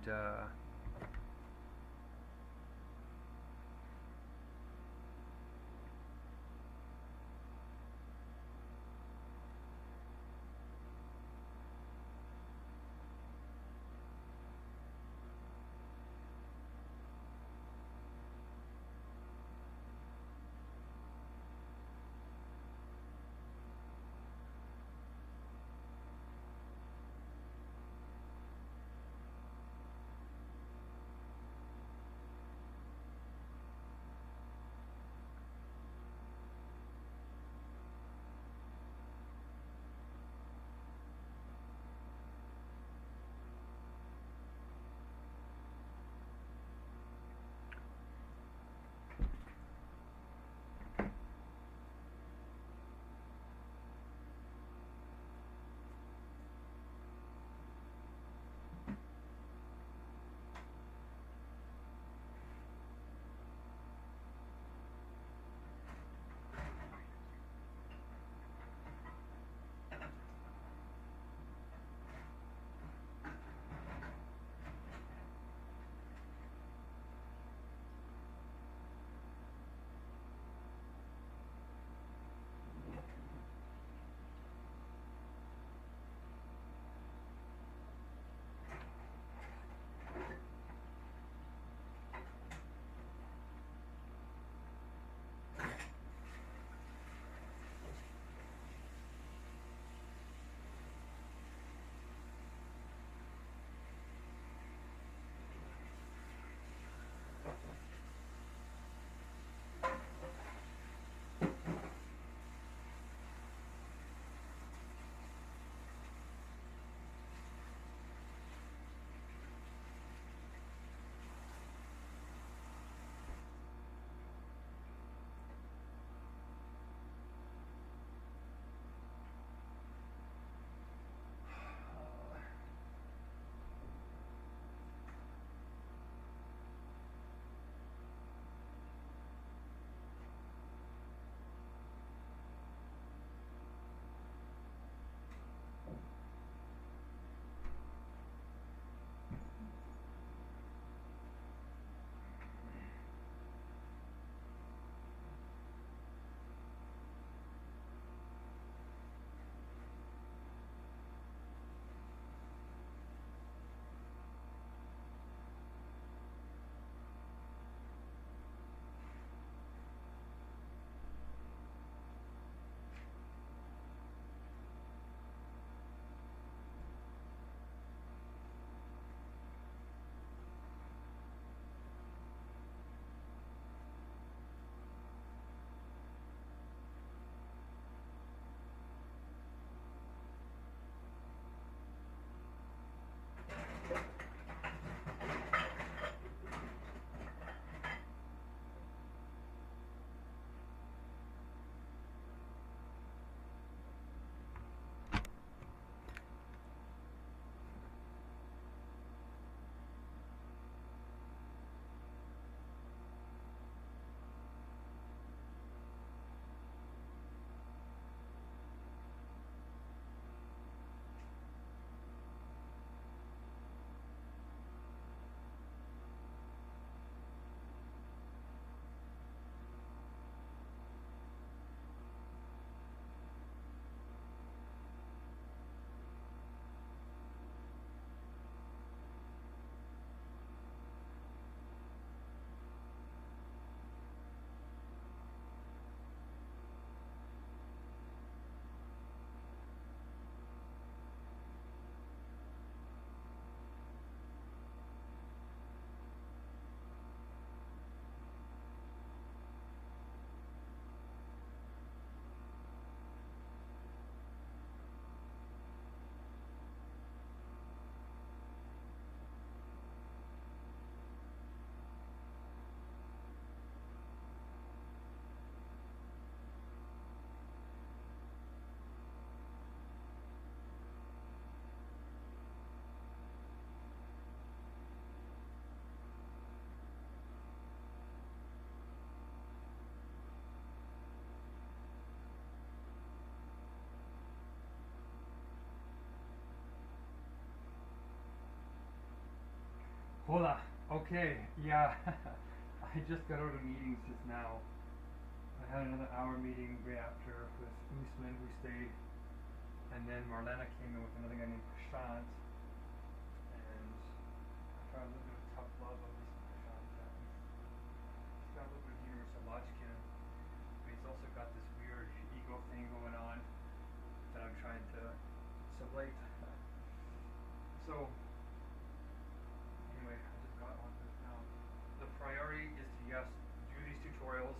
Hola. Okay. Yeah. I just got out of meetings just now. I had another hour meeting right after with Usman who stayed, and then Marlena came in with another guy named Prashant, and I tried a little bit of tough love on this Prashant. He's got a little bit of universal logic in him, but he's also got this weird ego thing going on that I'm trying to sublate. So anyway, I just got on this now. The priority is to, yes, do these tutorials.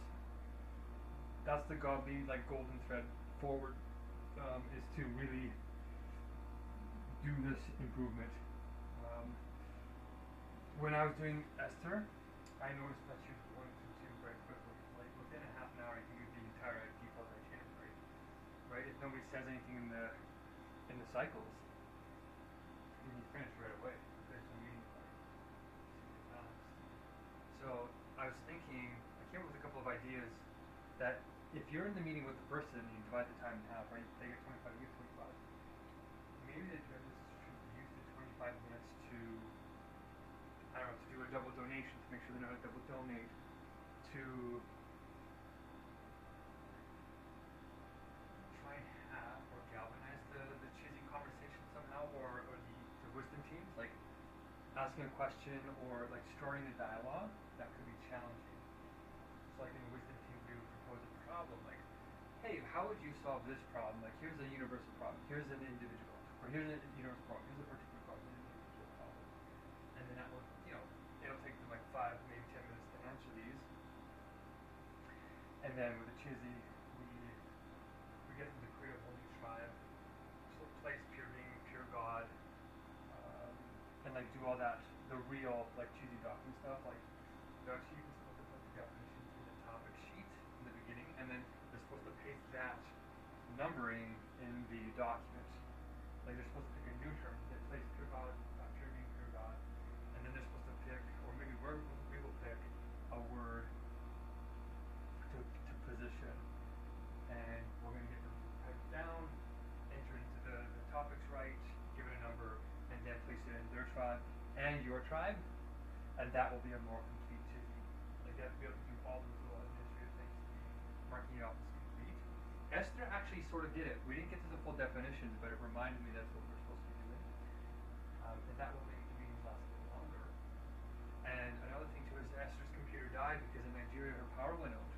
That's the godly, like, golden thread forward, is to really do this improvement. When I was doing Esther, I noticed that she was going through two very quickly. Like, within a half an hour, you can use the entire default chain, right? If nobody says anything in the cycles, then you finish right away. There's no meeting for it. So I was thinking, I came up with a couple of ideas that if you're in the meeting with the person and you divide the time in half, right? They get 25, you get 25. Maybe the judges should use the 25 minutes to, I don't know, to do a double donation, to make sure they know how to double donate, to try and have or galvanize the cheesy conversation somehow, or the wisdom teams, like asking a question or like starting a dialogue that could be challenging. So like in the wisdom team we would propose a problem like, hey, how would you solve this problem? Like here's a universal problem, here's an individual, or here's a universal problem, here's a particular problem, an individual problem. And then that will, it'll take them like 5, maybe 10 minutes to answer these. And then with the Chizzy, we get them to create a whole new tribe. So place pure being, pure God, and like do all that, the real like cheesy document stuff. Like they're actually even supposed to put the definitions in the topic sheet in the beginning, and then they're supposed to paste that numbering in the document. Like they're supposed to pick a new term, they place pure God, pure being, pure God, and then they're supposed to pick, or maybe we will pick a word to position, and we're going to get them to type it down, enter into the topics right, give it a number, and then place it in their tribe and your tribe, and that will be a more complete chizzy. Like you have to be able to do all those little administrative things, marking it off as complete. Esther actually sort of did it. We didn't get to the full definitions, but it reminded me that's what we're supposed to be doing. And that will make the meetings last a little longer. And another thing too is Esther's computer died because in Nigeria her power went out.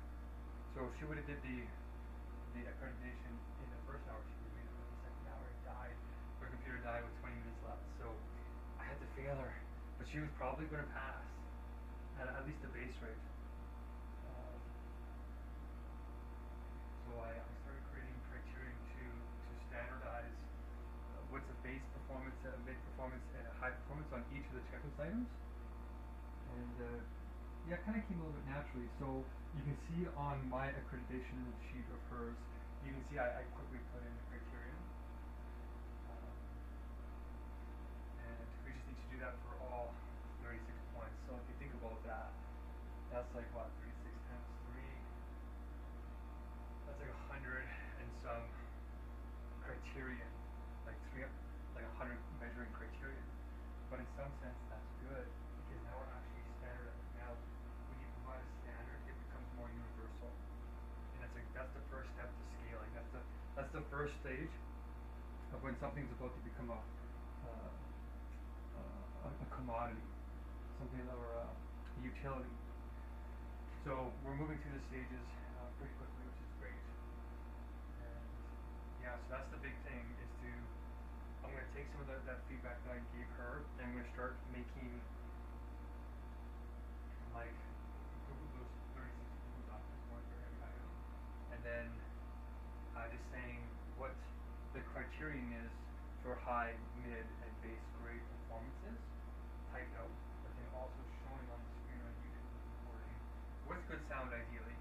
So if she would have did the accreditation in the first hour, she would have made it. In the second hour, it died. Her computer died with 20 minutes left. So I had to fail her, but she was probably going to pass at least the base rate. So I started creating criteria to standardize what's a base performance, a mid performance, and a high performance on each of the checklist items. And yeah, it kind of came a little bit naturally. So you can see on my accreditation sheet of hers, you can see I quickly put in the criterion. And we just need to do that for all 36 points. So if you think about that, that's like what, 36 times 3? That's like 100 and some criterion, like 100 measuring criterion. But in some sense, that's good because now we're actually standardized. Now, when you provide a standard, it becomes more universal, and that's the first step to scaling. That's the first stage of when something's about to become a commodity, something or a utility. So we're moving through the stages pretty quickly, which is great. And yeah, so that's the big thing is I'm going to take some of that feedback that I gave her, and I'm going to start making like those 36 Google documents one for every item, and then just saying what the criterion is for high, mid, and base grade performances, typed out, but then also showing on the screen on YouTube recording what's good sound ideally,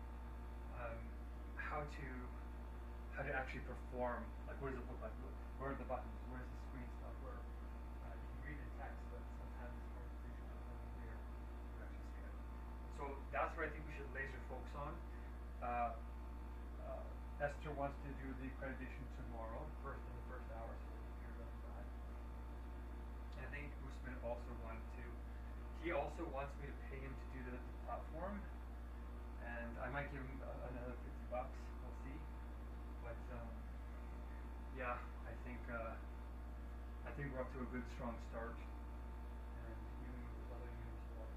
how to actually perform, like what does it look like, where are the buttons, where's the screen stuff, where you can read the text, but sometimes it's more visual than clear to actually see it. So that's what I think we should laser focus on. Esther wants to do the accreditation tomorrow, in the first hour, so we're here on that. And I think Usman also wanted to. He wants me to pay him to do the platform, and I might give him another $50. We'll see. But yeah, I think we're up to a good strong start. And even with other universal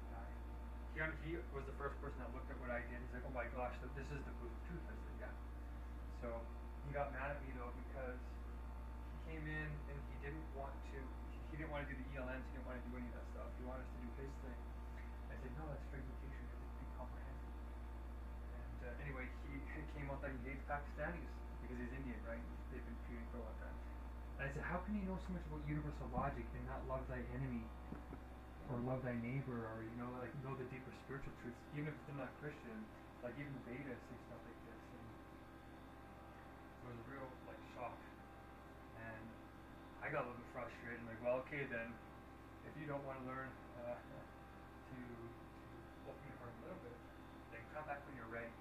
guy, he was the first person that looked at what I did. He's like, oh my gosh, this is the proof of truth. I said, yeah. So he got mad at me though because he came in and he didn't want to do the ELNs, he didn't want to do any of that stuff. He wanted us to do his thing. I said, no, that's fragmentation, it has to be comprehensive. And anyway, he came out that he hates Pakistanis because he's Indian, right? They've been feuding for a long time. And I said, how can you know so much about universal logic and not love thy enemy or love thy neighbor, or like know the deeper spiritual truths, even if they're not Christian? Like even the Vedas say stuff like this. And it was a real like shock. And I got a little bit frustrated. I'm like, well, okay then, if you don't want to learn to open your heart a little bit, then come back when you're ready.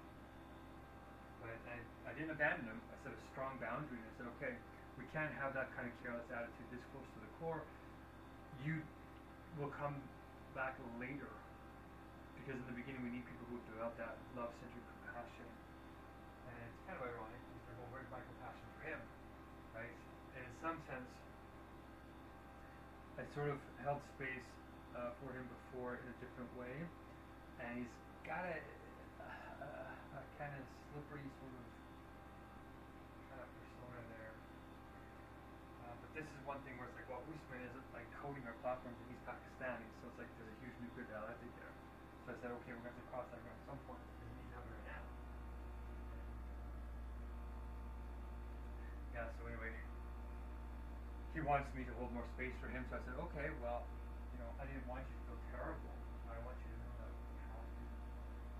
But I didn't abandon him. I set a strong boundary and I said, okay, we can't have that kind of careless attitude this close to the core. You will come back later, because in the beginning we need people who develop that love-centered compassion. And it's kind of ironic because they're well, where's my compassion for him, right? And in some sense, I sort of held space for him before in a different way, and he's got a kind of slippery sort of kind of persona there. But this is one thing where it's like, well, Usman is like coding our platforms and he's Pakistani, so it's like there's a huge nuclear dialectic there. So I said, okay, we're going to have to cross that at some point. Doesn't mean have it right now. Yeah, so anyway, he wants me to hold more space for him, so I said, okay, well, I didn't want you to feel terrible. I want you to know that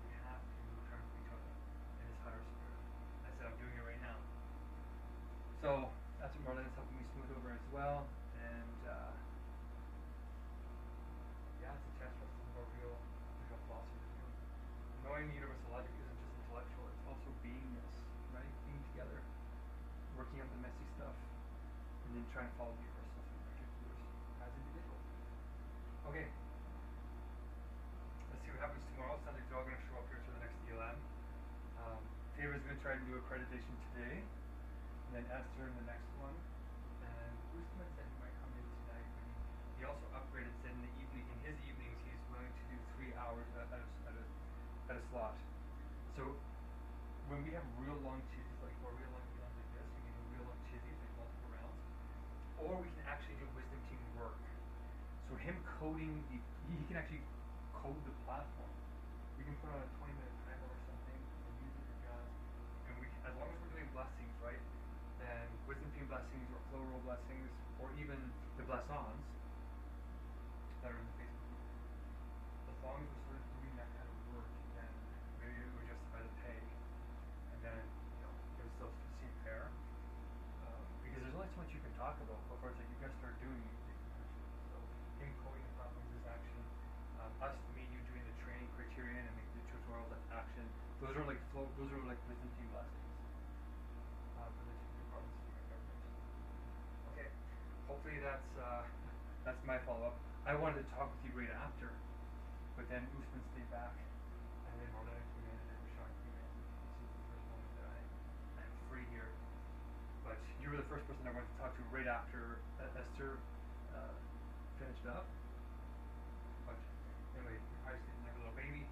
we have to return to each other in this hunter spirit. I said, I'm doing it right now. So that's what Marlene's helping me smooth over as well, and yeah, it's a chance for us to have a real philosophy to do. Knowing universal logic isn't just intellectual, it's also beingness, right? Being together, working out the messy stuff, and then trying to follow the universal particulars as individuals. Okay. Let's see what happens tomorrow. Sounds like they're all going to show up here to the next ELM. Favor's going to try to do accreditation today, and then Esther in the next one. And Usman said he might come in tonight, but he also upgraded, said in the evening, in his evenings, he's willing to do 3 hours at a slot. So when we have real long chizzies, like or real long ELMs like this, we can do real long chizzies, like multiple rounds, or we can actually do wisdom team work. So him coding, he can actually code the platform. We can put on a 20-minute timer or something and use it for jobs. And as long as we're doing blessings, right? Then wisdom team blessings or flow roll blessings, or even the bless-ons that are in the Facebook group. As long as we're sort of doing that kind of work, then maybe we justify the pay. And then, it was still seem fair. Because there's only so much you can talk about before it's like you gotta start doing it. Him coding the problems is action. Me and you doing the training criterion and the tutorials, that's action. Those are like wisdom team blessings. For the different departments of the government. Okay. Hopefully that's my follow-up. I wanted to talk with you right after, but then Usman stayed back, and then Marlena came in, and then Rashawn came in. This is the first moment that I'm free here. But you were the first person I wanted to talk to right after Esther finished up. But anyway, you're probably sitting like a little baby,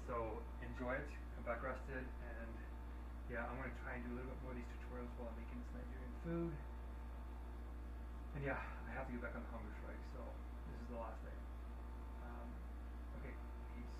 so enjoy it, come back rested, and yeah, I'm going to try and do a little bit more of these tutorials while I'm making this Nigerian food. And yeah, I have to get back on the Hungerstrike, so this is the last day. Okay, peace.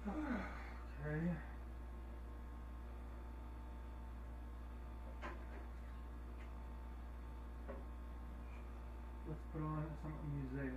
Okay. Let's put on some music.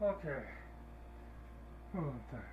Okay. Oh, I'm tired.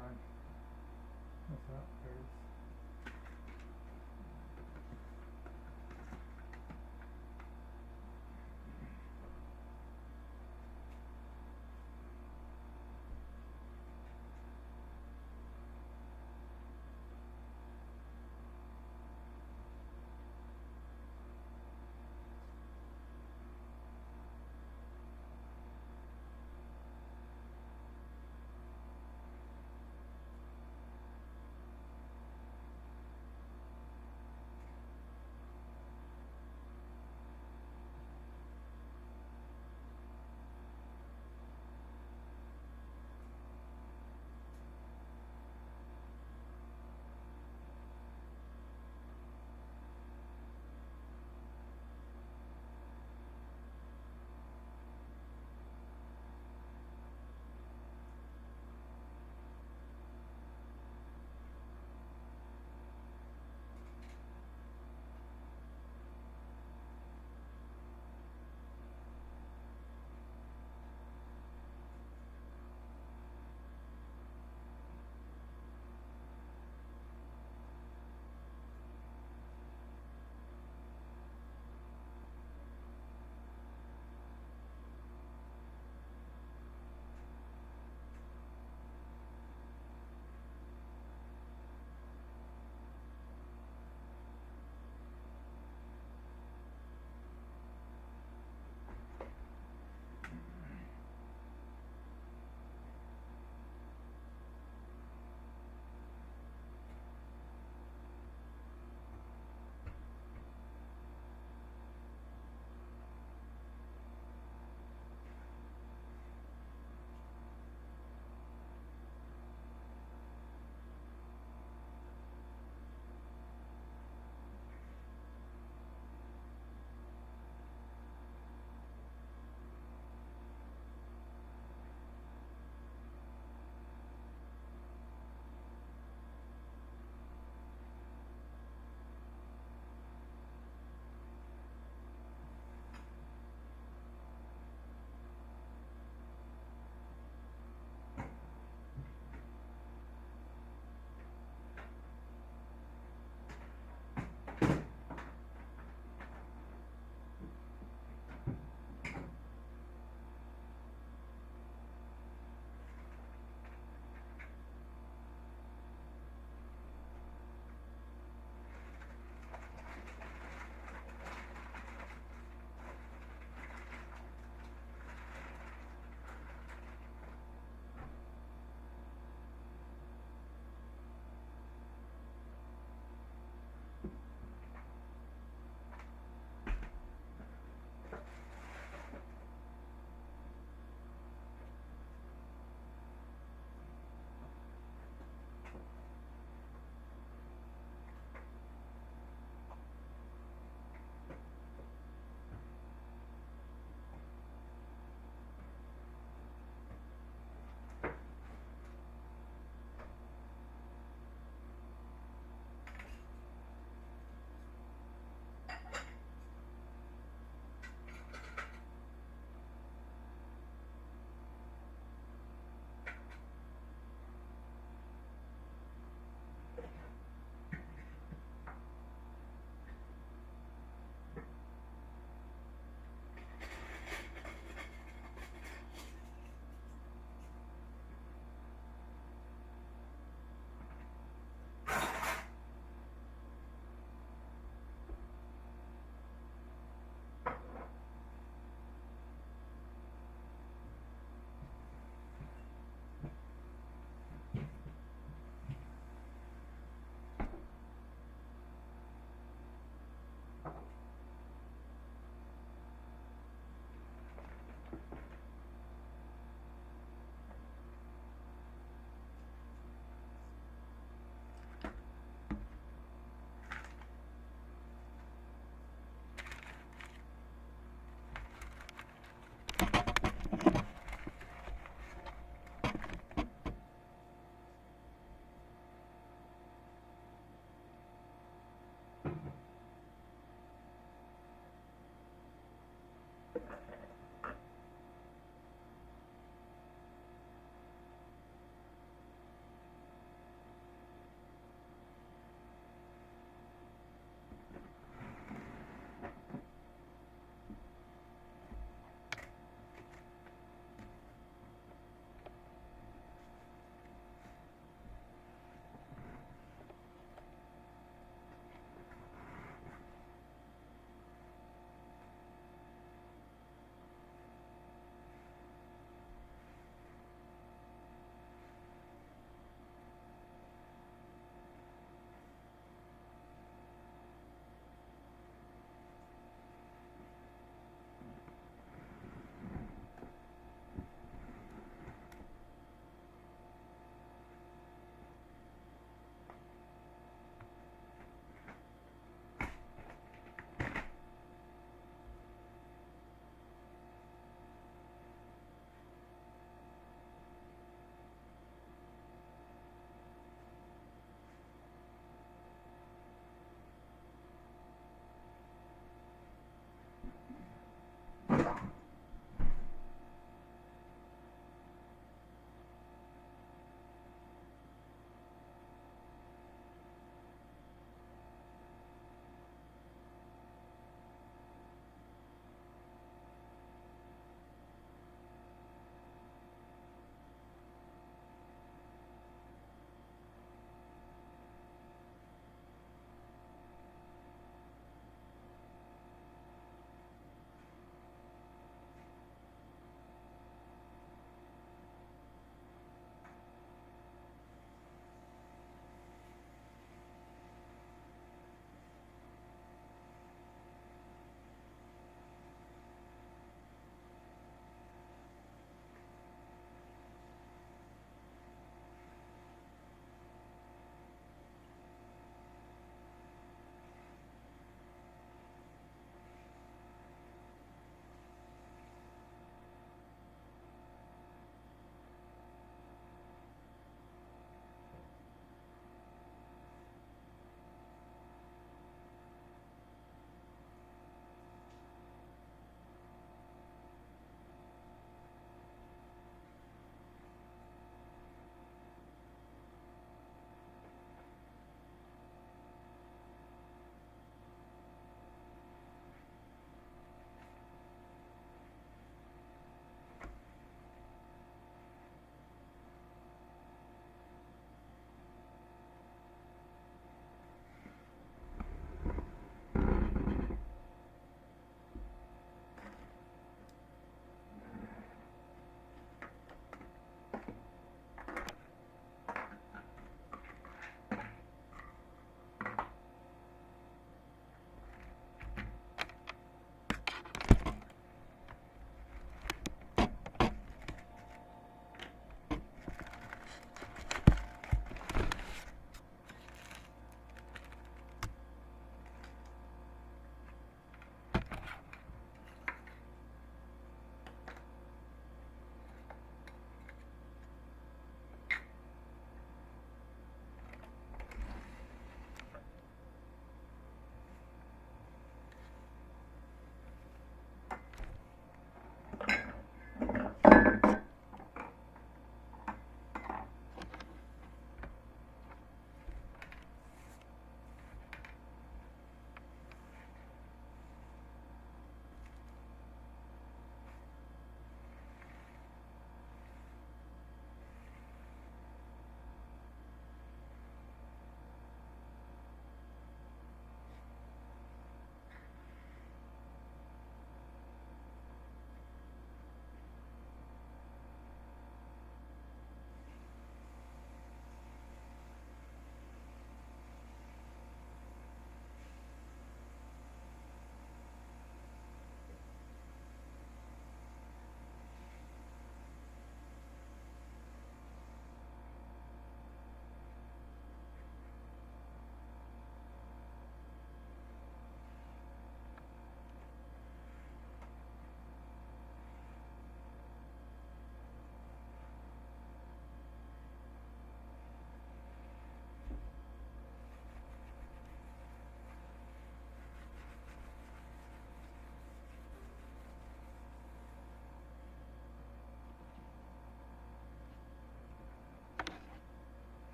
god. What's that? There it is.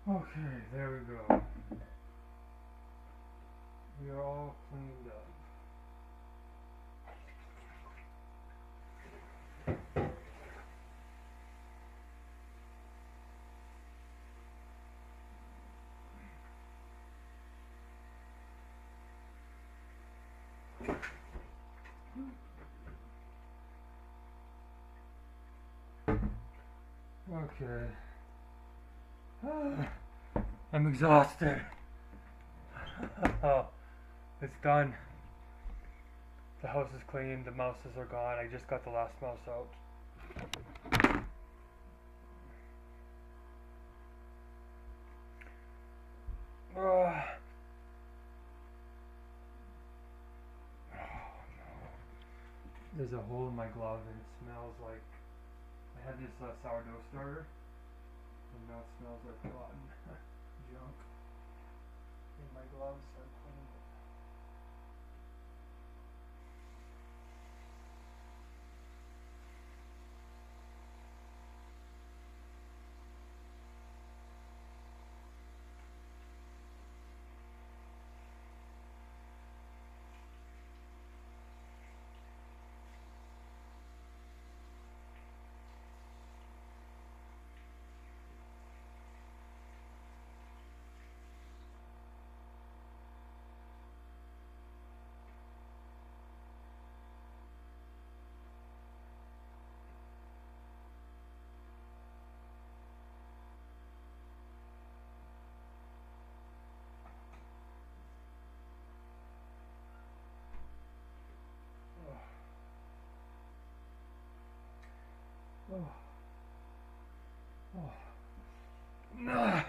Okay, there we go. We are all cleaned up. Okay. I'm exhausted. Oh, it's done. The house is clean, the mouses are gone. I just got the last mouse out. Oh, no. There's a hole in my glove and it smells like I had this sourdough starter and now it smells like rotten junk in my gloves, so I cleaned it. Oh. Oh. No.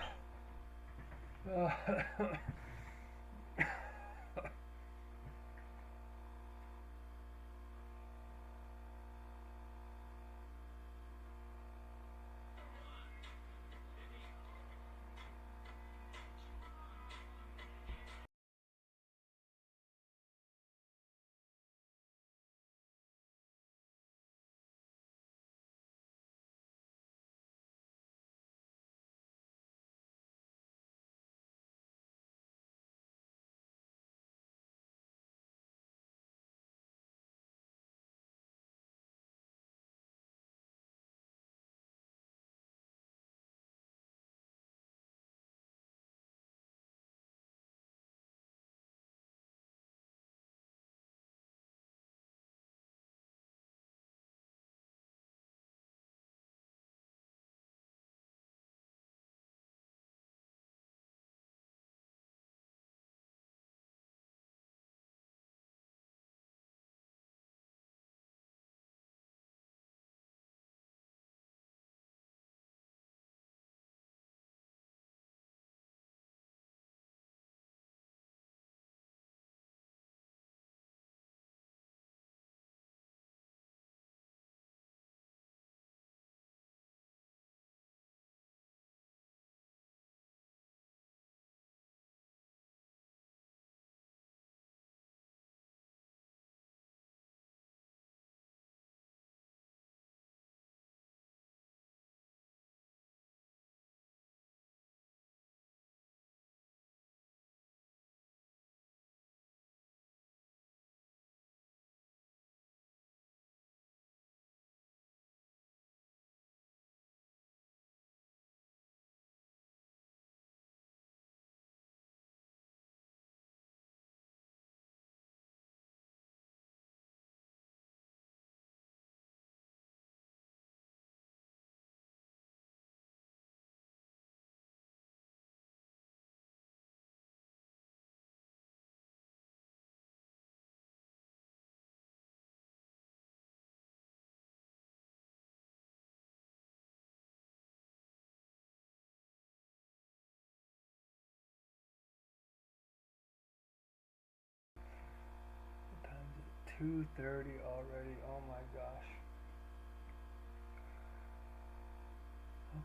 What time is it? 2:30 already. Oh my gosh.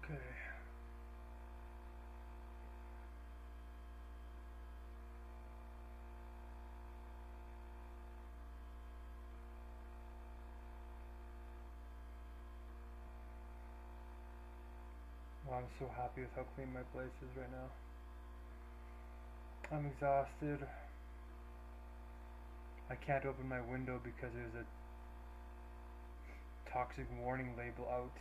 Okay. I'm so happy with how clean my place is right now. I'm exhausted. I can't open my window because there's a toxic warning label out.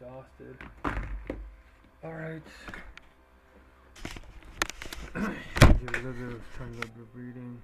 exhausted. Alright. Give a little bit of trying to go reading.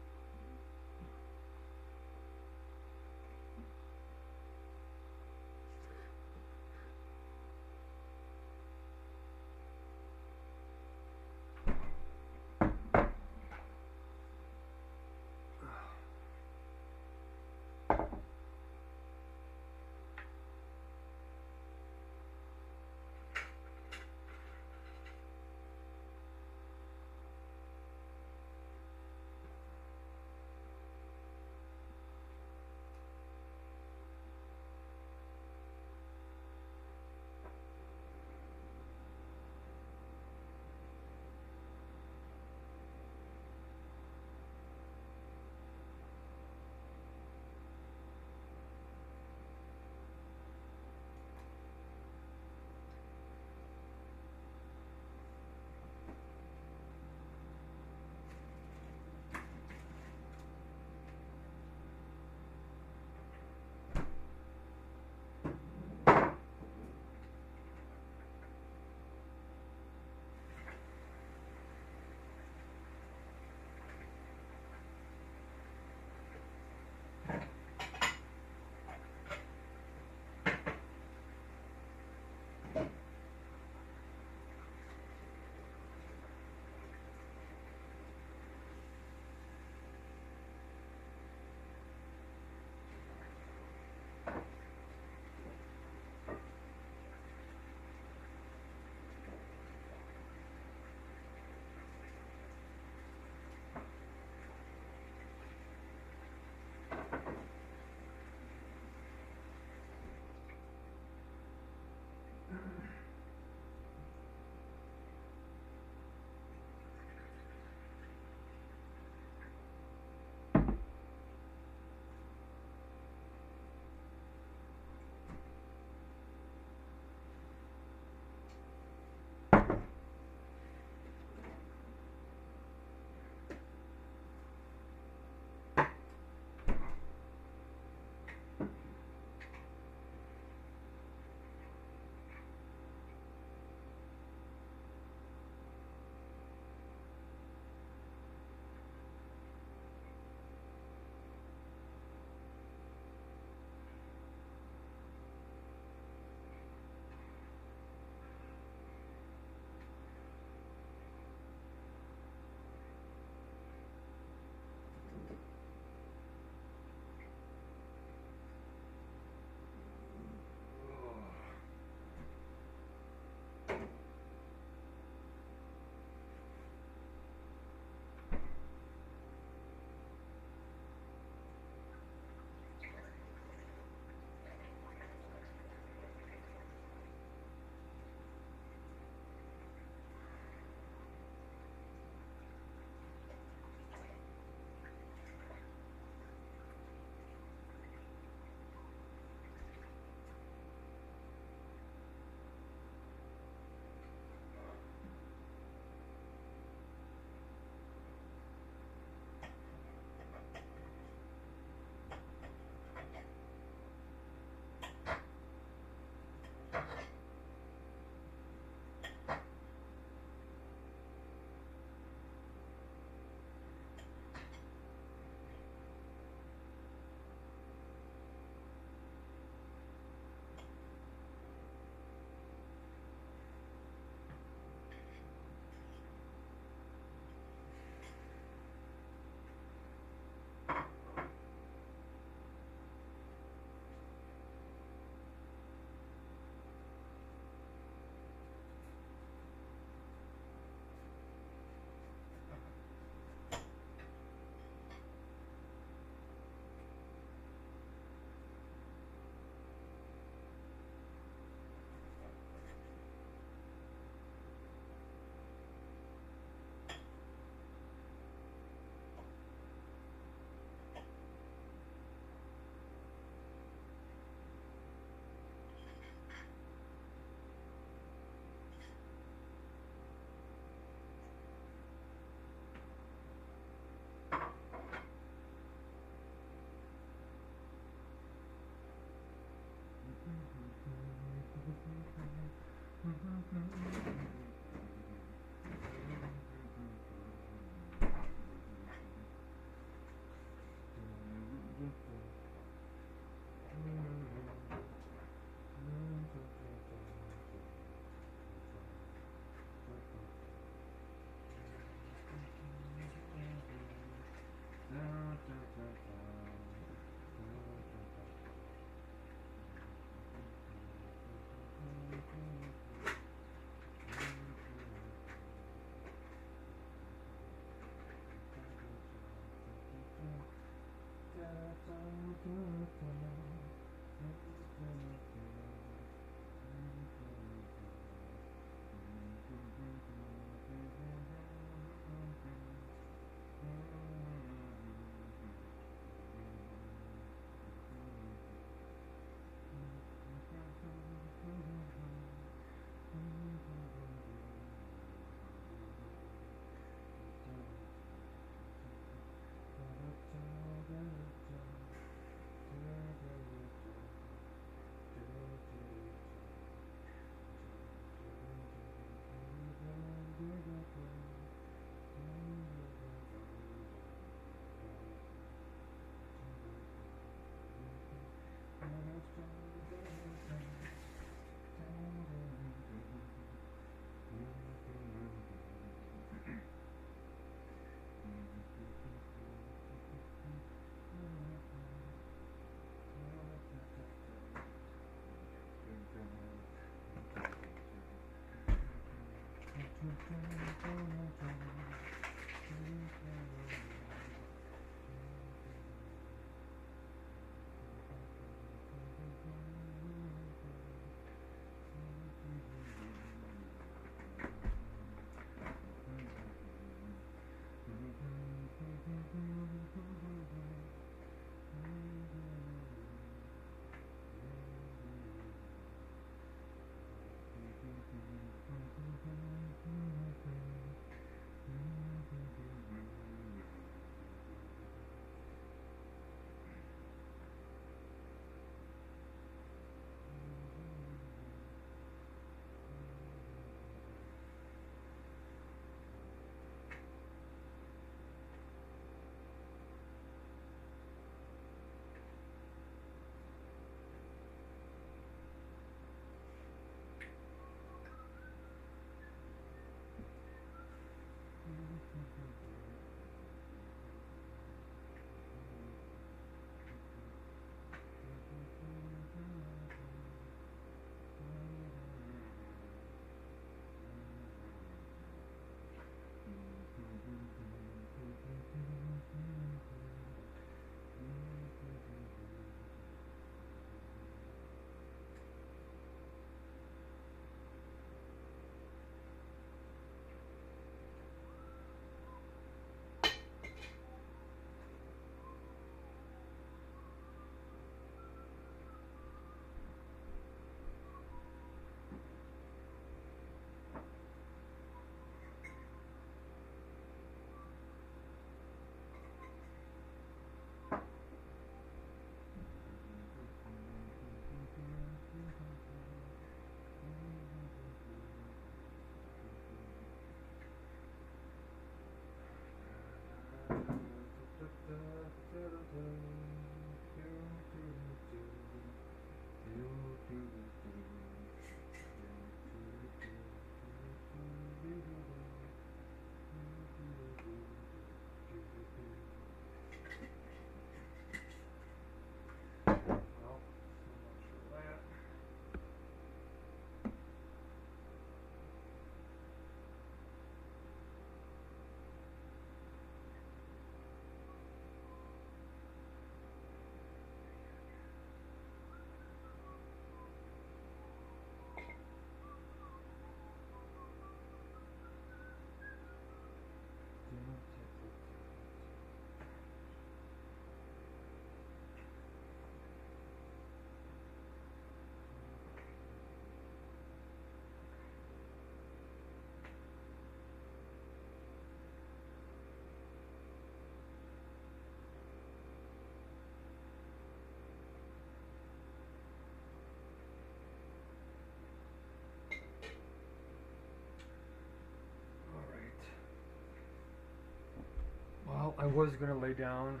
Well, I was gonna lay down,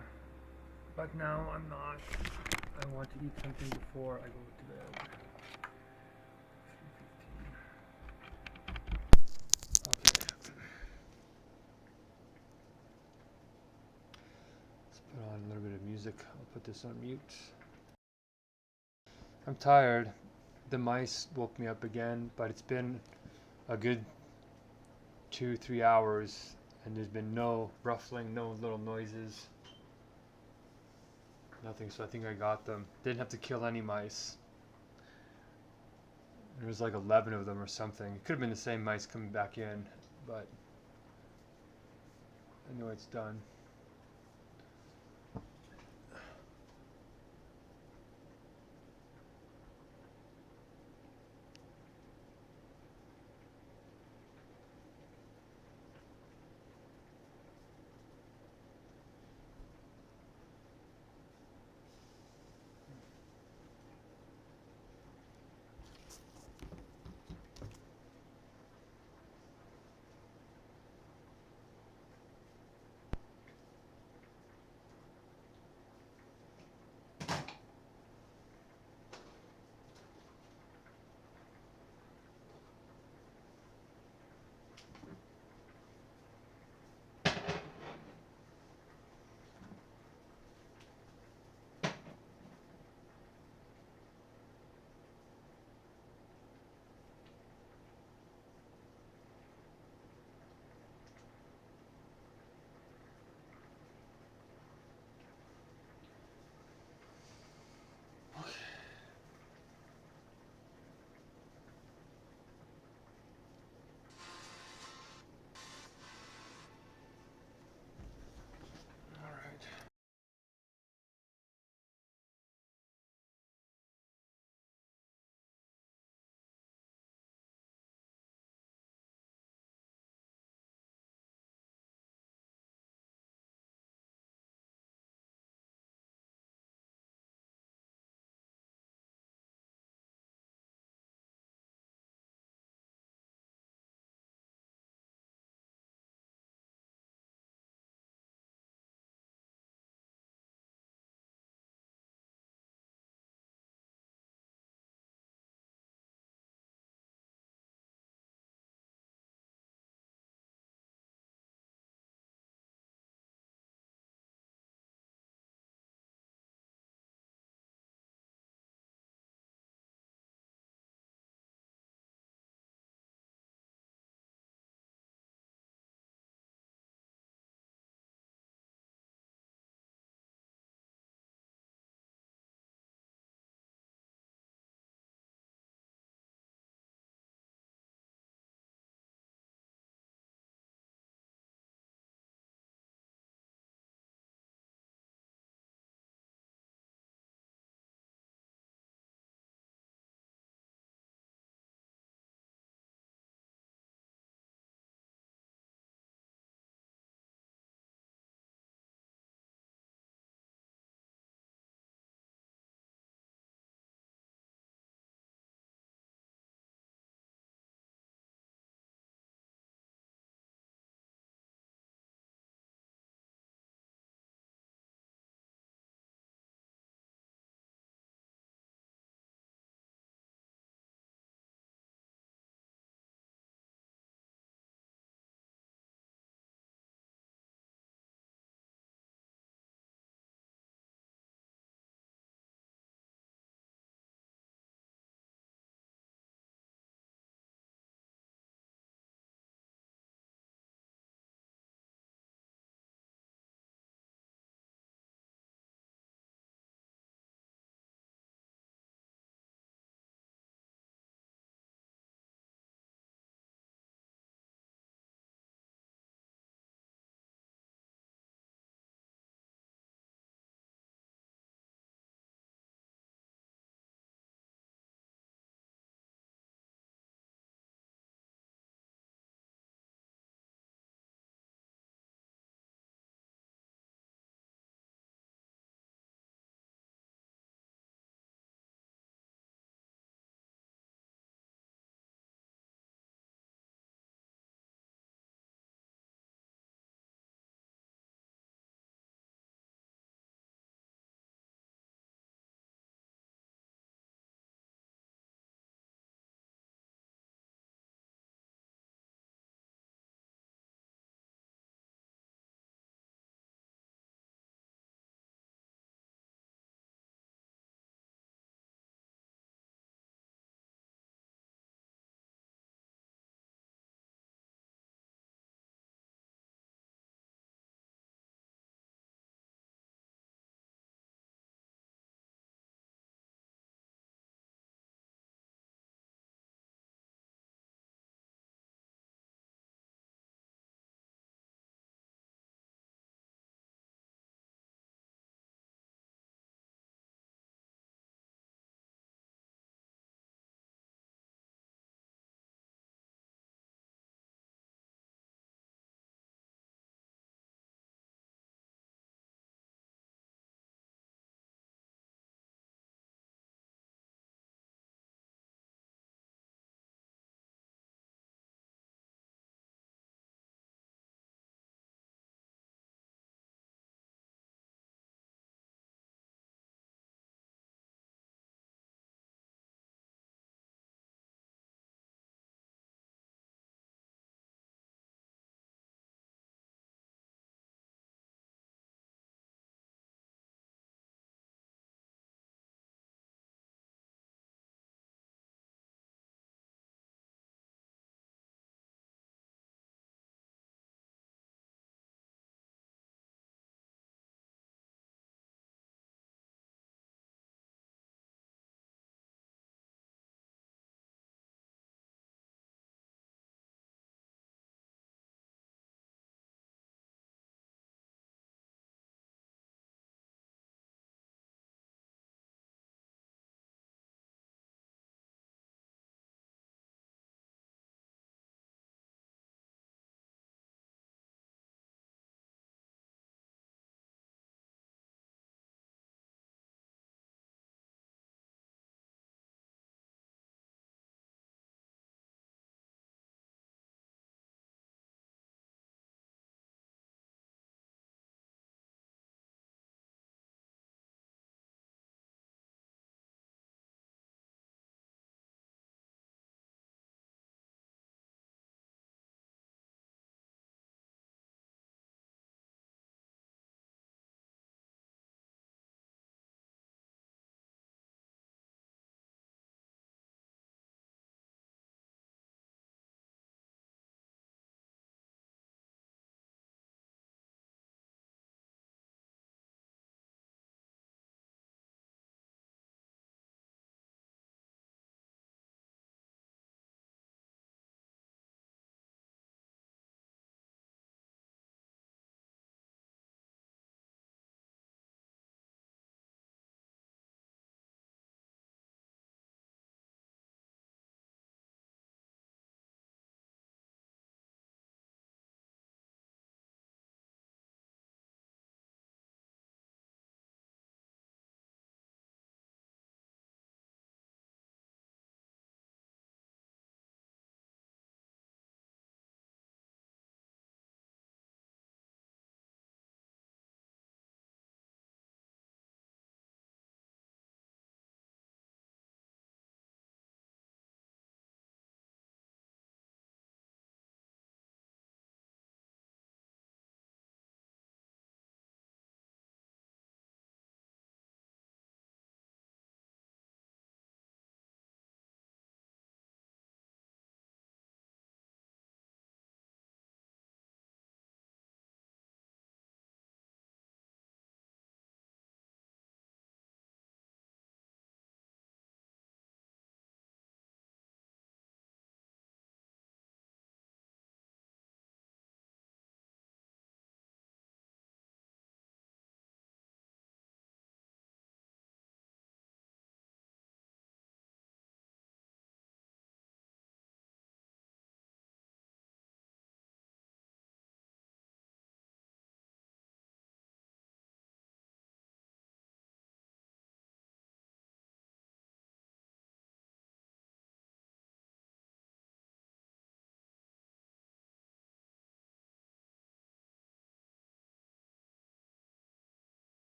but now I'm not. I want to eat something before I go to bed. 3:15. Okay. Let's put on a little bit of music. I'll put this on mute. I'm tired. The mice woke me up again, but it's been a good 2-3 hours and there's been no ruffling, no little noises, nothing. So I think I got them. Didn't have to kill any mice. There was like 11 of them or something. It could have been the same mice coming back in, but I know it's done.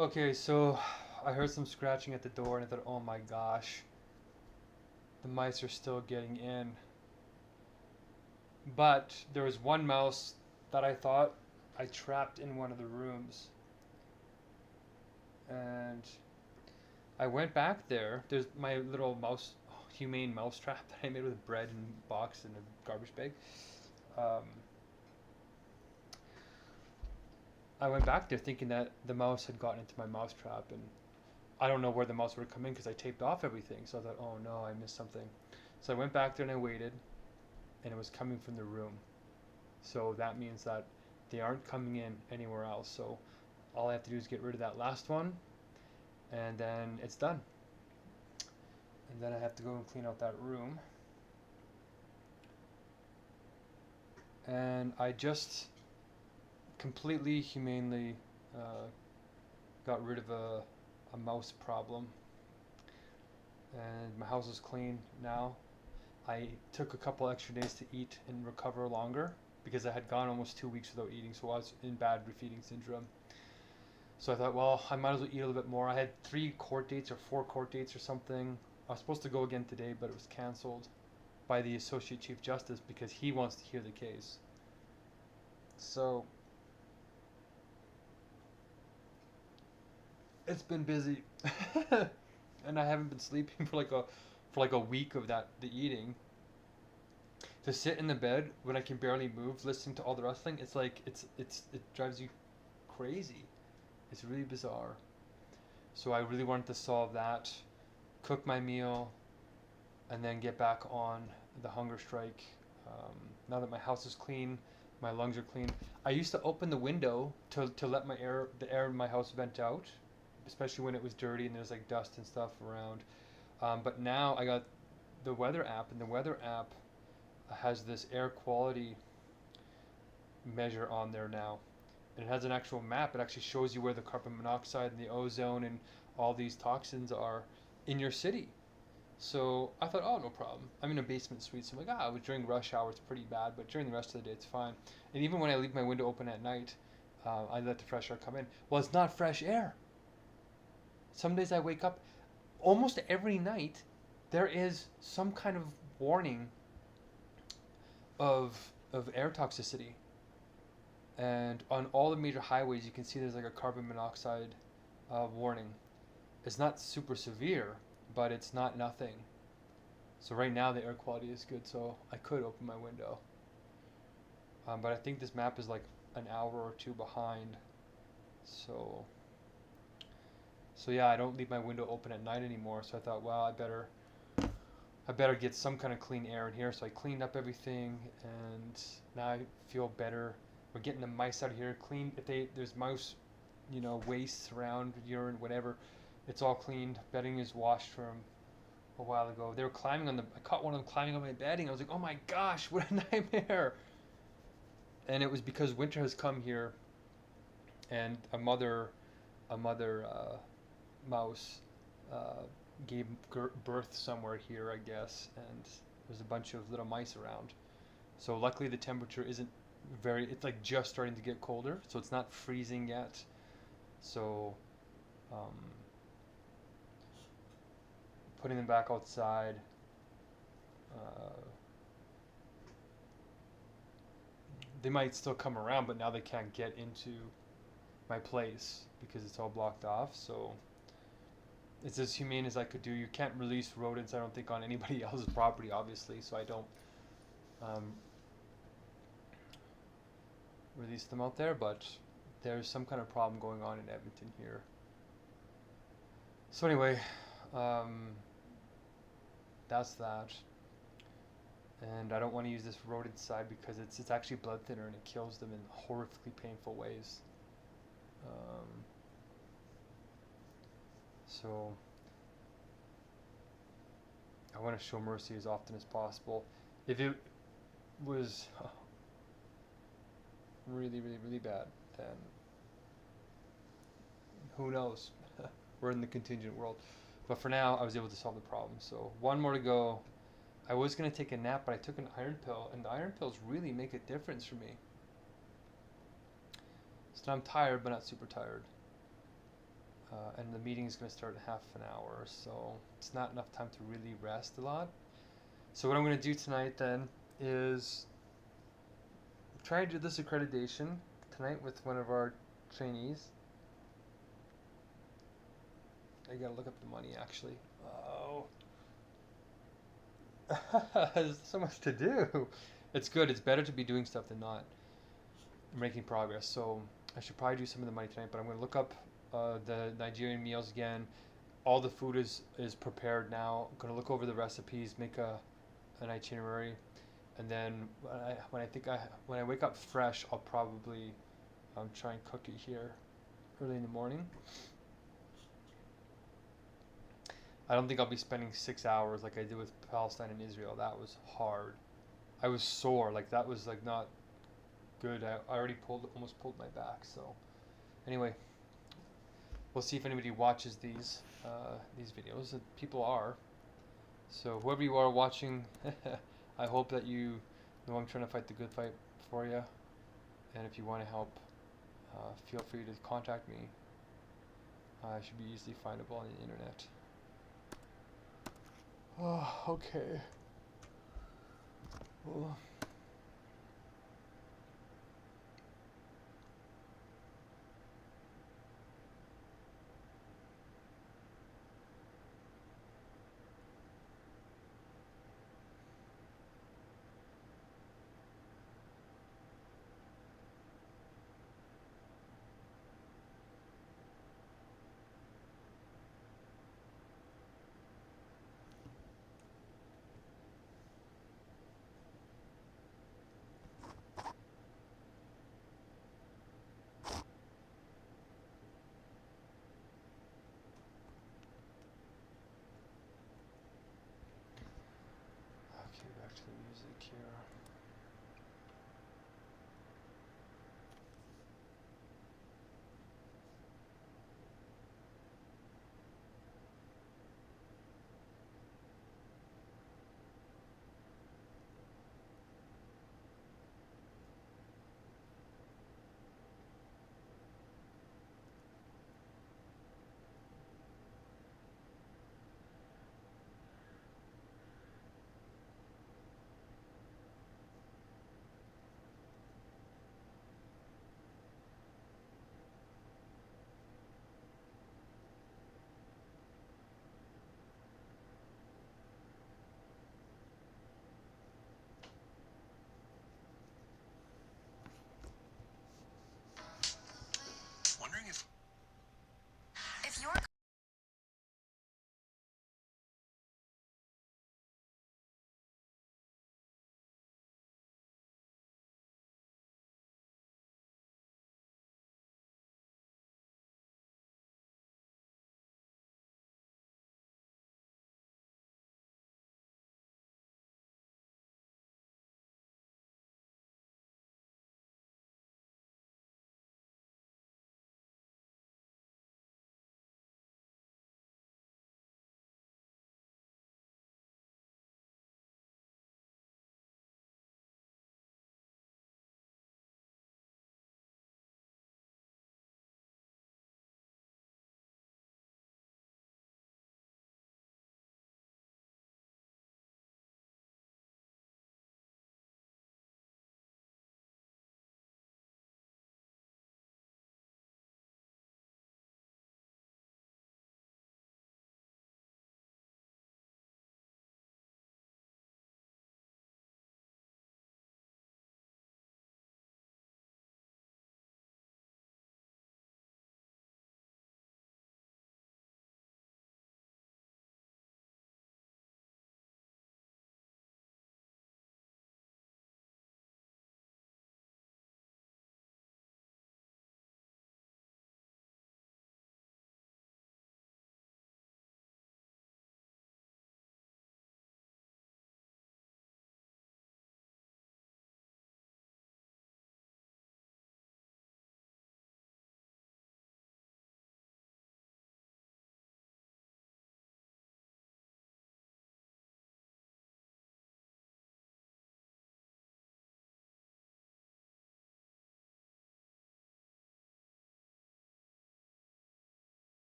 Okay, so I heard some scratching at the door and I thought, oh my gosh, the mice are still getting in. But there was one mouse that I thought I trapped in one of the rooms. And I went back there. There's my little mouse, humane mouse trap that I made with bread and box and a garbage bag. Um, I went back there thinking that the mouse had gotten into my mouse trap, and I don't know where the mouse would have come in because I taped off everything. So I thought, oh no, I missed something. So I went back there and I waited, and it was coming from the room. So that means that they aren't coming in anywhere else. So all I have to do is get rid of that last one, and then it's done. And then I have to go and clean out that room. And I just completely humanely got rid of a mouse problem. And my house is clean now. I took a couple extra days to eat and recover longer because I had gone almost 2 weeks without eating, so I was in bad refeeding syndrome. So I thought, well, I might as well eat a little bit more. I had 3 court dates or 4 court dates or something. I was supposed to go again today, but it was canceled by the Associate Chief Justice because he wants to hear the case. So it's been busy, and I haven't been sleeping for like a week of the eating. To sit in the bed when I can barely move, listening to all the wrestling, it's like it drives you crazy. It's really bizarre. So I really wanted to solve that, cook my meal, and then get back on the Hungerstrike. Now that my house is clean, my lungs are clean. I used to open the window to let the air in my house vent out, especially when it was dirty and there's like dust and stuff around. But now I got the weather app, and the weather app has this air quality measure on there now. And it has an actual map. It actually shows you where the carbon monoxide and the ozone and all these toxins are in your city. So I thought, oh, no problem. I'm in a basement suite, so I'm like, during rush hour it's pretty bad, but during the rest of the day it's fine. And even when I leave my window open at night, I let the fresh air come in. Well, it's not fresh air. Some days I wake up, almost every night, there is some kind of warning of air toxicity. And on all the major highways, you can see there's like a carbon monoxide warning. It's not super severe, but it's not nothing. So right now the air quality is good, so I could open my window. But I think this map is like an hour or 2 behind. So yeah, I don't leave my window open at night anymore. So I thought, well, I better get some kind of clean air in here. So I cleaned up everything, and now I feel better. We're getting the mice out of here clean. There's mouse, waste around, urine, whatever, it's all cleaned. Bedding is washed from a while ago. They were climbing I caught one of them climbing on my bedding. I was like, oh my gosh, what a nightmare. And it was because winter has come here, and a mother mouse gave birth somewhere here, I guess, and there's a bunch of little mice around. So luckily the temperature isn't it's like just starting to get colder, so it's not freezing yet. So putting them back outside, they might still come around, but now they can't get into my place because it's all blocked off. So it's as humane as I could do. You can't release rodents, I don't think, on anybody else's property, obviously, so I don't release them out there, but there's some kind of problem going on in Edmonton here. So anyway, that's that. And I don't want to use this rodenticide because it's actually blood thinner and it kills them in horrifically painful ways. So I want to show mercy as often as possible. If it was really, really, really bad, then who knows? We're in the contingent world. But for now, I was able to solve the problem. So one more to go. I was going to take a nap, but I took an iron pill, and the iron pills really make a difference for me. So I'm tired, but not super tired. and the meeting is going to start in half an hour, so it's not enough time to really rest a lot. So what I'm going to do tonight then is try and do this accreditation tonight with one of our trainees. I gotta look up the money actually. Oh. There's so much to do. It's good. It's better to be doing stuff than not making progress. So I should probably do some of the money tonight, but I'm going to look up the Nigerian meals again. All the food is prepared now. I'm going to look over the recipes, make an itinerary, and then when I wake up fresh, I'll probably try and cook it here early in the morning. I don't think I'll be spending 6 hours like I did with Palestine and Israel. That was hard. I was sore. Like that was like not good. I already almost pulled my back. So anyway, we'll see if anybody watches these videos. People are. So whoever you are watching, I hope that you know I'm trying to fight the good fight for you. And if you want to help, feel free to contact me. I should be easily findable on the internet. Oh, okay. Well,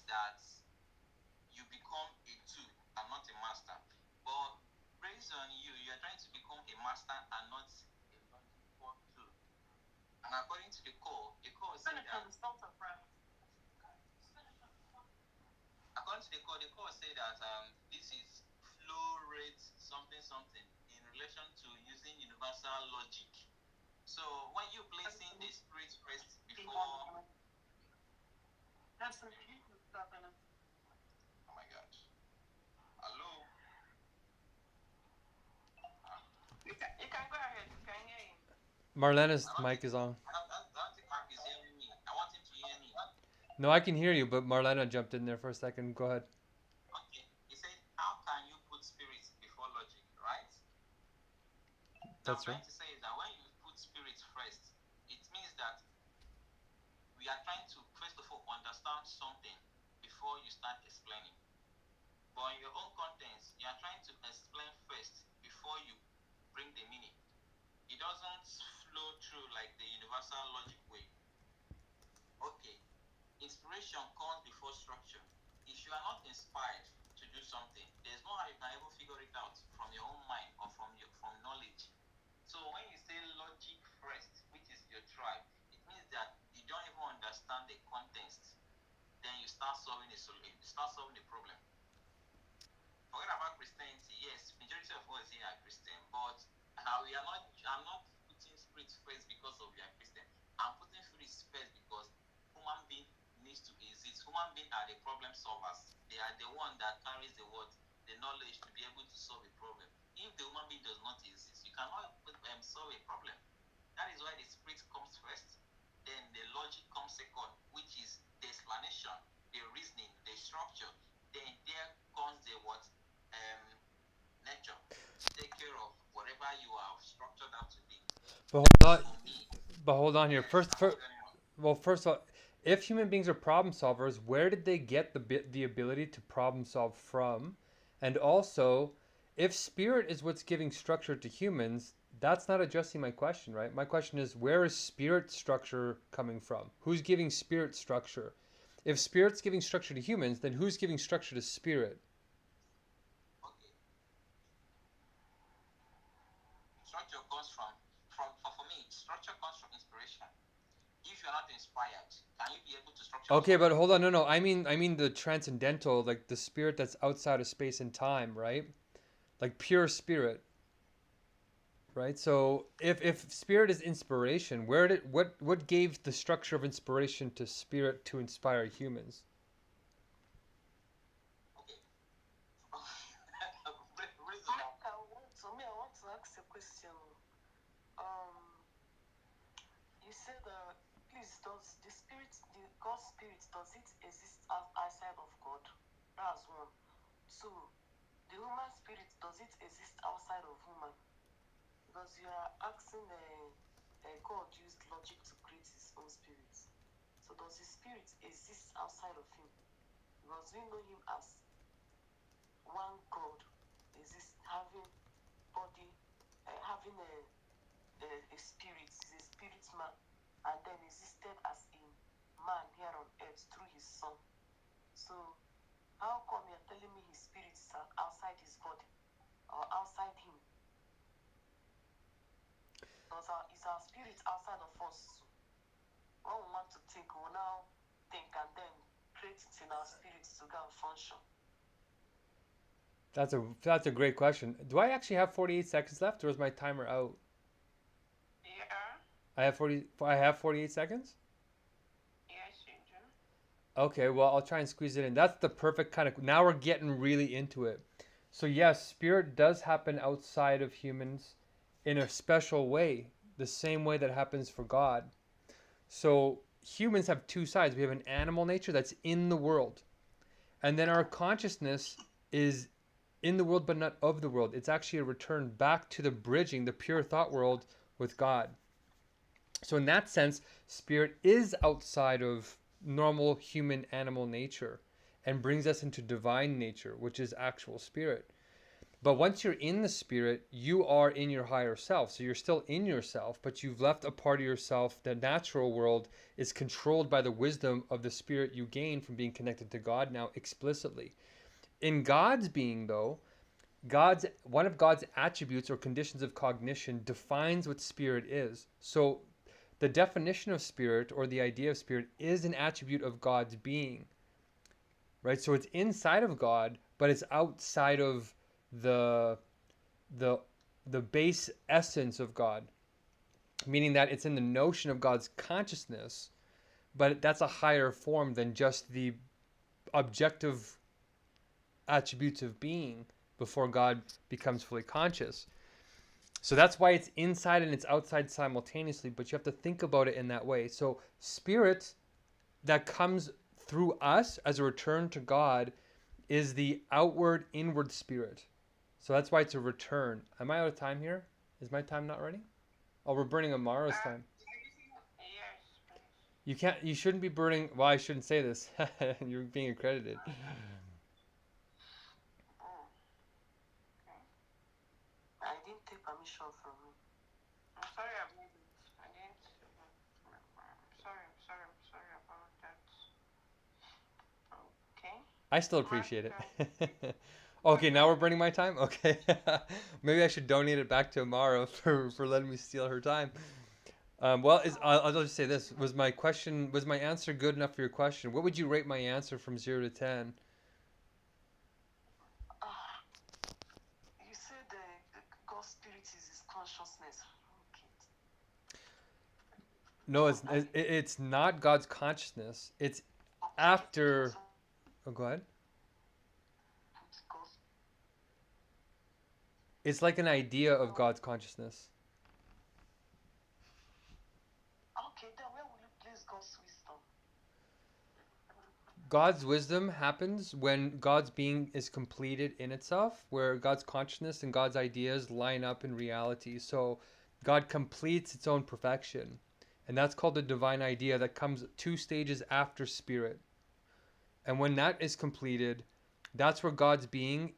that you become a tool and not a master. But based on you, you are trying to become a master and not a logical tool. And according to the core says that according to the core say that this is flow rate something something in relation to using universal logic. So when you placing the spirit first before, oh my God, hello, You can go ahead. You can hear him. Marlena's mic is on. I don't think Mark is hearing me. I want him to hear me. No, I can hear you, but Marlena jumped in there for a second. Go ahead. Okay, he said, how can you put spirit before logic, right? That's what I'm right. trying to say is that when you put spirit first, it means that we are trying to first of all understand something before you start explaining. But in your own contents, you are trying to explain first before you bring the meaning. It doesn't flow through like the universal logic way. Okay, inspiration comes before structure. If you are not inspired to do something, there's no how you can ever figure it out from your own mind or from knowledge. So when you say logic first, which is your tribe, it means that you don't even understand the context. Then you start solving the problem. Forget about Christianity. Yes, majority of us here are Christian, but I'm not putting spirit first because of we are Christian. I'm putting spirit first because human being needs to exist. Human beings are the problem solvers. They are the one that carries the word, the knowledge to be able to solve a problem. If the human being does not exist, you cannot solve a problem. That is why the spirit comes first, then the logic comes second, which is the explanation, the reasoning, the structure. Then there comes the what? Nature. Take care of whatever you have structured out to be. But hold on here. First of all, if human beings are problem solvers, where did they get the ability to problem solve from? And also, if spirit is what's giving structure to humans, that's not addressing my question, right? My question is, where is spirit structure coming from? Who's giving spirit structure? If spirit's giving structure to humans, then who's giving structure to spirit? Okay. Structure comes for me, structure comes from inspiration. If you're not inspired, can you be able to structure? Okay, but hold on, no. I mean the transcendental, like the spirit that's outside of space and time, right? Like pure spirit. Right? So if spirit is inspiration, what gave the structure of inspiration to spirit to inspire humans? Okay. I want to ask a question. You said, please, does the spirit, the God's spirit, does it exist outside of God? That's one. Two, the human spirit, does it exist outside of human? Because you are asking God used logic to create his own spirit. So does his spirit exist outside of him? Because we know him as one God, having body, having a spirit, he's a spirit man, and then existed as a man here on earth through his son. So how come you're telling me his spirit is outside his body or outside him? Is our spirit outside of us? When we want to think, we'll now think and then create it in our spirit to go and function. That's a great question. Do I actually have 48 seconds left, or is my timer out? Yeah. I have 48 seconds? Yes, you do. Okay, well, I'll try and squeeze it in. That's the perfect kind of... Now we're getting really into it. So yes, spirit does happen outside of humans in a special way, the same way that happens for God. So humans have two sides. We have an animal nature that's in the world. And then our consciousness is in the world but not of the world. It's actually a return back to the bridging, the pure thought world with God. So in that sense, spirit is outside of normal human animal nature and brings us into divine nature, which is actual spirit. But once you're in the spirit, you are in your higher self. So you're still in yourself, but you've left a part of yourself. The natural world is controlled by the wisdom of the spirit you gain from being connected to God now explicitly. In God's being, though, one of God's attributes or conditions of cognition defines what spirit is. So the definition of spirit, or the idea of spirit, is an attribute of God's being, right? So it's inside of God, but it's outside of the base essence of God, meaning that it's in the notion of God's consciousness, but that's a higher form than just the objective attributes of being before God becomes fully conscious. So that's why it's inside and it's outside simultaneously, but you have to think about it in that way. So spirit that comes through us as a return to God is the outward, inward spirit. So that's why it's a return. Am I out of time here? Is my time not running? Oh, we're burning Amara's time. Yes. You shouldn't be burning, well, I shouldn't say this. You're being accredited. I didn't take permission from him. I'm sorry about it. I didn't. I'm sorry about that. Okay. I still appreciate it. Okay, now we're burning my time? Okay. Maybe I should donate it back to Amara for letting me steal her time. I'll just say this. Was my answer good enough for your question? What would you rate my answer from 0 to 10? You said God's spirit is his consciousness. Okay. No, it's not God's consciousness. It's after... Oh, go ahead. It's like an idea of God's consciousness. Okay, then where will you place God's wisdom? God's wisdom happens when God's being is completed in itself, where God's consciousness and God's ideas line up in reality. So God completes its own perfection. And that's called the divine idea that comes 2 stages after spirit. And when that is completed, that's where God's being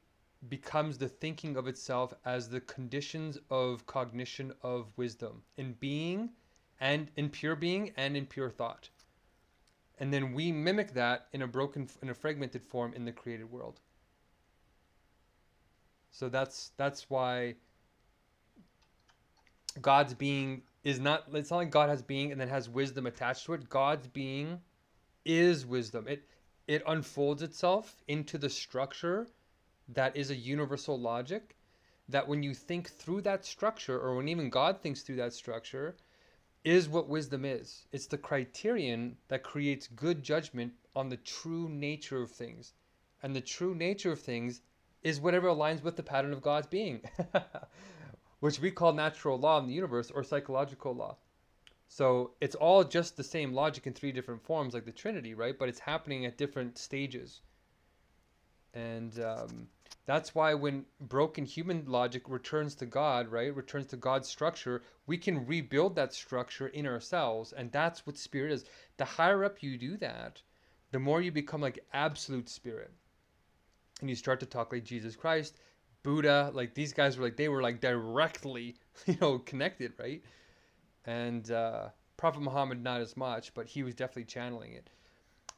becomes the thinking of itself as the conditions of cognition of wisdom in being, and in pure being, and in pure thought. And then we mimic that in a fragmented form in the created world. So that's why God's being is not, it's not like God has being and then has wisdom attached to it. God's being is wisdom. It unfolds itself into the structure that is a universal logic, that when you think through that structure, or when even God thinks through that structure, is what wisdom is. It's the criterion that creates good judgment on the true nature of things. And the true nature of things is whatever aligns with the pattern of God's being, which we call natural law in the universe, or psychological law. So it's all just the same logic in 3 different forms, like the Trinity, right? But it's happening at different stages. And that's why when broken human logic returns to God, right, returns to God's structure, we can rebuild that structure in ourselves. And that's what spirit is. The higher up you do that, the more you become like absolute spirit. And you start to talk like Jesus Christ, Buddha, like these guys were like, they were like directly, connected, right? And Prophet Muhammad, not as much, but he was definitely channeling it.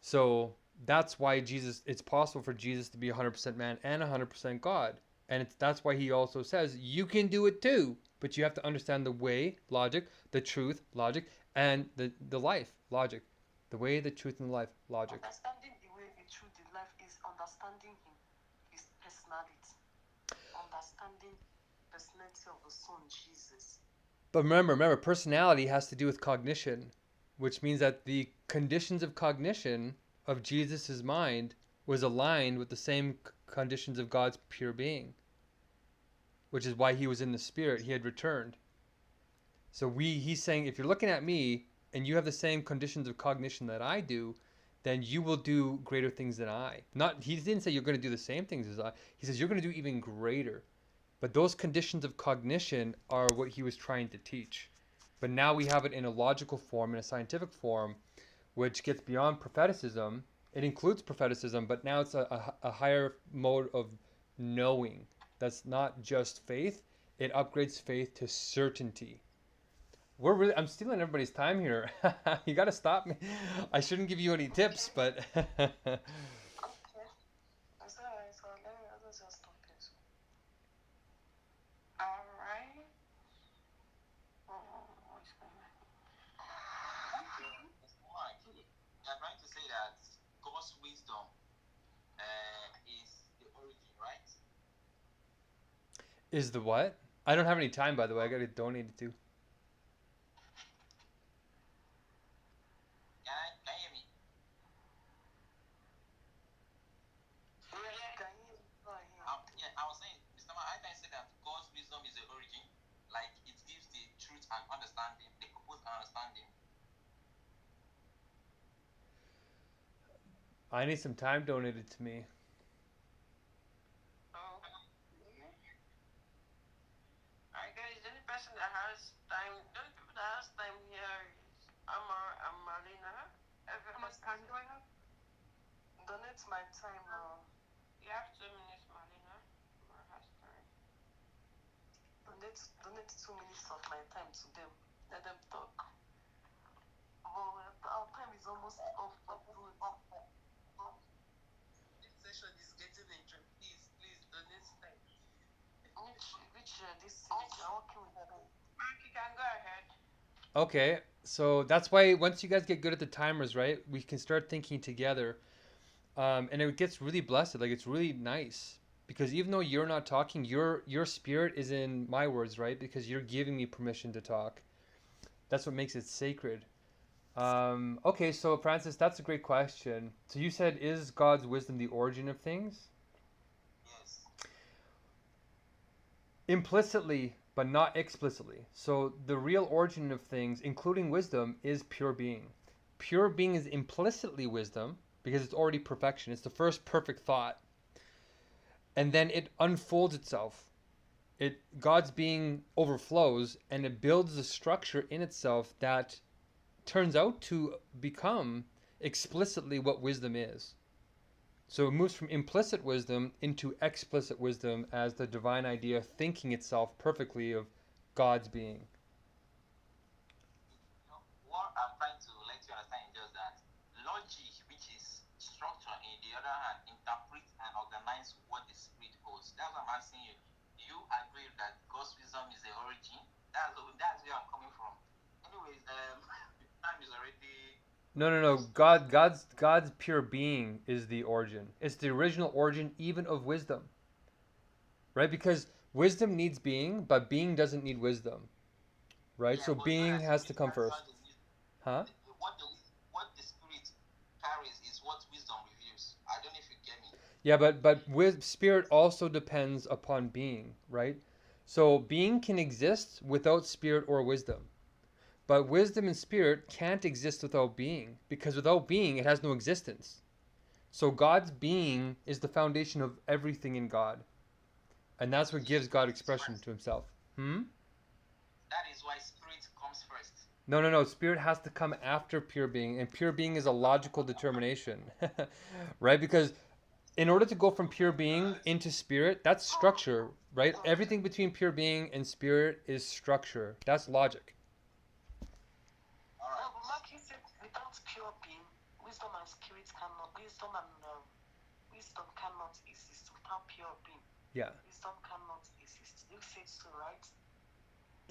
So that's why it's possible for Jesus to be 100% man and 100% God. And that's why he also says, you can do it too, but you have to understand the way, logic, the truth, logic, and the life, logic. The way, the truth, and the life, logic. Understanding the way, the truth, the life is understanding him, his personality. Understanding the personality of the Son, Jesus. But remember, personality has to do with cognition, which means that the conditions of cognition of Jesus's mind was aligned with the same conditions of God's pure being, which is why he was in the spirit. He had returned. So he's saying, if you're looking at me and you have the same conditions of cognition that I do, then you will do greater things than I. He didn't say you're going to do the same things as I. He says you're going to do even greater. But those conditions of cognition are what he was trying to teach. But now we have it in a logical form, in a scientific form, which gets beyond propheticism. It includes propheticism, but now it's a higher mode of knowing That's not just faith. It upgrades faith to certainty. I'm stealing everybody's time here. You got to stop me. I shouldn't give you any tips, but Okay. It's alright, so let's just stop it. Alright. What's going on? They are trying to say that God's wisdom is the origin, right? is the what? I don't have any time, by the way. I got to donate it to. Can you hear me? Can you go ahead? Yeah, I was saying, Mr. Man, I can say that God's wisdom is the origin, like it gives the truth and understanding, the purpose and understanding. I need some time donated to me. Oh. Alright, guys, the only person that has time, the only people that has time here is Amar and Marina. How much time do I have? Donate my time. You have 2 minutes, Marlena. Amar has time. Donate 2 minutes of my time to them. Let them talk. Oh, our time is almost off. This session is getting interesting. Please donate time. Which this series are working with them. Mark, you can go ahead. Okay, so that's why once you guys get good at the timers, right, we can start thinking together. And it gets really blessed. Like, it's really nice. Because even though you're not talking, your spirit is in my words, right? Because you're giving me permission to talk. That's what makes it sacred. Okay, so Francis, that's a great question. So you said, is God's wisdom the origin of things? Yes. Implicitly, but not explicitly. So the real origin of things, including wisdom, is pure being. Pure being is implicitly wisdom because it's already perfection. It's the first perfect thought. And then it unfolds itself. God's being overflows and it builds a structure in itself that turns out to become explicitly what wisdom is. So it moves from implicit wisdom into explicit wisdom as the divine idea thinking itself perfectly of God's being. What I'm trying to let you understand is just that logic, which is structure, in the other hand, interpret and organize what the spirit holds. That's what I'm asking you. Do you agree that God's wisdom is the origin? That's where I'm coming from. Anyways, time is already. No. God's pure being is the origin. It's the original origin even of wisdom. Right? Because wisdom needs being, but being doesn't need wisdom. Right? Yeah, So but being that's has to come first. not the wisdom. Huh? What the spirit carries is what wisdom reveals. I don't know if you get me. Yeah, but with spirit also depends upon being, right? So being can exist without spirit or wisdom. But wisdom and spirit can't exist without being, because without being, it has no existence. So God's being is the foundation of everything in God. And that's what gives God expression to himself. That is why spirit comes first. No. Spirit has to come after pure being, and pure being is a logical determination. Right? Because in order to go from pure being into spirit, that's structure, right? Everything between pure being and spirit is structure. That's logic. No, but Mark, you said without pure being, wisdom and wisdom cannot exist without pure being. Yeah, Wisdom cannot exist. You said so, right?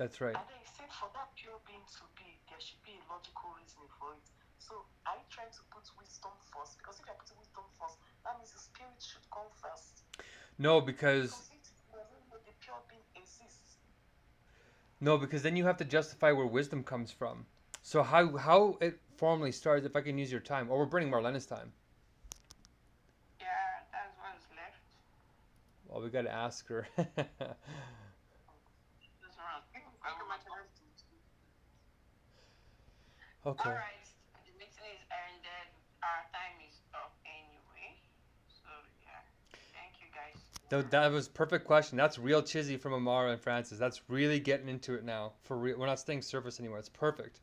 that's right. And then he said for that pure being to be, there should be a logical reasoning for it. So are you trying to put wisdom first? Because if you're putting wisdom first, that means the spirit should come first. No, because The pure being exists. then you have to justify where wisdom comes from. So how it formally starts, if I can use your time, or we're burning Marlena's time. Yeah, that's what's left. Well, we got to ask her. Okay. Alright, the meeting is ended. Our time is up anyway. So, yeah. Thank you, guys. That was a perfect question. That's real chizzy from Amara and Francis. That's really getting into it now. For real. We're not staying surface anymore. It's perfect.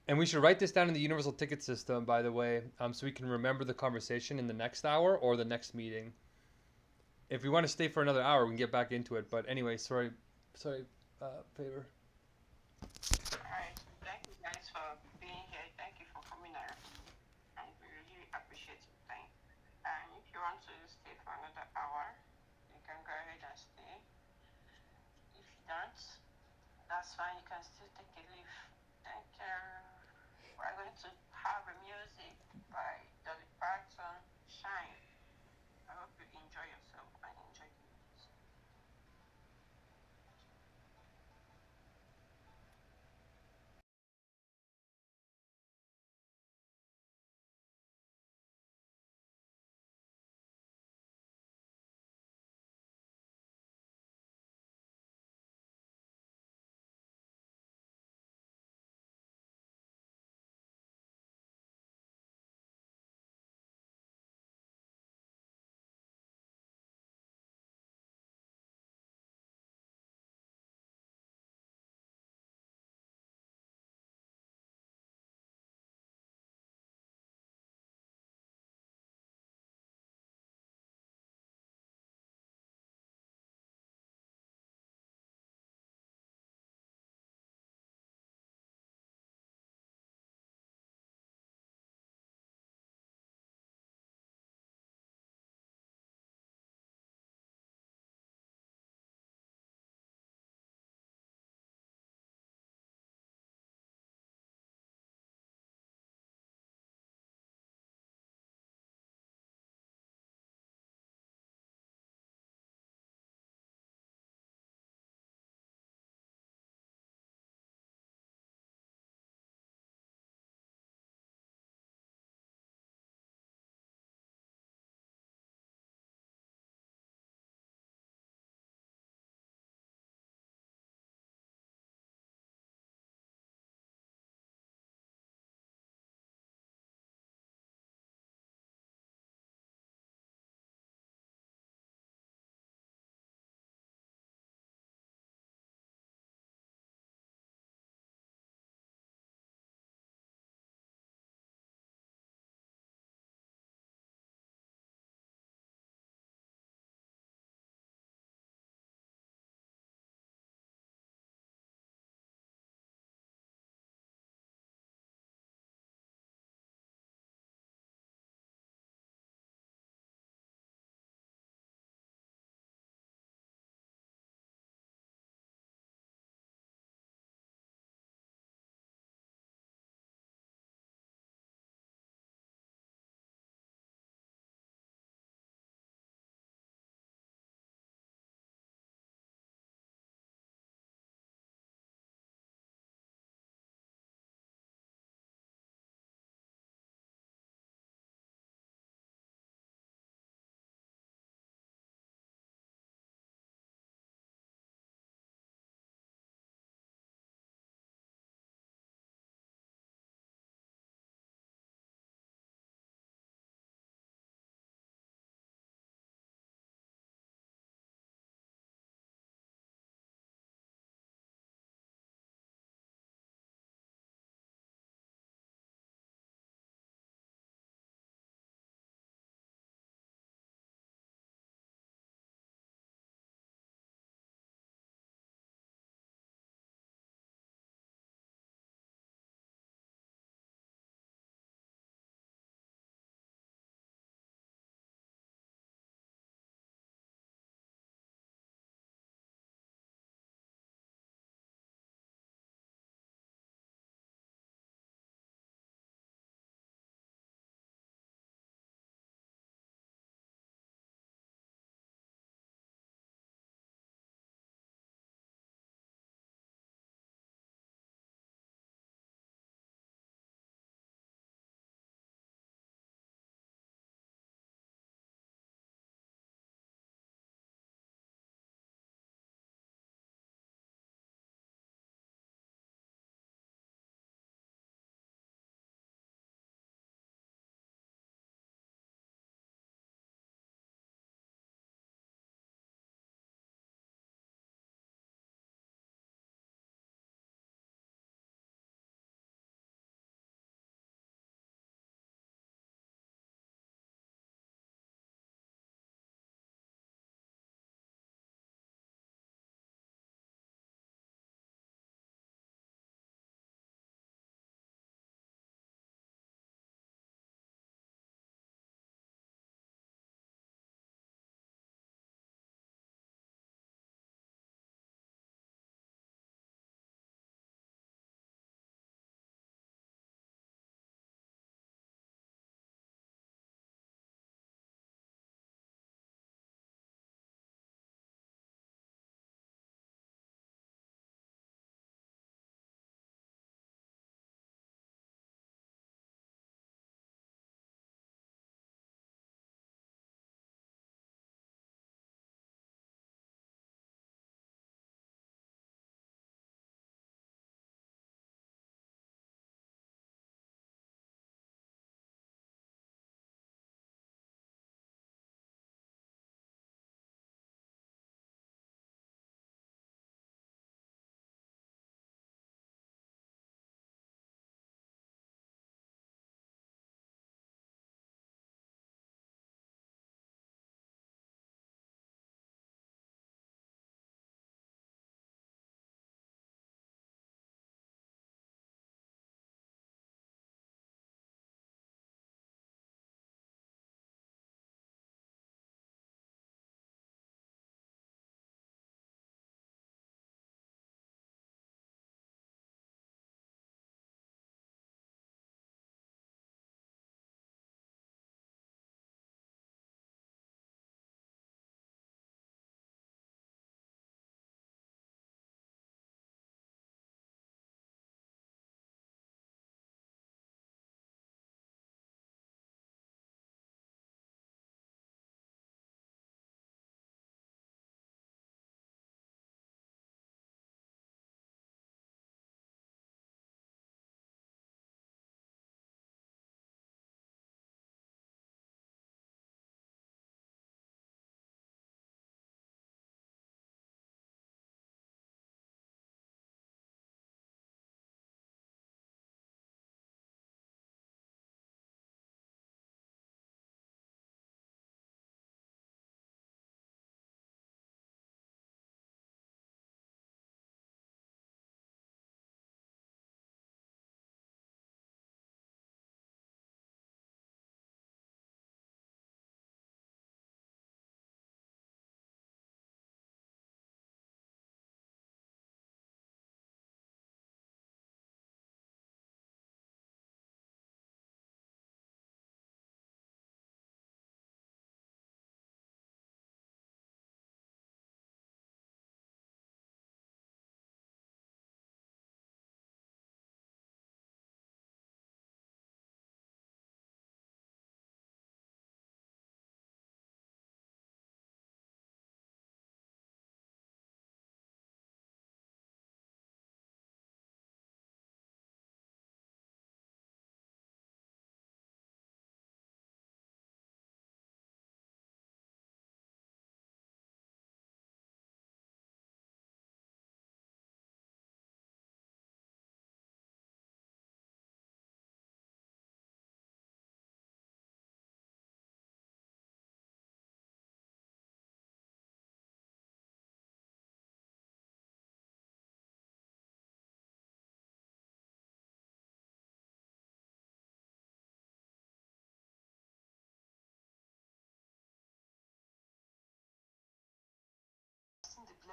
And we should write this down in the universal ticket system, by the way, so we can remember the conversation in the next hour or the next meeting. If we want to stay for another hour, we can get back into it. But anyway, sorry, favor. Alright, thank you guys for being here. Thank you for coming around. And we really appreciate your time. And if you want to stay for another hour, you can go ahead and stay. If you don't, that's fine. You can still take a leave. Thank you. We're going to have a music by Dolly Parton, Shine. I hope you enjoy yourself and enjoy the music.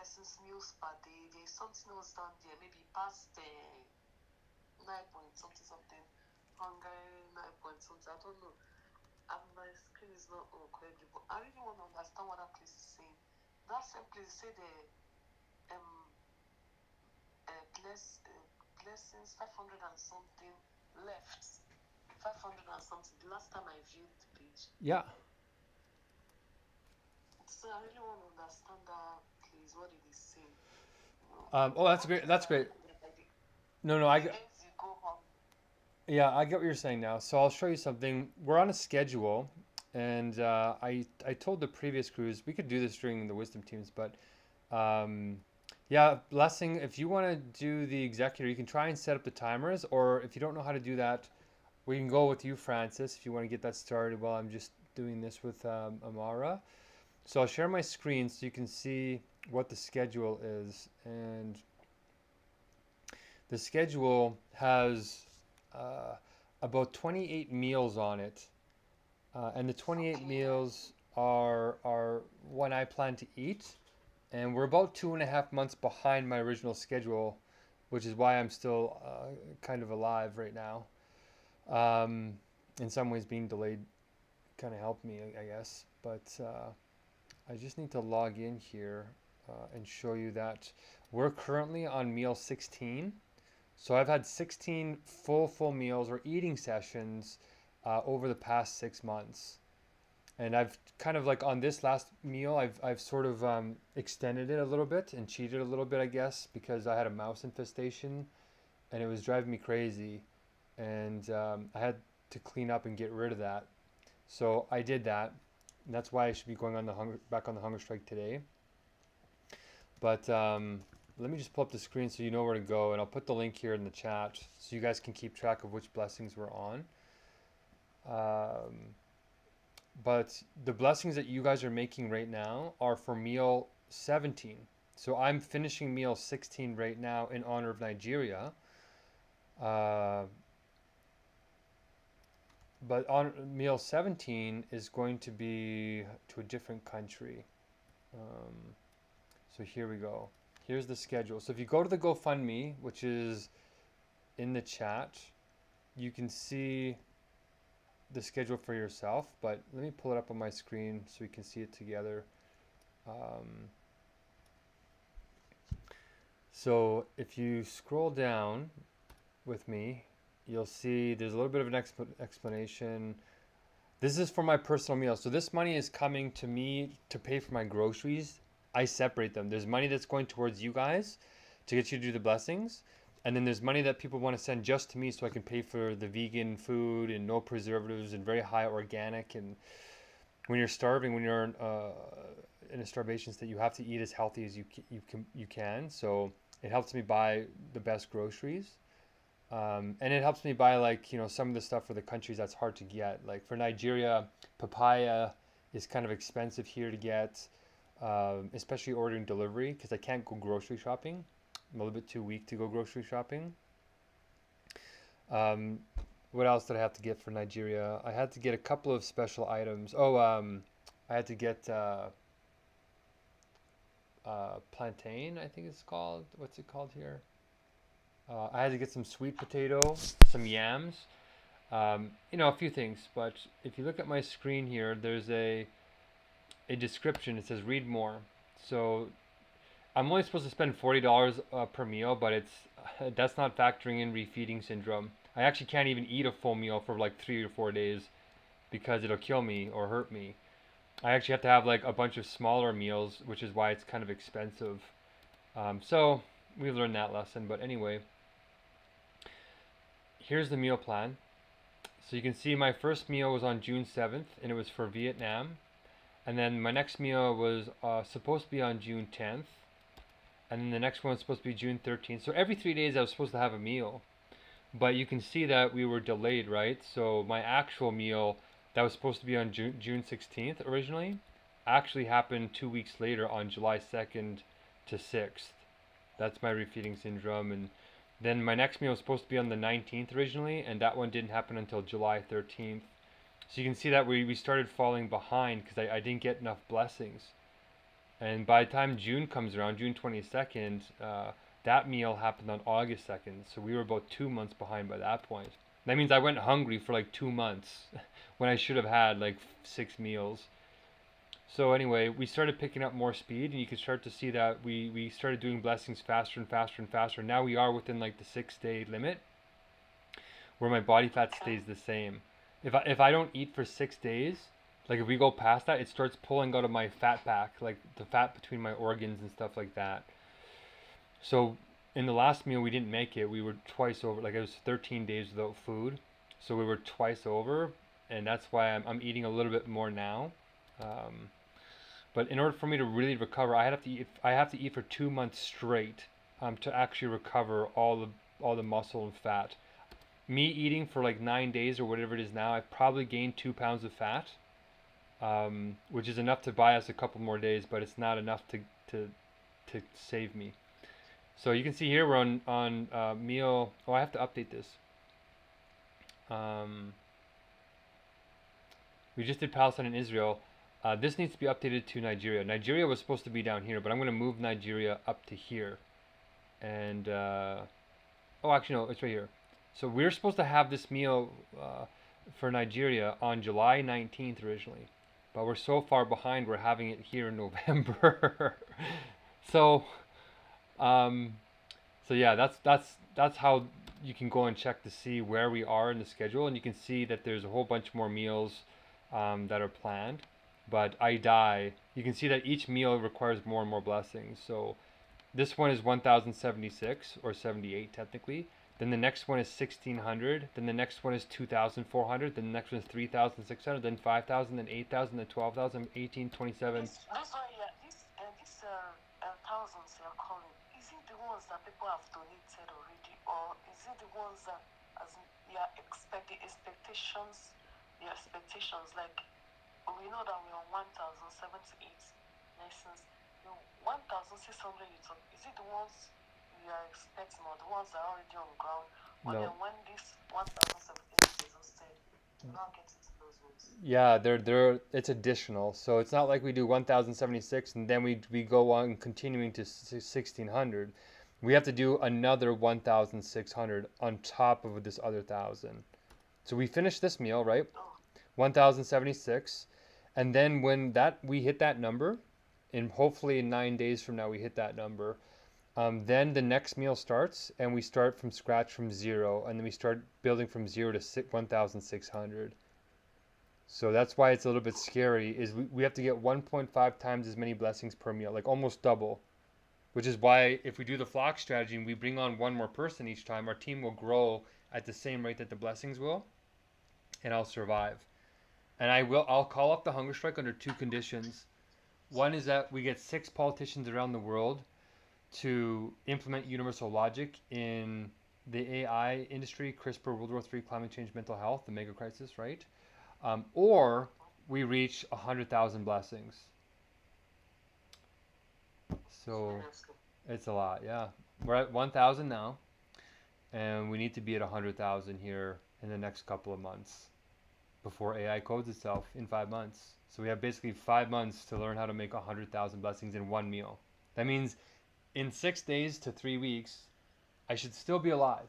persons meals per day. There's something else down there, maybe past 9 point something something, hunger 9 point something. I don't know. And my screen is not correctly, but I really want to understand what that place is saying. That same place say the blessings 500 and something left. 500 and something. The last time I viewed the page. Yeah. So I really want to understand that place, what it is saying. Oh, that's great. That's great. No, I get. Yeah, I get what you're saying now. So I'll show you something. We're on a schedule, and I told the previous crews we could do this during the wisdom teams, but yeah, blessing. If you want to do the executor, you can try and set up the timers, or if you don't know how to do that, we can go with you, Francis, if you want to get that started while I'm just doing this with Amara. So I'll share my screen so you can see what the schedule is, and the schedule has about 28 meals on it, and the 28 meals are when I plan to eat, and we're about 2.5 months behind my original schedule, which is why I'm still kind of alive right now. In some ways being delayed kind of helped me, I guess, but I just need to log in here and show you that we're currently on meal 16. So I've had 16 full meals or eating sessions over the past 6 months. And I've kind of like on this last meal, I've sort of extended it a little bit and cheated a little bit, I guess, because I had a mouse infestation and it was driving me crazy. And I had to clean up and get rid of that. So I did that. And that's why I should be going on back on the Hungerstrike today. But let me just pull up the screen so you know where to go, and I'll put the link here in the chat so you guys can keep track of which blessings we're on. But the blessings that you guys are making right now are for meal 17. So I'm finishing meal 16 right now in honor of Nigeria. But on meal 17 is going to be to a different country. So here we go. Here's the schedule. So if you go to the GoFundMe, which is in the chat, you can see the schedule for yourself. But let me pull it up on my screen so we can see it together. So if you scroll down with me, you'll see there's a little bit of an explanation. This is for my personal meal. So this money is coming to me to pay for my groceries. I separate them. There's money that's going towards you guys to get you to do the blessings. And then there's money that people want to send just to me so I can pay for the vegan food and no preservatives and very high organic. And when you're starving, when you're in a starvation state, you have to eat as healthy as you can. So it helps me buy the best groceries. And it helps me buy, like, you know, some of the stuff for the countries that's hard to get. Like for Nigeria, papaya is kind of expensive here to get, especially ordering delivery, because I can't go grocery shopping. I'm a little bit too weak to go grocery shopping. What else did I have to get for Nigeria? I had to get a couple of special items. I had to get plantain, I think it's called. What's it called here? I had to get some sweet potato, some yams, you know, a few things. But if you look at my screen here, there's a description. It says read more. So I'm only supposed to spend $40 per meal, but that's not factoring in refeeding syndrome. I actually can't even eat a full meal for like 3 or 4 days because it'll kill me or hurt me. I actually have to have like a bunch of smaller meals, which is why it's kind of expensive. So we learned that lesson. But anyway, here's the meal plan. So you can see my first meal was on June 7th, and it was for Vietnam. And then my next meal was supposed to be on June 10th. And then the next one was supposed to be June 13th. So every 3 days I was supposed to have a meal. But you can see that we were delayed, right? So my actual meal that was supposed to be on June 16th originally actually happened 2 weeks later on July 2nd to 6th. That's my refeeding syndrome. And then my next meal was supposed to be on the 19th originally, and that one didn't happen until July 13th. So you can see that we started falling behind because I didn't get enough blessings. And by the time June comes around, June 22nd, that meal happened on August 2nd. So we were about 2 months behind by that point. That means I went hungry for like 2 months when I should have had like 6 meals. So anyway, we started picking up more speed, and you can start to see that we started doing blessings faster and faster and faster. Now we are within like the 6 day limit where my body fat stays the same. If I don't eat for 6 days, like if we go past that, it starts pulling out of my fat pack, like the fat between my organs and stuff like that. So in the last meal we didn't make it. We were twice over. Like it was 13 days without food, so we were twice over, and that's why I'm eating a little bit more now. But in order for me to really recover, I have to eat for 2 months straight to actually recover all the muscle and fat. Me eating for like 9 days or whatever it is now, I've probably gained 2 pounds of fat, which is enough to buy us a couple more days, but it's not enough to save me. So you can see here we're on meal. Oh, I have to update this. We just did Palestine and Israel. This needs to be updated to Nigeria. Nigeria was supposed to be down here, but I'm going to move Nigeria up to here. And, oh, actually, no, it's right here. So we're supposed to have this meal for Nigeria on July 19th originally. But we're so far behind, we're having it here in November. So, so yeah, that's how you can go and check to see where we are in the schedule. And you can see that there's a whole bunch more meals that are planned. But I die. You can see that each meal requires more and more blessings. So this one is 1076 or 78 technically. Then the next one is 1600. Then the next one is 2400. Then the next one is 3600. Then 5000. Then 8000. Then 12,000. 18, 27. This one, yeah, this thousands you're calling, is it the ones that people have donated already, or is it the ones that, as in, your expectations, like, we know that we're on 1078 lessons. The 1600 you took, is it the ones you are expecting, or the ones that are already on ground? Or No. then when this 1078 is exhausted, you're not getting to those ones. Yeah, it's additional. So it's not like we do 1076 and then we go on continuing to 1600. We have to do another 1600 on top of this other 1000. So we finish this meal, right? 1076, and then when we hit that number, and hopefully in 9 days from now we hit that number, then the next meal starts, and we start from scratch from 0, and then we start building from 0 to 1600. So that's why it's a little bit scary, is we have to get 1.5 times as many blessings per meal, like almost double. Which is why if we do the flock strategy and we bring on one more person each time, our team will grow at the same rate that the blessings will, and I'll survive. And I'll call up the Hungerstrike under 2 conditions. One is that we get 6 politicians around the world to implement universal logic in the AI industry, CRISPR, World War III, climate change, mental health, the Megacrisis, right? Or we reach 100,000 blessings. So it's a lot, yeah. We're at 1,000 now, and we need to be at 100,000 here in the next couple of months before AI codes itself in 5 months. So we have basically 5 months to learn how to make 100,000 blessings in one meal. That means in 6 days to 3 weeks, I should still be alive.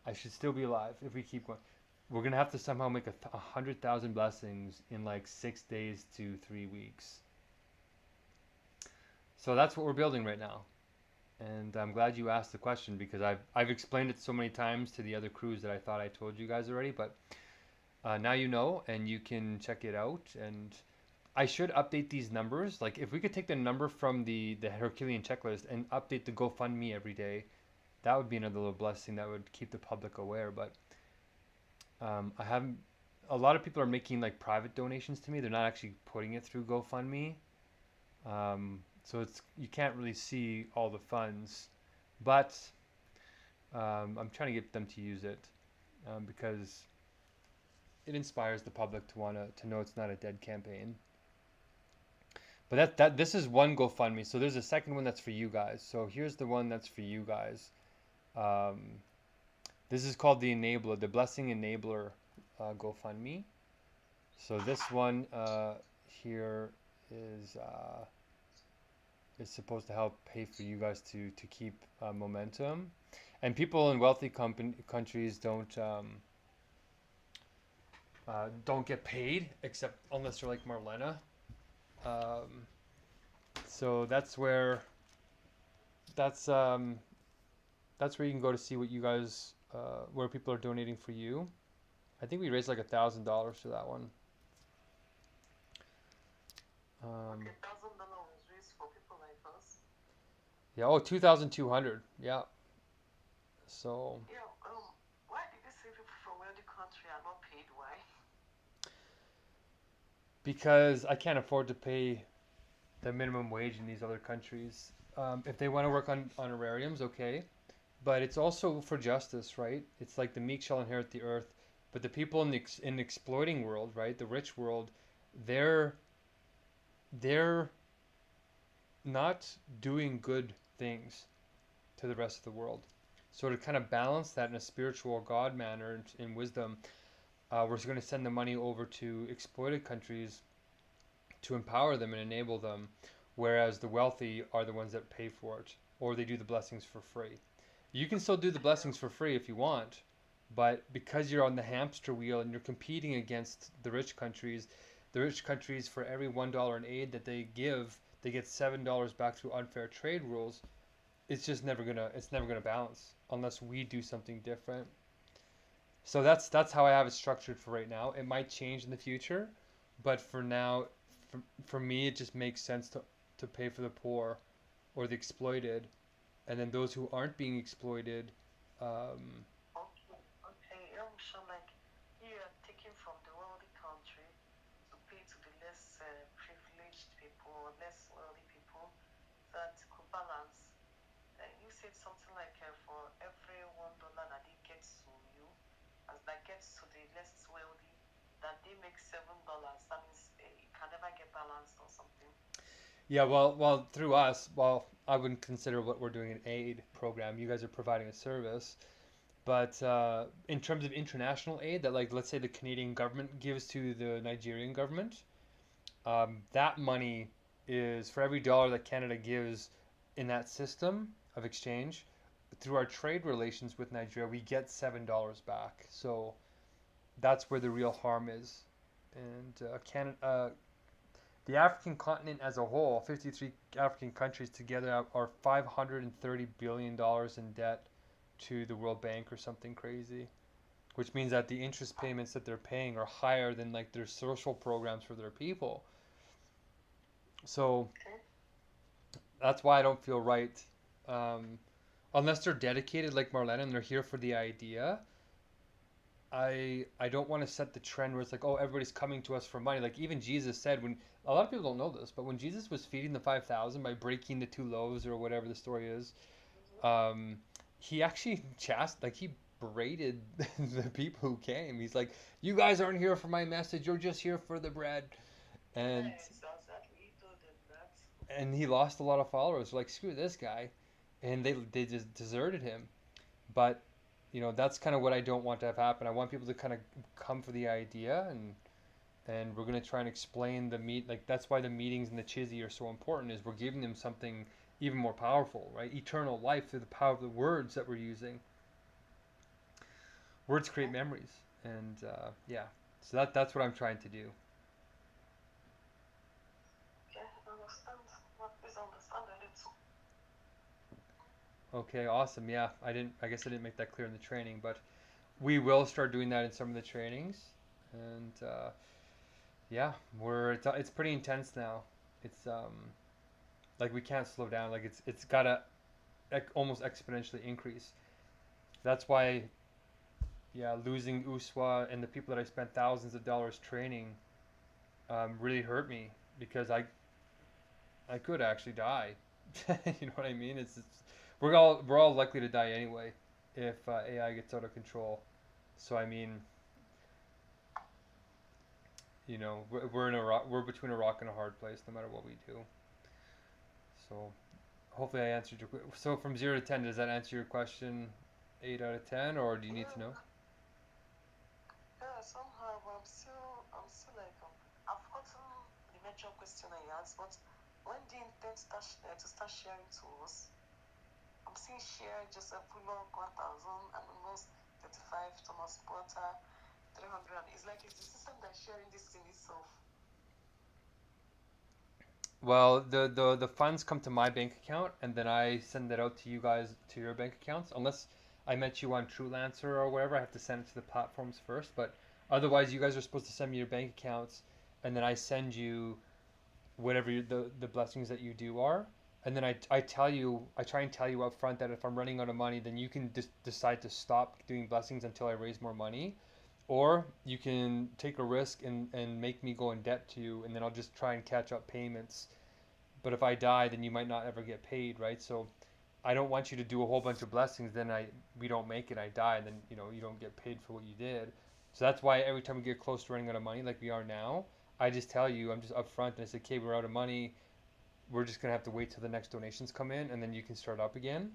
If we keep going. We're going to have to somehow make 100,000 blessings in like 6 days to 3 weeks. So that's what we're building right now. And I'm glad you asked the question, because I've explained it so many times to the other crews that I thought I told you guys already, but now you know, and you can check it out. And I should update these numbers. Like if we could take the number from the Herculean checklist and update the GoFundMe every day, that would be another little blessing that would keep the public aware. But I haven't. A lot of people are making like private donations to me. They're not actually putting it through GoFundMe. So you can't really see all the funds, but I'm trying to get them to use it because it inspires the public to know it's not a dead campaign. But this is one GoFundMe. So there's a second one that's for you guys. So here's the one that's for you guys. This is called the Enabler, the Blessing Enabler GoFundMe. So this one here is is supposed to help pay for you guys to keep momentum, and people in wealthy countries don't get paid except unless they're like Marlena. Um, so that's um, that's where you can go to see what you guys where people are donating for you. I think we raised like $1,000 for that one. Okay, $1,000 was raised for people like us. Yeah. Oh, 2,200. Yeah. So Yeah, why did you say people from wealthy country are not paid? Why? because I can't afford to pay the minimum wage in these other countries. If they want to work on honorariums, okay, but it's also for justice, right? It's like the meek shall inherit the earth, but the people in in the exploiting world, right, the rich world, they're they're not doing good things to the rest of the world. So to kind of balance that in a spiritual God manner in wisdom, we're going to send the money over to exploited countries to empower them and enable them, whereas the wealthy are the ones that pay for it, or they do the blessings for free. You can still do the blessings for free if you want, but because you're on the hamster wheel and you're competing against the rich countries for every $1 in aid that they give, they get $7 back through unfair trade rules. It's never gonna balance unless we do something different. So that's how I have it structured for right now. It might change in the future, but for now, for me, it just makes sense to pay for the poor or the exploited, and then those who aren't being exploited. Um, Okay, okay. So like you are taking from the wealthy country to pay to the less privileged people or less wealthy people that could balance. You said something like for every $1 that it gets to you, as that gets to the less wealthy, that they make $7. That means it can never get balanced or something. yeah, well, through us, well, I wouldn't consider what we're doing an aid program. You guys are providing a service, but in terms of international aid, that like let's say the Canadian government gives to the Nigerian government, that money is for every dollar that Canada gives in that system of exchange. Through our trade relations with Nigeria, we get $7 back. So that's where the real harm is. And the African continent as a whole, 53 African countries together, are $530 billion in debt to the World Bank or something crazy, which means that the interest payments that they're paying are higher than like their social programs for their people. So Okay. that's why I don't feel right. Um, Unless they're dedicated like Marlena and they're here for the idea, I don't want to set the trend where it's like, oh, everybody's coming to us for money. Like even Jesus said, when a lot of people don't know this, but when Jesus was feeding the 5,000 by breaking the two loaves or whatever the story is, um, he actually he berated the people who came. He's like, you guys aren't here for my message. You're just here for the bread. And Yes, exactly. He told them that. he lost a lot of followers. Like screw this guy, and they just deserted him. But that's kind of what I don't want to have happen. I want people to kind of come for the idea, and we're gonna try and explain the meat. Like that's why the meetings and the chizzy are so important. Is we're giving them something even more powerful, right? Eternal life through the power of the words that we're using. Words create memories, and yeah. So that's what I'm trying to do. Okay, understand. Well, please understand a little. Okay, awesome. Yeah, I guess I didn't make that clear in the training, but we will start doing that in some of the trainings, and yeah, it's pretty intense now. It's like we can't slow down. Like it's gotta almost exponentially increase. That's why, yeah, losing Uswa and the people that I spent thousands of dollars training really hurt me because I could actually die. You know what I mean? We're all likely to die anyway if AI gets out of control. So I mean, we're between a rock and a hard place no matter what we do. So hopefully I answered your so from 0 to 10, does that answer your question? 8 out of 10, or do you need to know? Yeah, somehow I'm still like I've gotten the major question I asked, but when do you intend to start sharing to us? I'm seeing share Joseph Pulo 1000 and almost 35 Thomas Porter 300. It's like it's the system that's sharing this in itself. Well, the funds come to my bank account, and then I send it out to you guys to your bank accounts. Unless I met you on TrueLancer or wherever, I have to send it to the platforms first. But otherwise, you guys are supposed to send me your bank accounts, and then I send you whatever the blessings that you do are. And then I tell you, I try and tell you up front that if I'm running out of money, then you can just decide to stop doing blessings until I raise more money. Or you can take a risk and make me go in debt to you, and then I'll just try and catch up payments. But if I die, then you might not ever get paid, right? So I don't want you to do a whole bunch of blessings, then we don't make it, I die, and then you don't get paid for what you did. So that's why every time we get close to running out of money, like we are now, I just tell you, I'm just upfront, and I say, okay, we're out of money. We're just gonna have to wait till the next donations come in, and then you can start up again.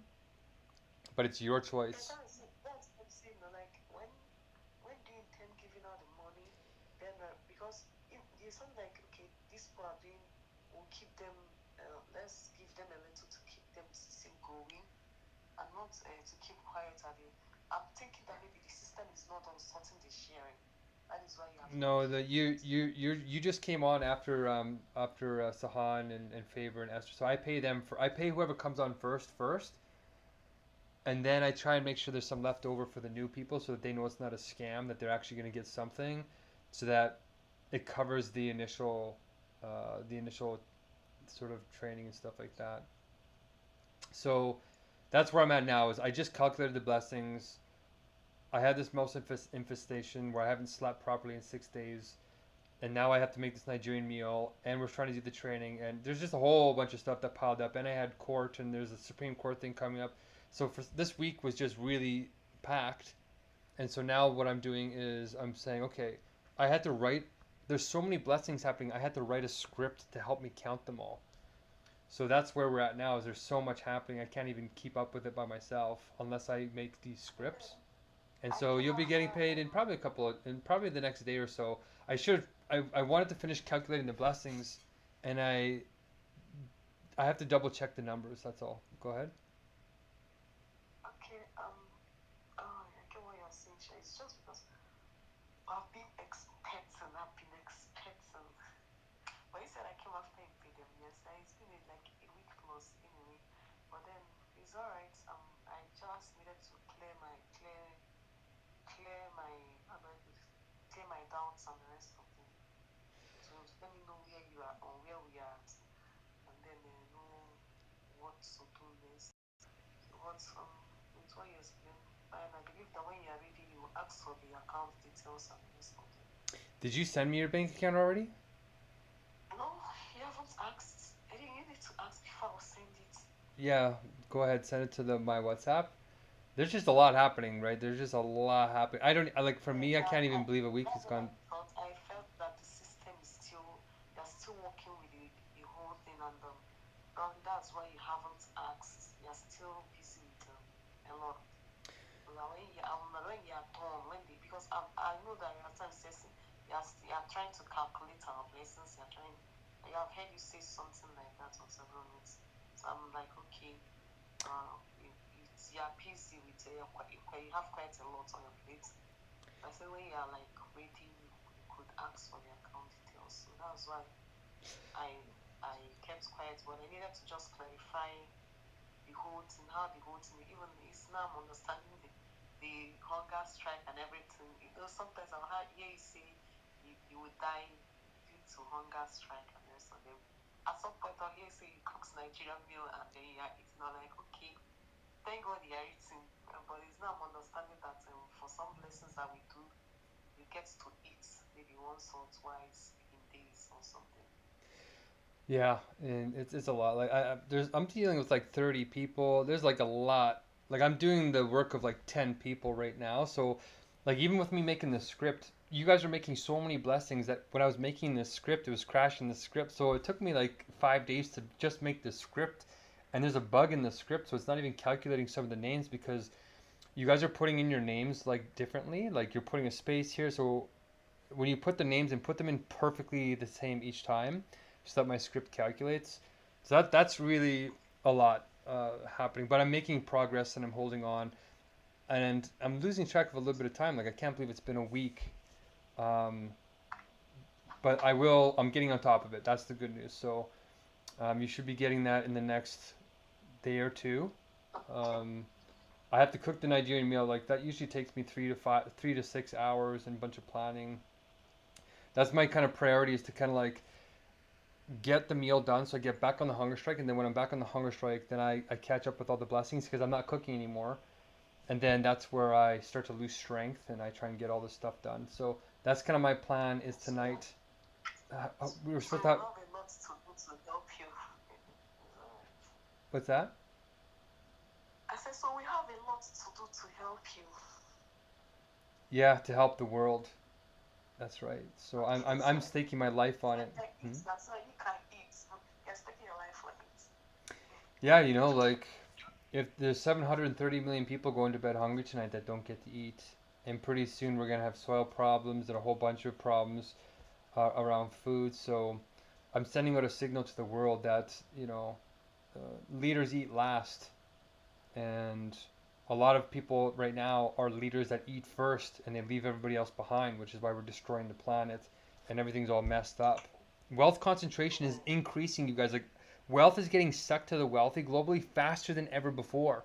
But it's your choice. That's what I'm saying. Like when do you intend giving out the money? Then because if there's something like okay, these people are doing, we'll keep them. Let's give them a little to keep them still going, and not to keep quiet at it. I'm thinking that maybe the system is not on sorting the sharing. That is why you have No, the you just came on after Sahan and Faber and Esther. So I pay whoever comes on first, and then I try and make sure there's some left over for the new people so that they know it's not a scam, that they're actually going to get something, so that it covers the initial sort of training and stuff like that. So that's where I'm at now. Is I just calculated the blessings. I had this mouse infestation where I haven't slept properly in 6 days, and now I have to make this Nigerian meal, and we're trying to do the training, and there's just a whole bunch of stuff that piled up, and I had court, and there's a Supreme Court thing coming up, so for this week was just really packed, and so now what I'm doing is I'm saying, okay, I had to write. There's so many blessings happening. I had to write a script to help me count them all. So that's where we're at now. Is there's so much happening. I can't even keep up with it by myself unless I make these scripts. And so you'll be getting paid in probably in probably the next day or so. I wanted to finish calculating the blessings, and I have to double check the numbers. That's all. Go ahead. okay. Oh, I get what you're saying. Sha. It's just because I've been expecting. But you said I came after you paid them. Yes, it's been like a week plus anyway. But then it's alright. I just needed to clear my how do I put it? Clear my doubts and the rest of them. So let me know where you are or where we are at, and then know what to do next. So with what you explained, and I believe that when you are ready, you will ask for the account details and the rest of them. Did you send me your bank account already? No, you haven't asked. I think you need to ask before I send it. Yeah. Go ahead. Send it to my WhatsApp. There's just a lot happening, right? There's just a lot happening. Like for me, I can't even believe a week has gone. I felt that the system is you're still working with the whole thing, and probably that's why you haven't asked. You're still busy with a lot. Now when you're done, because I know that you're saying you're trying to calculate our blessings. I have heard you say something like that on several minutes. So I'm like, okay, you're busy with you have quite a lot on your plate. I say when you're like ready, you could ask for the account details. So that's why I kept quiet, but I needed to just clarify the whole thing, how the whole thing, even is now I'm understanding the hunger strike and everything. Sometimes I'll hear you say you would die due to hunger strike and the rest of them. At some point I'll hear you say you cook Nigerian meal and then you're eating. I'm like, okay, thank God you're eating. But it's now I'm understanding that for some blessings that we do, we get to eat maybe once or twice in days or something. Yeah, and it's a lot. Like I'm dealing with like 30 people. There's like a lot. Like I'm doing the work of like 10 people right now. So like even with me making the script, you guys are making so many blessings that when I was making the script, it was crashing the script. So it took me like 5 days to just make the script. And there's a bug in the script, so it's not even calculating some of the names because you guys are putting in your names like differently. Like you're putting a space here, so when you put the names and put them in perfectly the same each time, so that my script calculates. So that's really a lot happening, but I'm making progress and I'm holding on, and I'm losing track of a little bit of time. Like I can't believe it's been a week, um, but I'm getting on top of it. That's the good news. So you should be getting that in the next day or two. Um, I have to cook the Nigerian meal. Like that usually takes me 3 to 6 hours and a bunch of planning. That's my kind of priority, is to kind of like get the meal done so I get back on the hunger strike, and then when I'm back on the hunger strike, then I catch up with all the blessings because I'm not cooking anymore, and then that's where I start to lose strength and I try and get all this stuff done. So that's kind of my plan, is tonight. We were So supposed you to have, have a lot to do to help you. what's that? I said, so we have a lot to do to help you. Yeah, to help the world. That's right. So I'm staking my life on it. Hmm? That's why you can eat. You're taking your life on it. Yeah, like if there's 730 million people going to bed hungry tonight that don't get to eat, and pretty soon we're gonna have soil problems and a whole bunch of problems around food. So I'm sending out a signal to the world that leaders eat last, and a lot of people right now are leaders that eat first and they leave everybody else behind, which is why we're destroying the planet and everything's all messed up. Wealth concentration is increasing, you guys. Like, wealth is getting sucked to the wealthy globally faster than ever before.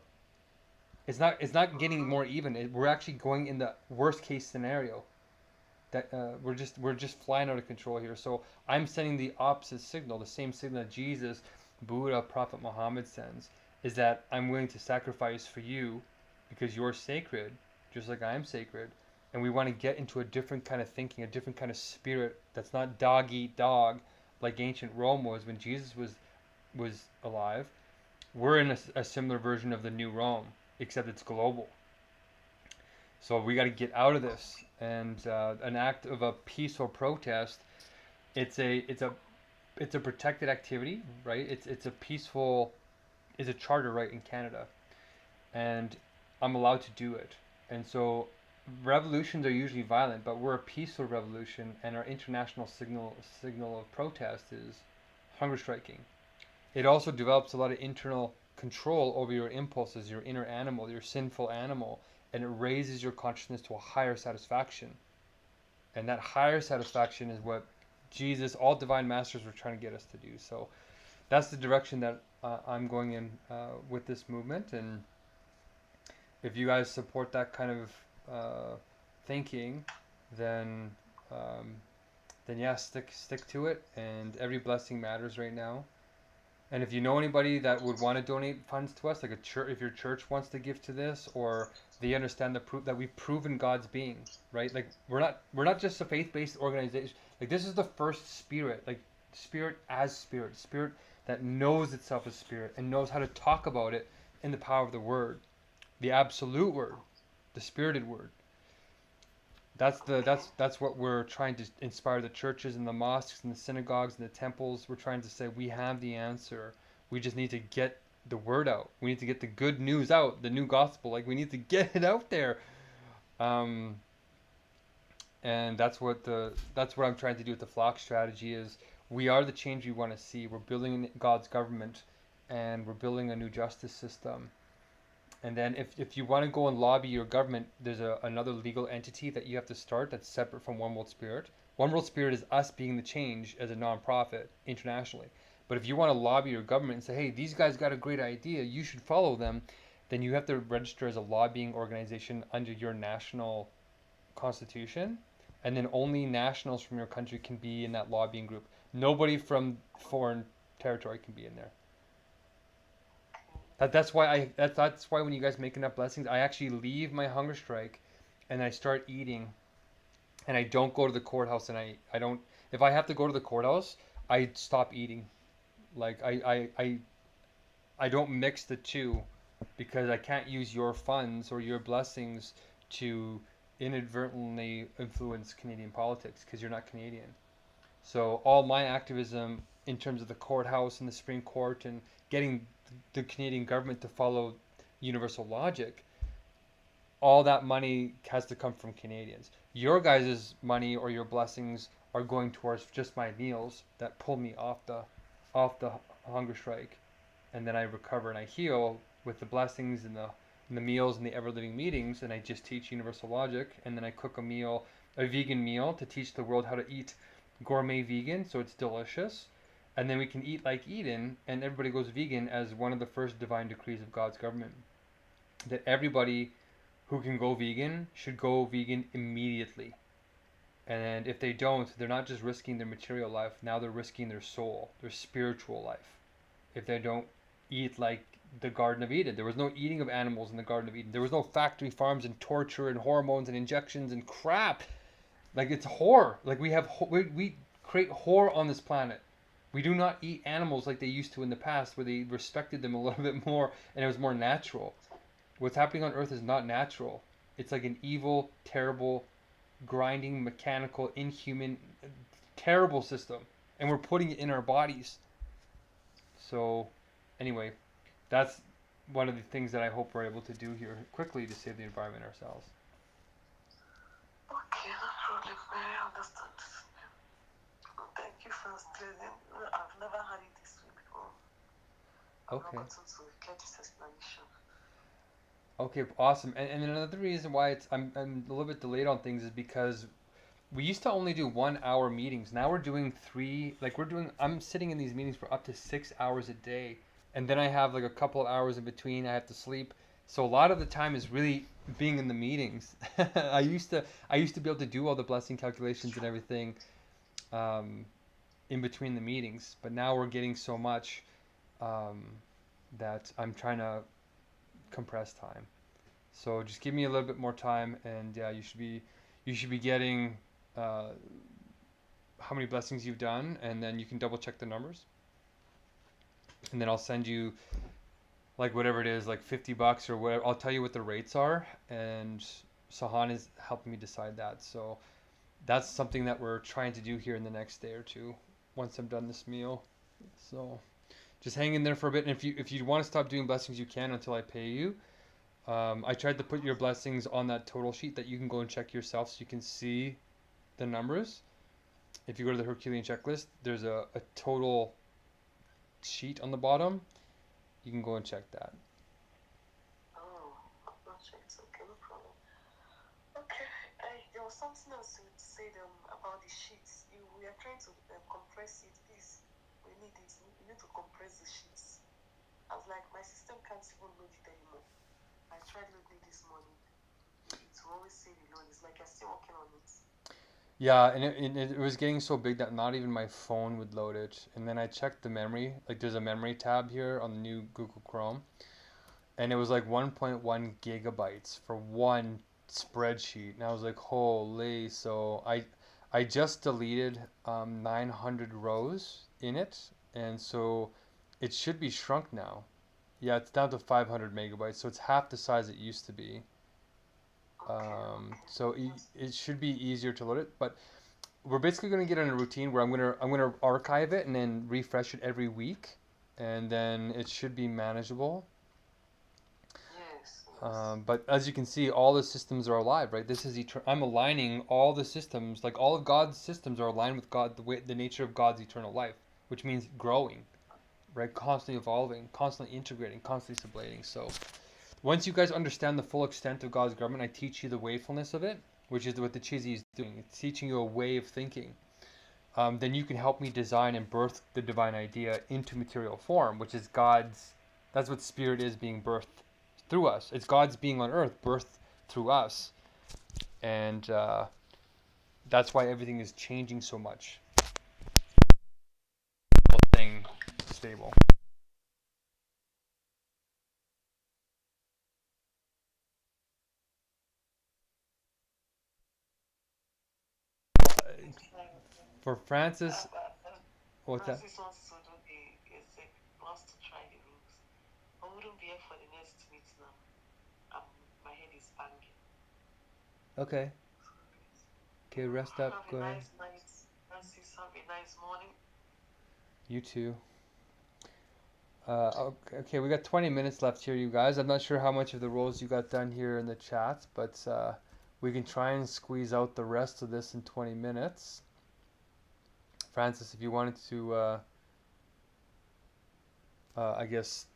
It's not getting more even. We're actually going in the worst case scenario. That we're just flying out of control here. So I'm sending the opposite signal, the same signal that Jesus, Buddha, Prophet Muhammad sends, is that I'm willing to sacrifice for you because you're sacred, just like I am sacred. And we want to get into a different kind of thinking, a different kind of spirit that's not dog eat dog like ancient Rome was when Jesus was alive. We're in a similar version of the new Rome, except it's global. So we got to get out of this. And an act of a peaceful protest, it's a protected activity, right? It's a charter right in Canada, and I'm allowed to do it. And so revolutions are usually violent, but we're a peaceful revolution, and our international signal of protest is hunger striking. It also develops a lot of internal control over your impulses, your inner animal, your sinful animal, and it raises your consciousness to a higher satisfaction. And that higher satisfaction is what Jesus, all divine masters, were trying to get us to do. So that's the direction that I'm going in with this movement. And if you guys support that kind of thinking, then yeah, stick to it. And every blessing matters right now. And if you know anybody that would want to donate funds to us, like a church, if your church wants to give to this, or they understand the proof that we've proven God's being, right? Like we're not just a faith-based organization. Like this is the first spirit, like spirit that knows itself as spirit and knows how to talk about it in the power of the word, the absolute word, the spirited word. That's what we're trying to inspire the churches and the mosques and the synagogues and the temples. We're trying to say we have the answer. We just need to get the word out. We need to get the good news out, the new gospel. Like we need to get it out there. And that's what I'm trying to do with the flock strategy is we are the change we want to see. We're building God's government, and we're building a new justice system. And then if you want to go and lobby your government, there's another legal entity that you have to start that's separate from One World Spirit. One World Spirit is us being the change as a non-profit internationally. But if you want to lobby your government and say, hey, these guys got a great idea, you should follow them, then you have to register as a lobbying organization under your national constitution. And then only nationals from your country can be in that lobbying group. Nobody from foreign territory can be in there. That's why when you guys make enough blessings, I actually leave my hunger strike and I start eating, and I don't go to the courthouse, and I don't, if I have to go to the courthouse, I stop eating. Like I don't mix the two, because I can't use your funds or your blessings to inadvertently influence Canadian politics, because you're not Canadian. So all my activism in terms of the courthouse and the Supreme Court and getting the Canadian government to follow universal logic, all that money has to come from Canadians. Your guys' money or your blessings are going towards just my meals that pull me off the a hunger strike, and then I recover and I heal with the blessings and the meals and the ever living meetings, and I just teach universal logic, and then I cook a vegan meal to teach the world how to eat gourmet vegan, so it's delicious, and then we can eat like Eden, and everybody goes vegan as one of the first divine decrees of God's government. That everybody who can go vegan should go vegan immediately. And if they don't, they're not just risking their material life, now they're risking their soul, their spiritual life. If they don't eat like the Garden of Eden. There was no eating of animals in the Garden of Eden. There was no factory farms and torture and hormones and injections and crap. Like, it's horror. Like, we create horror on this planet. We do not eat animals like they used to in the past, where they respected them a little bit more and it was more natural. What's happening on Earth is not natural. It's like an evil, terrible, grinding, mechanical, inhuman, terrible system, and we're putting it in our bodies. So anyway, that's one of the things that I hope we're able to do here quickly to save the environment ourselves. Okay, no problem. I understand. Thank you for explaining. I've never had it this way before. Okay. I've gotten to get this explanation. Okay, awesome. And another reason why I'm a little bit delayed on things is because we used to only do 1 hour meetings. Now we're doing I'm sitting in these meetings for up to 6 hours a day. And then I have like a couple of hours in between. I have to sleep. So a lot of the time is really being in the meetings. I used to be able to do all the blessing calculations and everything in between the meetings. But now we're getting so much that I'm trying to compress time. So just give me a little bit more time, and yeah, you should be getting how many blessings you've done, and then you can double check the numbers, and then I'll send you like whatever it is, like $50 or whatever. I'll tell you what the rates are, and Sahan is helping me decide that. So that's something that we're trying to do here in the next day or two once I'm done this meal. So just hang in there for a bit, and if you want to stop doing blessings, you can until I pay you. I tried to put your blessings on that total sheet that you can go and check yourself, so you can see the numbers. If you go to the Herculean checklist, there's a total sheet on the bottom. You can go and check that. Oh, I'm not sure. It's okay, no problem. Okay, there was something else you said about the sheets. We are trying to compress it. Please, we need it. We need to compress the sheets. I was like, my system can't even load it anymore. I tried loading this morning. It will always say the load. It's like you're still working on it. Yeah, and it was getting so big that not even my phone would load it. And then I checked the memory. Like, there's a memory tab here on the new Google Chrome, and it was like 1.1 gigabytes for one spreadsheet. And I was like, holy. So I just deleted 900 rows in it, and so it should be shrunk now. Yeah, it's down to 500 megabytes, so it's half the size it used to be. So it should be easier to load it, but we're basically going to get in a routine where I'm gonna archive it and then refresh it every week, and then it should be manageable. Yes. But as you can see, all the systems are alive, right? This is I'm aligning all the systems, like all of God's systems are aligned with God, the nature of God's eternal life, which means growing, right? Constantly evolving, constantly integrating, constantly sublating. So once you guys understand the full extent of God's government, I teach you the wayfulness of it, which is what the Chizzy is doing. It's teaching you a way of thinking. Then you can help me design and birth the divine idea into material form, which is that's what spirit is, being birthed through us. It's God's being on earth, birthed through us. And that's why everything is changing so much. Staying stable. For Francis, what's that? Francis wants to do wants to try the rules. I wouldn't be here for the next meeting now. My head is banging. Okay. Okay, rest up. Have Go a ahead. nice night, Francis. Have a nice morning. You too. Okay, we got 20 minutes left here, you guys. I'm not sure how much of the roles you got done here in the chat, but we can try and squeeze out the rest of this in 20 minutes. Francis, if you wanted to I guess,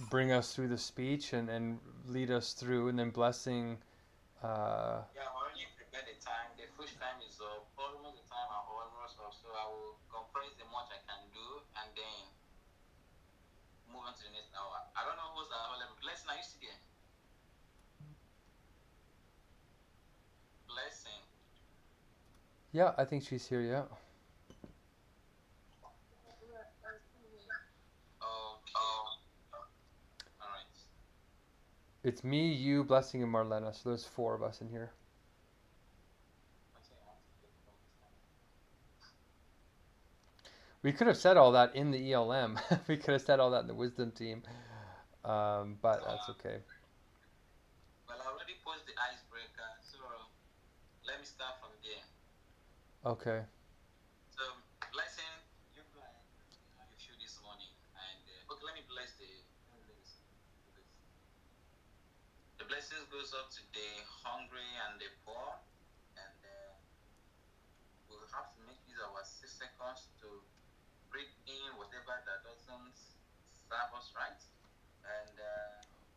bring us through the speech and lead us through, and then blessing. Yeah, I already prepared the time. The first time is up. Almost the time are almost up. So I will compress the much I can do and then move on to the next hour. I don't know who's available. Blessing, are you still there? Blessing. Yeah, I think she's here. Yeah. All right. It's me, you, blessing, and Marlena. So there's 4 of us in here. We could have said all that in the ELM. We could have said all that in the wisdom team. But that's okay. Well, I already posted the icebreaker, so let me start from there. Okay. So, blessing, you go ahead. How you feel this morning? And okay, let me bless the. The blessings goes up to the hungry and the poor, and we'll have to make use of our 6 seconds to breathe in whatever that doesn't serve us right, and.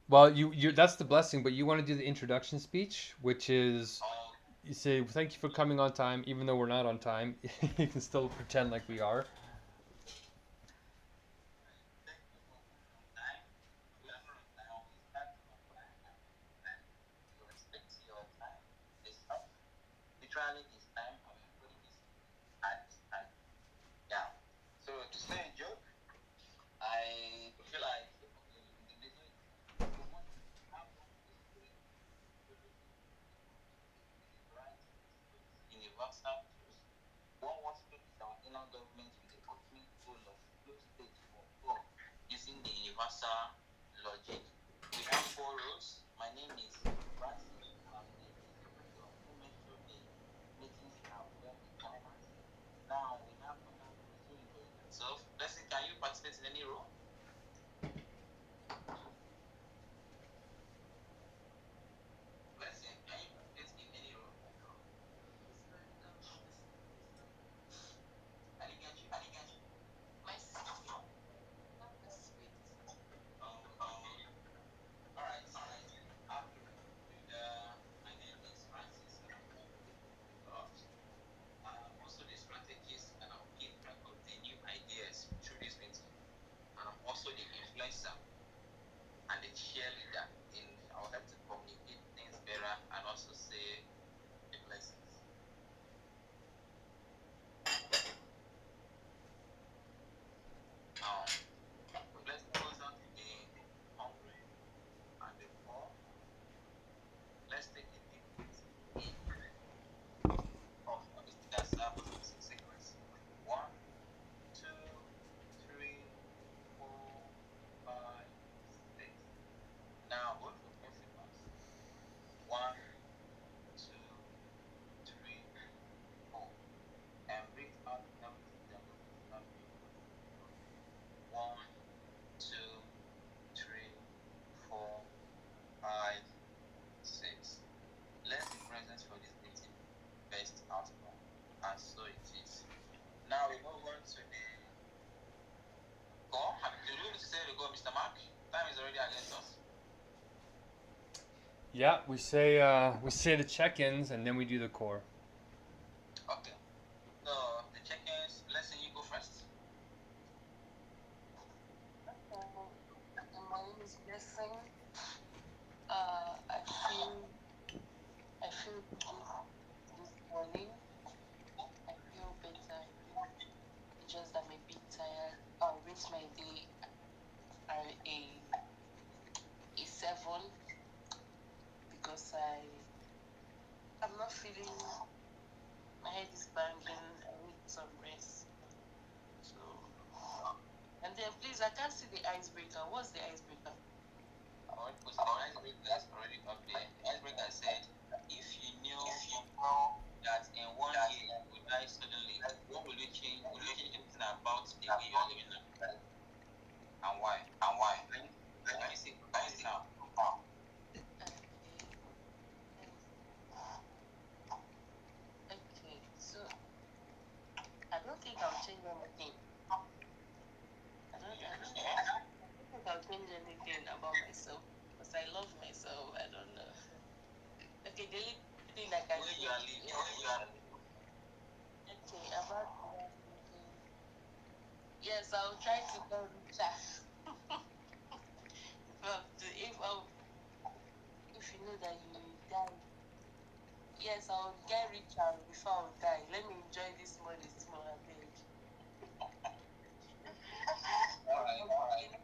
Well, you that's the blessing, but you want to do the introduction speech, which is you say thank you for coming on time, even though we're not on time. You can still pretend like we are. Thank you for coming on time. We are not on time. We start on time, and you respect your time. It's up. Literally, this time, and we're putting this at this time. Yeah. So to say a joke, I feel like universal truth. One wants to is our inner government with the ultimate goal of flow state for all using the universal logic. We have 4 roles. My name is Francis. I'm the executive who made sure the meetings are well organized. Now we have other roles who involve themselves. Blessing, can you participate in any role? Blessing, can you participate in any role? I didn't get you. I didn't get you. My sister, not participate. All right. I'll do my name is Francis, and I'm one of the co-founders. I'm also the strategist, and I'll keep track of the new ideas through this meeting. And I'm also the influencer and the cheerleader. I'll help to communicate things better and also say the blessings. The blessing goes out to the hungry and the poor. Let's take a deep breath in of honesty that serves us for 6 seconds. 1, 2, 3, 4, 5, 6. Now hold for 4 seconds. 1, 2, 3, 4. And breathe out everything that doesn't serve you. 1, 2, 3, 4, 5, 6. Let the presence for this meeting best outcome, and so it is. Now we move on to the call. Do you need to say the go, Mr. Mark? Time is already against us. Yeah, we say the check-ins and then we do the core. Okay. So the check-ins. Blessing, you go first. My name is Blessing. I feel good this morning. I feel better. It's just that I'm a bit tired. I'll rate my day a 7 because I'm not feeling. My head is banging. I need some rest. So, and then please, I can't see the icebreaker. What's the icebreaker? Our icebreaker is already up there. The icebreaker said, if you knew that in 1 year you would die suddenly, what will you change? Will you change anything about the way you are living now? And why? Can you see now? Okay, so I don't think I'll change anything. I don't the only thing I can Where say you are is living, where you are okay about the last meeting. Yes, I'll try to go richer. If you know that you will die, yes, I'll get richer before I die. Let me enjoy this money small, I beg. alright.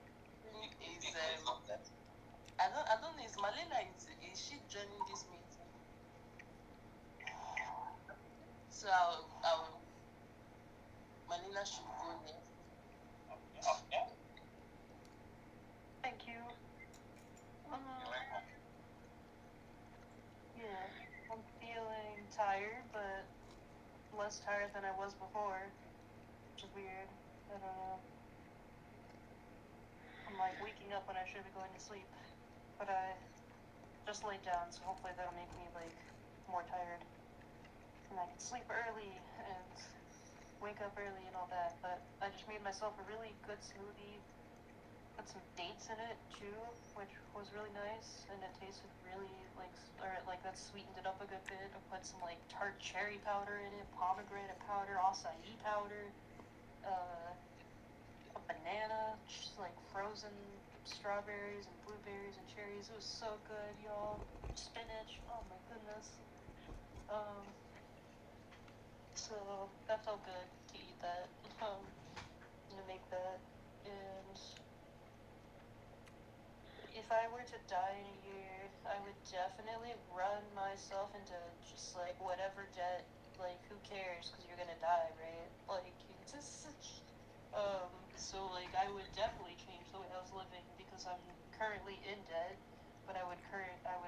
Is Because of that. I don't know. Is Malena is she joining this meeting? So Malena should go next. Okay. Thank you. You're welcome. Yeah, I'm feeling tired, but less tired than I was before, which is weird. I don't know. I'm like waking up when I should be going to sleep, but I just laid down, so hopefully that'll make me like more tired, and I can sleep early and wake up early and all that. But I just made myself a really good smoothie. Put some dates in it too, which was really nice, and it tasted really like that sweetened it up a good bit. I put some like tart cherry powder in it, pomegranate powder, acai powder, a banana, just like frozen strawberries and blueberries and cherries. It was so good, y'all. Spinach, oh my goodness. So that felt good to eat that. To make that, and if I were to die in a year, I would definitely run myself into just like whatever debt. Like, who cares? Because you're gonna die, right? Like, it's just, so like I would definitely change the way I was living because I'm currently in debt, but I would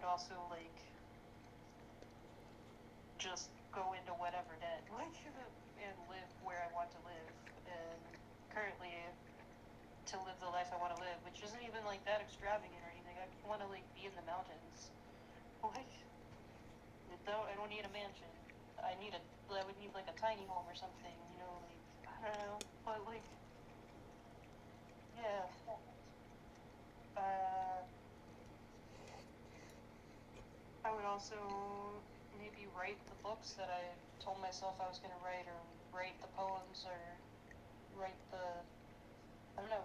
also like just go into whatever debt, like, and live where I want to live. And currently, to live the life I want to live, which isn't even like that extravagant or anything. I want to like be in the mountains. Like, I don't need a mansion. I would need like a tiny home or something, you know, like, I don't know, but like, yeah. I would also maybe write the books that I told myself I was gonna write, or write the poems, or write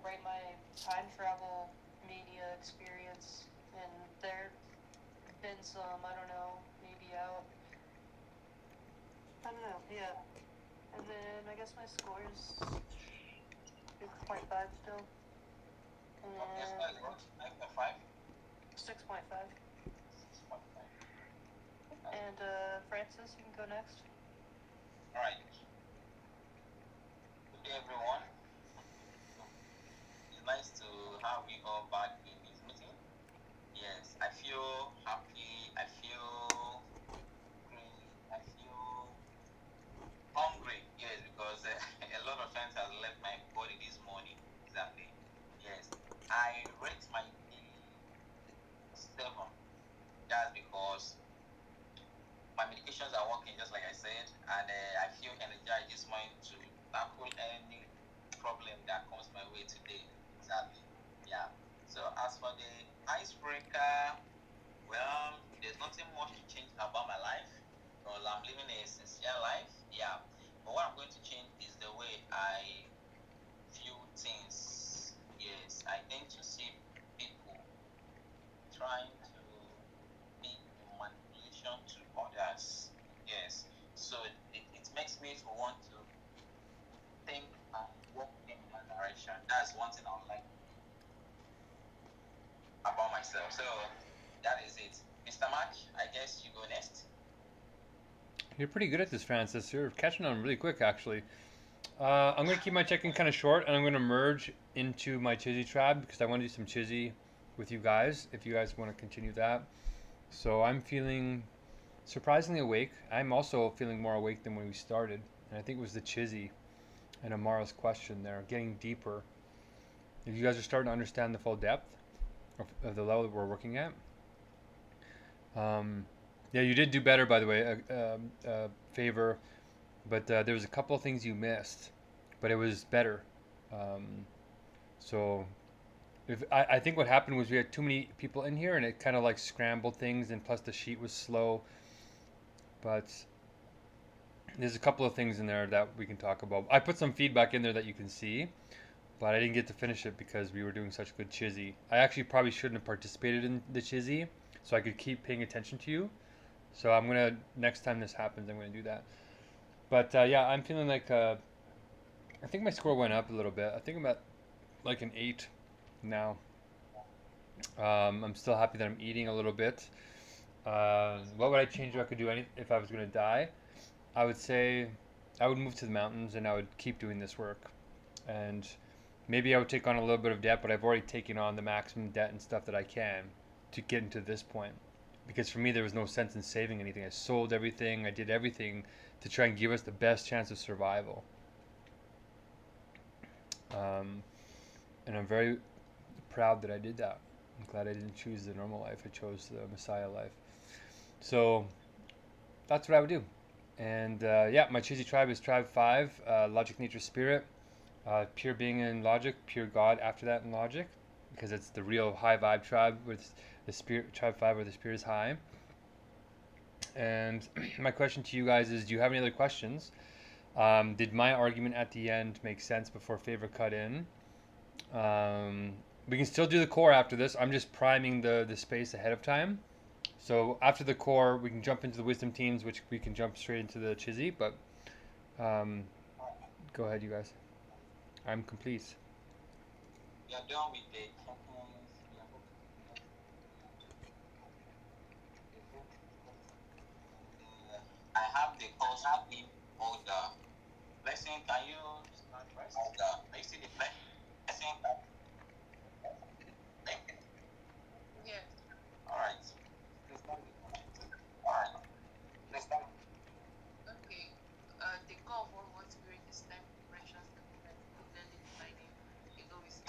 write my time travel mania experience. And there have been some, I don't know, maybe out. I don't know, yeah. And then I guess my score's 6.5 still. Okay, so that's what? 9.5? 6.5. 6.5. And Francis, you can go next. Alright. Good day, everyone. It's nice to have you all back in this meeting. Yes, I feel happy. I feel great. I feel hungry. Yes, because a lot of times has left my body this morning. Exactly. Yes, I rate my day 7. That's because my medications are working just like I said, and I feel energized this morning to tackle any problem that comes my way today. Exactly. Yeah. So as for the icebreaker, well, there's nothing much to change about my life because I'm living a sincere life. Yeah. But what I'm going to change is the way I view things. Yes, I tend to see people trying to be a manipulation to others. Yes. So it makes me to want to think and walk in that direction. That's one thing I would like about myself. So that is it. Mr. Mark, I guess you go next. You're pretty good at this, Francis. You're catching on really quick, actually. I'm going to keep my check-in kind of short, and I'm going to merge into my Chizzy tribe because I want to do some Chizzy with you guys, if you guys want to continue that. So I'm feeling surprisingly awake. I'm also feeling more awake than when we started, and I think it was the Chizzy and Amara's question there, getting deeper. If you guys are starting to understand the full depth of the level that we're working at. Yeah, you did do better, by the way, Favor, but there was a couple of things you missed, but it was better. So I think what happened was we had too many people in here, and it kind of like scrambled things, and plus the sheet was slow. but there's a couple of things in there that we can talk about. I put some feedback in there that you can see, but I didn't get to finish it because we were doing such good chizzy. I actually probably shouldn't have participated in the chizzy, so I could keep paying attention to you. So I'm gonna, next time this happens, I'm gonna do that. But yeah, I'm feeling like I think my score went up a little bit. I think I'm at like an 8 now. I'm still happy that I'm eating a little bit. What would I change if I could do anything if I was gonna die? I would say I would move to the mountains and I would keep doing this work. And maybe I would take on a little bit of debt, but I've already taken on the maximum debt and stuff that I can to get into this point. Because for me, there was no sense in saving anything. I sold everything. I did everything to try and give us the best chance of survival. And I'm very proud that I did that. I'm glad I didn't choose the normal life. I chose the Messiah life. So that's what I would do. And yeah, my cheesy tribe is tribe 5, logic, nature, spirit. Pure being in logic, pure God after that in logic, because it's the real high vibe tribe with the spirit, tribe 5 where the spirit is high. And my question to you guys is, do you have any other questions? Did my argument at the end make sense before Favor cut in? We can still do the core after this. I'm just priming the space ahead of time. So after the core, we can jump into the wisdom teams, which we can jump straight into the chizzy. But go ahead, you guys. I'm complete. We are done with the tokens. I have the course name order. Blessing, can you start first? You see the play? Blessing? Yes. Alright. Alright. Let's start. Okay. The goal of one spirit is time precious and clearly defining egoism.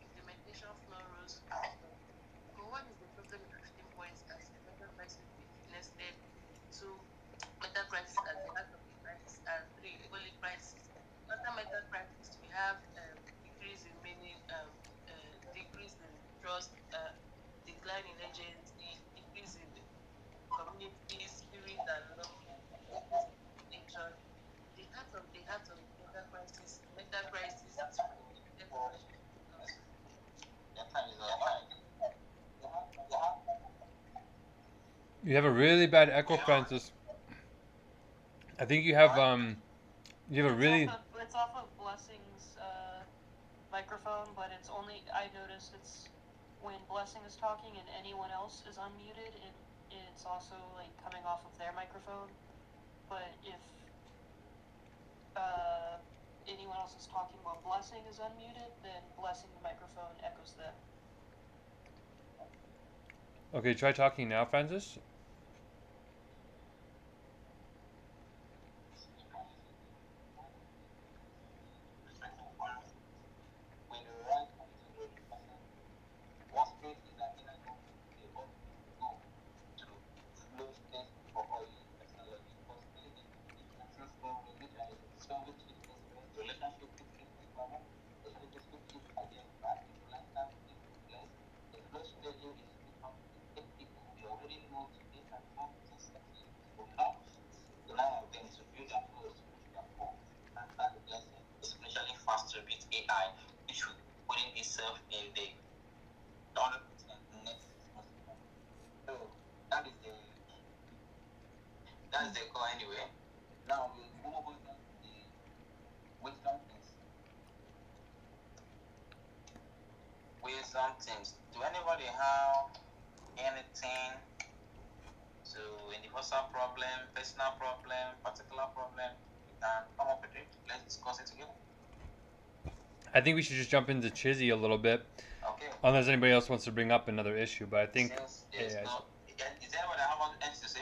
Implementation flow rules. But what is the problem with 15 points as a Megacrisis nested 2 Megacrisis as the heart of the crisis and 3 holy crisis? After Megacrisis, we have decrease in meaning, decrease in trust, decline in agency, decrease in community spirit and love, nature. The heart of Megacrisis is Your time is up. You have a really bad echo, Francis. I think you have a really. It's off of Blessing's microphone, but it's only, I noticed it's when Blessing is talking and anyone else is unmuted, it's also like coming off of their microphone. But if anyone else is talking while Blessing is unmuted, then Blessing the microphone echoes them. Okay, try talking now, Francis. Especially faster with AI, which would put itself in the 100% next. So that is the core anyway. Now we move on to the wisdom things. Wisdom things. Do anybody have anything to universal problem, personal problem, particular problem? You can come up with it. Let's discuss it together. I think we should just jump into chizzy a little bit, Okay. unless anybody else wants to bring up another issue. But I think Since there's AI no, is there anybody have anything to say?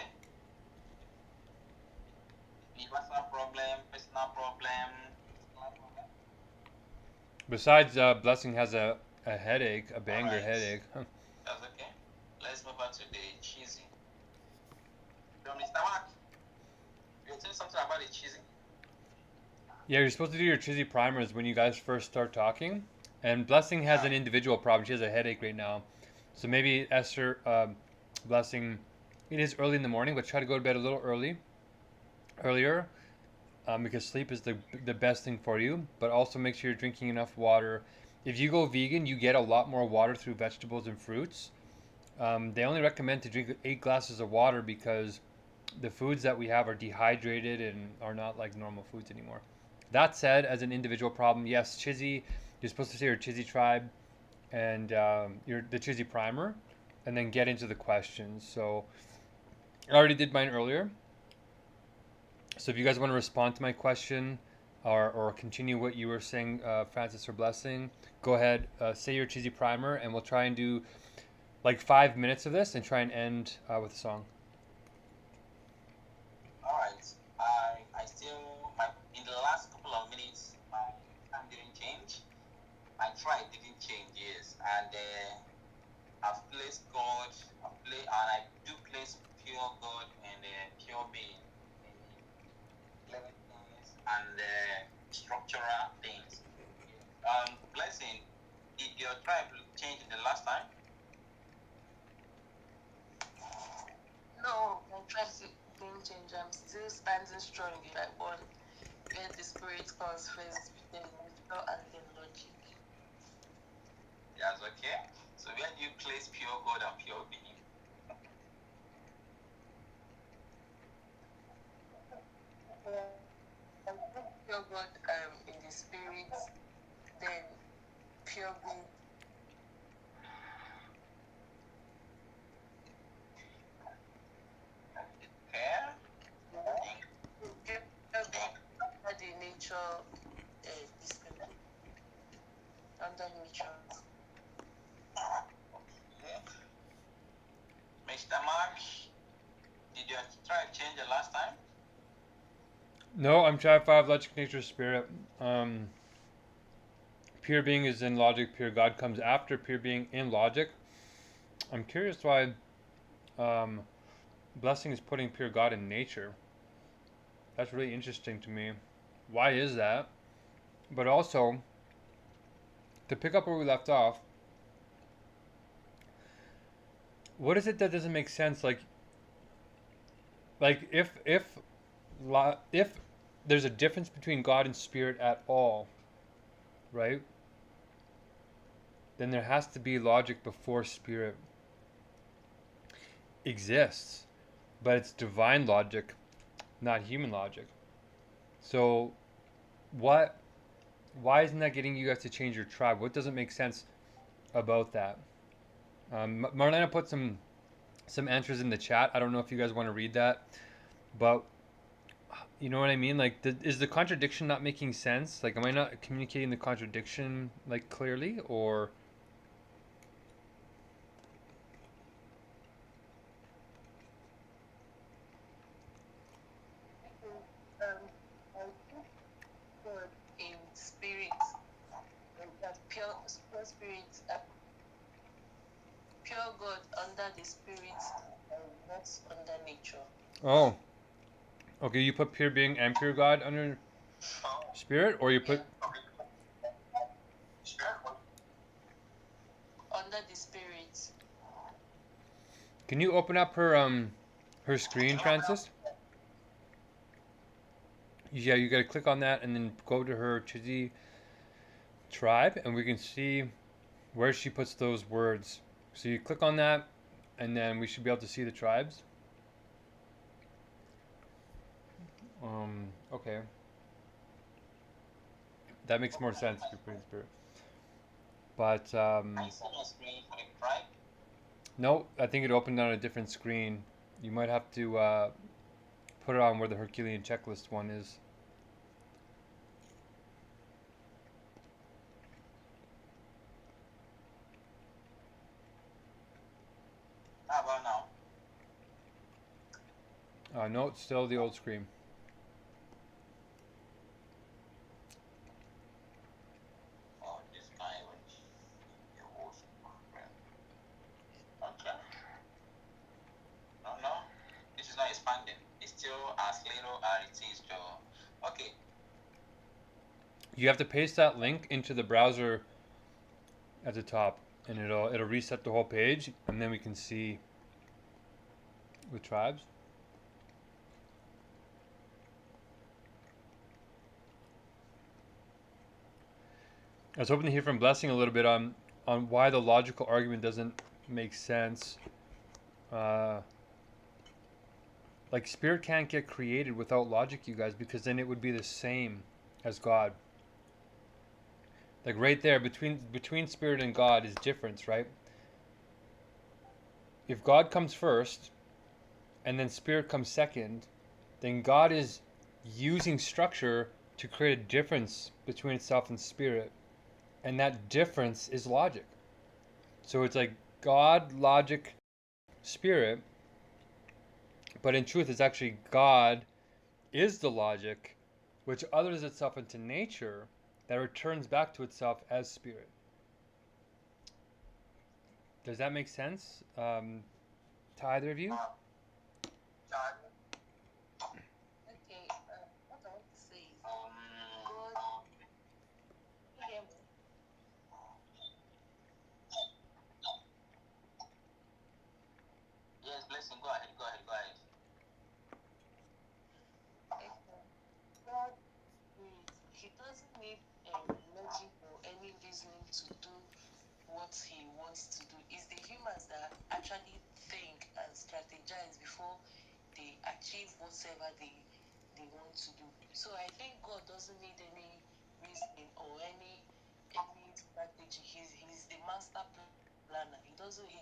Universal problem, personal problem, besides Blessing has a headache, a banger Alright. headache. That's okay. Let's move on to the cheesy. So, Mr. Mark, you tell something about the cheesy. Yeah, you're supposed to do your chizzy primers when you guys first start talking. And Blessing has an individual problem. She has a headache right now. So maybe Esther, blessing. It is early in the morning, but try to go to bed a little earlier, because sleep is the best thing for you. But also make sure you're drinking enough water. If you go vegan, you get a lot more water through vegetables and fruits. They only recommend to drink 8 glasses of water because the foods that we have are dehydrated and are not like normal foods anymore. That said, as an individual problem, yes, Chizzy, you're supposed to say your Chizzy tribe and the Chizzy primer, and then get into the questions. So I already did mine earlier. So if you guys want to respond to my question or continue what you were saying, Francis or Blessing, go ahead, say your Chizzy primer, and we'll try and do like 5 minutes of this and try and end with a song. Alright. I still, in the last couple of minutes, my time didn't change. My tribe didn't change, yes. And I've placed God, and I do place pure God and pure being in living things and structural things. Blessing, did your tribe change in the last time? No, my tribe didn't change. I'm still standing strong in my one. Where the spirit comes first, then natural and then logic. Yes, okay. So where do you place pure God and pure being? Pure God in the spirit, then pure being. Okay. Pure being under the nature, this thing, under nature. Okay. Mr. Mark, did your tribe change the last time? No, I'm tribe 5, logic, nature, spirit. Pure being is in logic, pure God comes after pure being in logic. I'm curious why Blessing is putting pure God in nature. That's really interesting to me. Why is that? But also, to pick up where we left off, what is it that doesn't make sense? Like if there's a difference between God and spirit at all, right? Then there has to be logic before spirit exists. But it's divine logic, not human logic. So why isn't that getting you guys to change your tribe? What doesn't make sense about that? Marlena put some answers in the chat. I don't know if you guys want to read that, but you know what I mean? Like, is the contradiction not making sense? Like, am I not communicating the contradiction like clearly, or? God in spirit, pure spirit, pure God under the spirit, not under nature. Oh, okay. You put pure being and pure God under spirit, or you put Under the spirit. Can you open up her screen, Francis? Yeah, you gotta click on that and then go to her Chizzy tribe, and we can see where she puts those words. So you click on that, and then we should be able to see the tribes. Okay. That makes more sense if you're putting spirit. But no, I think it opened on a different screen. You might have to put it on where the Herculean checklist one is. How about now? No, it's still the old screen. Oh, this guy went the whole program. Okay. No. This is not expanding. It's still as little as it is, Joe. Okay. You have to paste that link into the browser at the top, and it'll reset the whole page, and then we can see with tribes. I was hoping to hear from Blessing a little bit on why the logical argument doesn't make sense. Like spirit can't get created without logic, you guys, because then it would be the same as God. Like right there, between spirit and God is difference, right? If God comes first and then spirit comes second, then God is using structure to create a difference between itself and spirit. And that difference is logic. So it's like God, logic, spirit, but in truth it's actually God is the logic, which others itself into nature, that returns back to itself as spirit. Does that make sense to either of you? Okay, what I want to say is God. Yeah, Yes, Blessing, go ahead, go ahead, go ahead. God he doesn't need logic or any reasoning to do what he wants to do. It's the humans that actually think and strategize before they achieve whatever they want to do. So I think God doesn't need any reasoning or any strategy. He's the master planner. He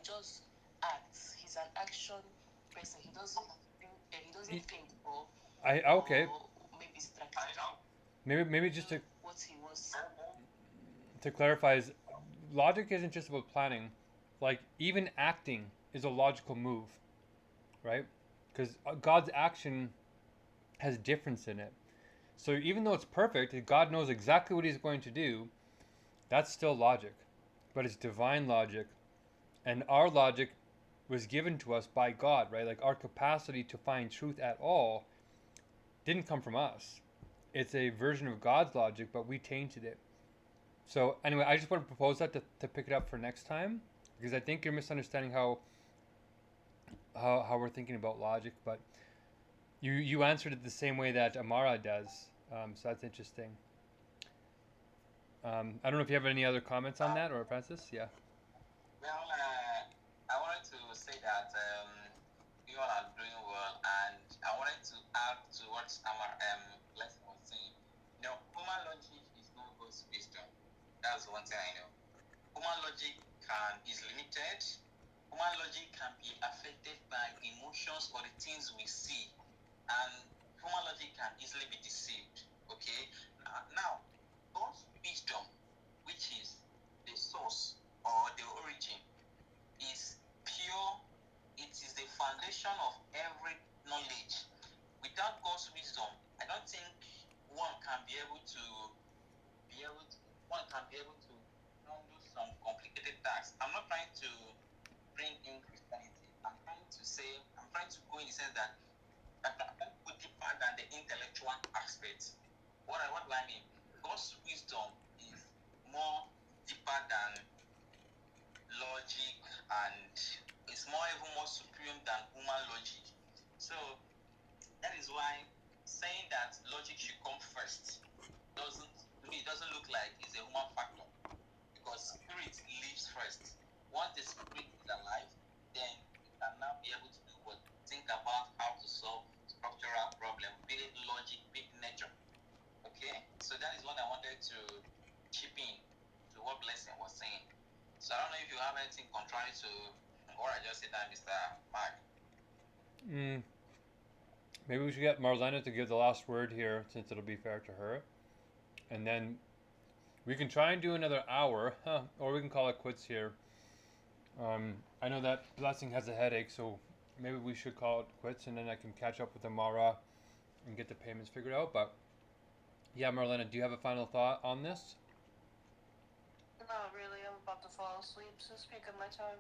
just acts. He's an action person. He doesn't think or Okay. or maybe strategize Maybe just what he wants. to clarify is logic isn't just about planning. Like even acting is a logical move, right? Because God's action has difference in it. So even though it's perfect, God knows exactly what he's going to do, that's still logic. But it's divine logic. And our logic was given to us by God, right? Like our capacity to find truth at all didn't come from us. It's a version of God's logic, but we tainted it. So anyway, I just want to propose that to pick it up for next time, because I think you're misunderstanding how we're thinking about logic. But you answered it the same way that Amara does, so that's interesting. I don't know if you have any other comments on that, or Francis. Yeah. Well, I wanted to say that you all are doing well, and I wanted to add to what Blessing was saying. You know, human logic is not God's wisdom. That's one thing I know. Human logic is limited. Human logic can be affected by emotions or the things we see, and human logic can easily be deceived. Okay, now God's wisdom, which is the source or the origin, is pure. It is the foundation of every knowledge. Without God's wisdom, I don't think one can be able to handle some complicated tasks. I'm not trying to bring in Christianity. I'm trying to go in the sense that I'm trying to go deeper than the intellectual aspect. What do I mean? God's wisdom is more deeper than logic, and it's even more supreme than human logic. So that is why saying that logic should come first doesn't look like it's a human factor, because spirit lives first. Once the spirit is alive, then you can now be able to think about how to solve structural problem, be it logic, be it nature. Okay, so that is what I wanted to chip in to what Blessing was saying. So I don't know if you have anything contrary to what I just said, Mr. Mark. Maybe we should get Marlena to give the last word here, since it'll be fair to her. And then we can try and do another hour, or we can call it quits here. I know that Blessing has a headache, so maybe we should call it quits, and then I can catch up with Amara and get the payments figured out. But yeah, Marlena, do you have a final thought on this? Not really. I'm about to fall asleep, so speak of my time.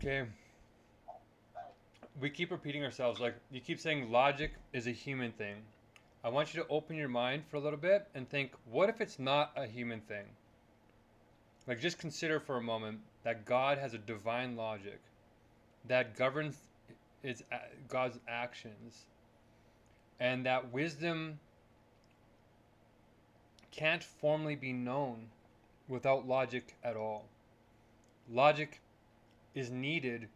Okay. We keep repeating ourselves. Like, you keep saying logic is a human thing. I want you to open your mind for a little bit and think, what if it's not a human thing? Like, just consider for a moment that God has a divine logic. that governs God's actions, and that wisdom can't formally be known without logic at all. Logic is needed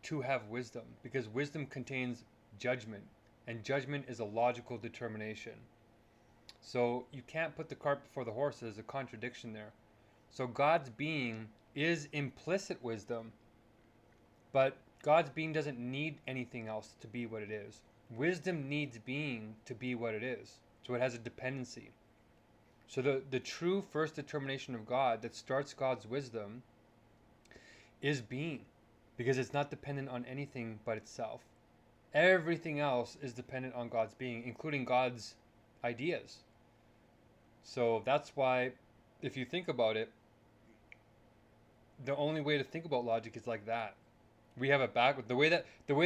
to have wisdom because wisdom contains judgment, and judgment is a logical determination. So you can't put the cart before the horse. There's a contradiction there. So God's being is implicit wisdom, but God's being doesn't need anything else to be what it is. Wisdom needs being to be what it is. So it has a dependency. So the true first determination of God that starts God's wisdom is being, because it's not dependent on anything but itself. Everything else is dependent on God's being, including God's ideas. So that's why, if you think about it, the only way to think about logic is like that. We have it backward. The way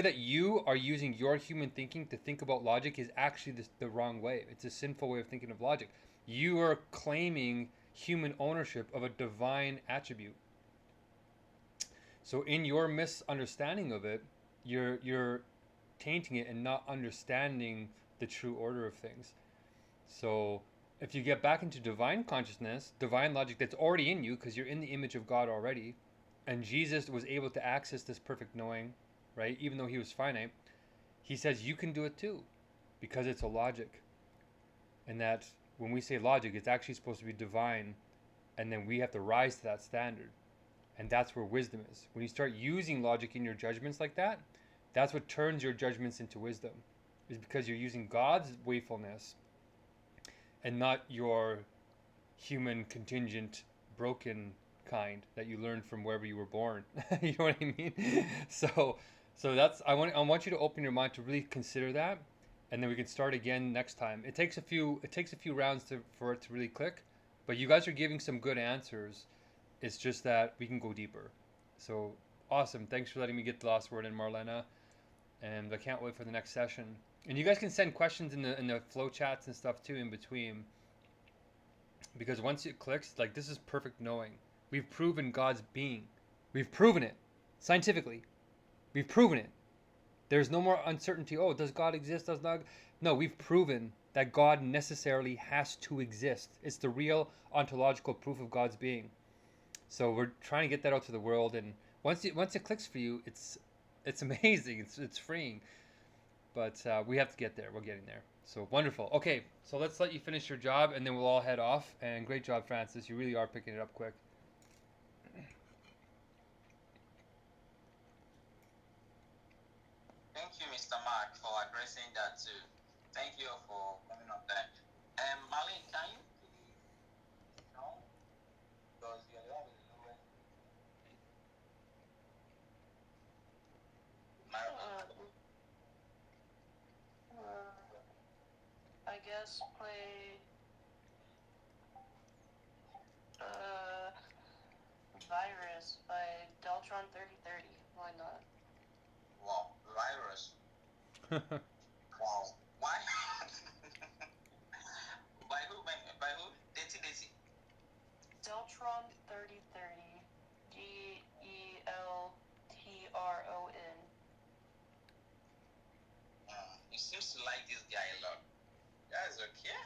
that you are using your human thinking to think about logic is actually the wrong way. It's a sinful way of thinking of logic. You are claiming human ownership of a divine attribute. So in your misunderstanding of it, you're tainting it and not understanding the true order of things. So if you get back into divine consciousness, divine logic that's already in you, because you're in the image of God already, and Jesus was able to access this perfect knowing, right? Even though he was finite, he says you can do it too, because it's a logic. And that when we say logic, it's actually supposed to be divine, and then we have to rise to that standard. And that's where wisdom is. When you start using logic in your judgments like that, that's what turns your judgments into wisdom. Is because you're using God's wakefulness and not your human contingent broken kind that you learned from wherever you were born. You know what I mean? So that's I want you to open your mind to really consider that, and then we can start again next time. It takes a few rounds for it to really click, but you guys are giving some good answers. It's just that we can go deeper. So awesome. Thanks for letting me get the last word in, Marlena. And I can't wait for the next session. And you guys can send questions in the flow chats and stuff too in between. Because once it clicks, like, this is perfect knowing. We've proven God's being. We've proven it. Scientifically. We've proven it. There's no more uncertainty. Oh, does God exist? Does not? No, we've proven that God necessarily has to exist. It's the real ontological proof of God's being. So we're trying to get that out to the world, and once it clicks for you, it's amazing. It's freeing. But we have to get there. We're getting there. So wonderful. Okay, so let's let you finish your job, and then we'll all head off. And great job, Francis. You really are picking it up quick. Thank you, Mr. Mark, for addressing that too. Thank you for coming up there. Marlene, can you please know? Because you're the one with the lowest. I guess play Virus by Deltron 3030. Why not? Wow, Virus. Wow. Why? By who? By who? Daisy. Deltron 3030. DELTRON. You seems to like this guy a lot. That's okay.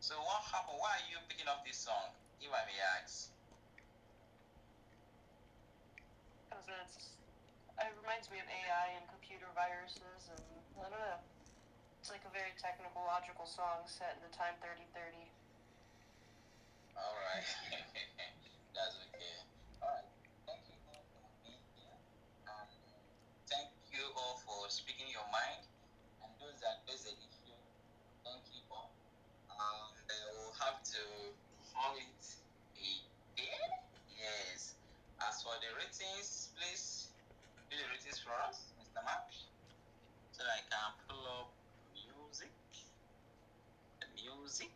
So what happened? Why are you picking up this song? If I may ask. Because it reminds me of AI and computer viruses, and I don't know. It's like a very technical, logical song set in the time 3030. Alright. That's okay. Alright. Thank you all for being here. And thank you all for speaking your mind. And those that there's an issue, thank you all. We'll have to call it a day. Yes. As for the ratings, please do the ratings for us, Mr. Mark, so I can pull up music. The music.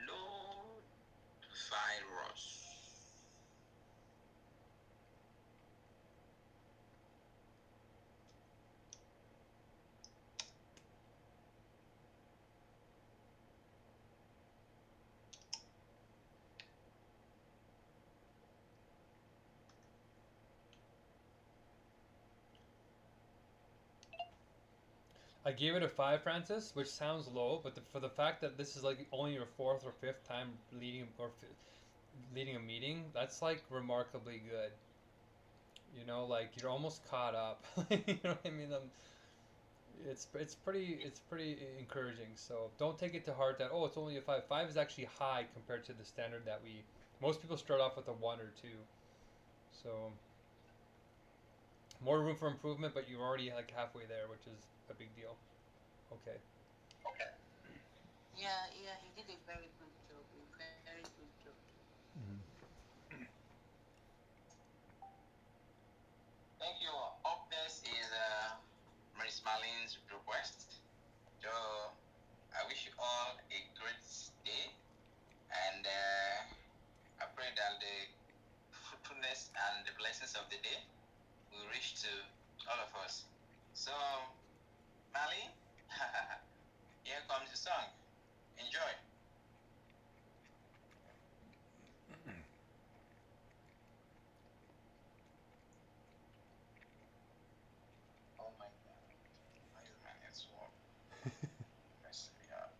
Load virus. I gave it a 5, Francis, which sounds low, but for the fact that this is like only your 4th or 5th time leading a meeting, that's like remarkably good. You know, like you're almost caught up. You know what I mean? It's pretty encouraging. So don't take it to heart that it's only a 5. 5 is actually high compared to the standard that we most people start off with a 1 or 2. So more room for improvement, but you're already like halfway there, which is a big deal. Okay. Yeah, yeah, he did a very good job. A very good job. Thank you. Up next is Miss Marlene's request. So I wish you all a great day, and I pray that the fruitfulness and the blessings of the day will reach to all of us. So, Marlene, here comes the song. Enjoy. Oh my God, why is my head swollen? Mess me up.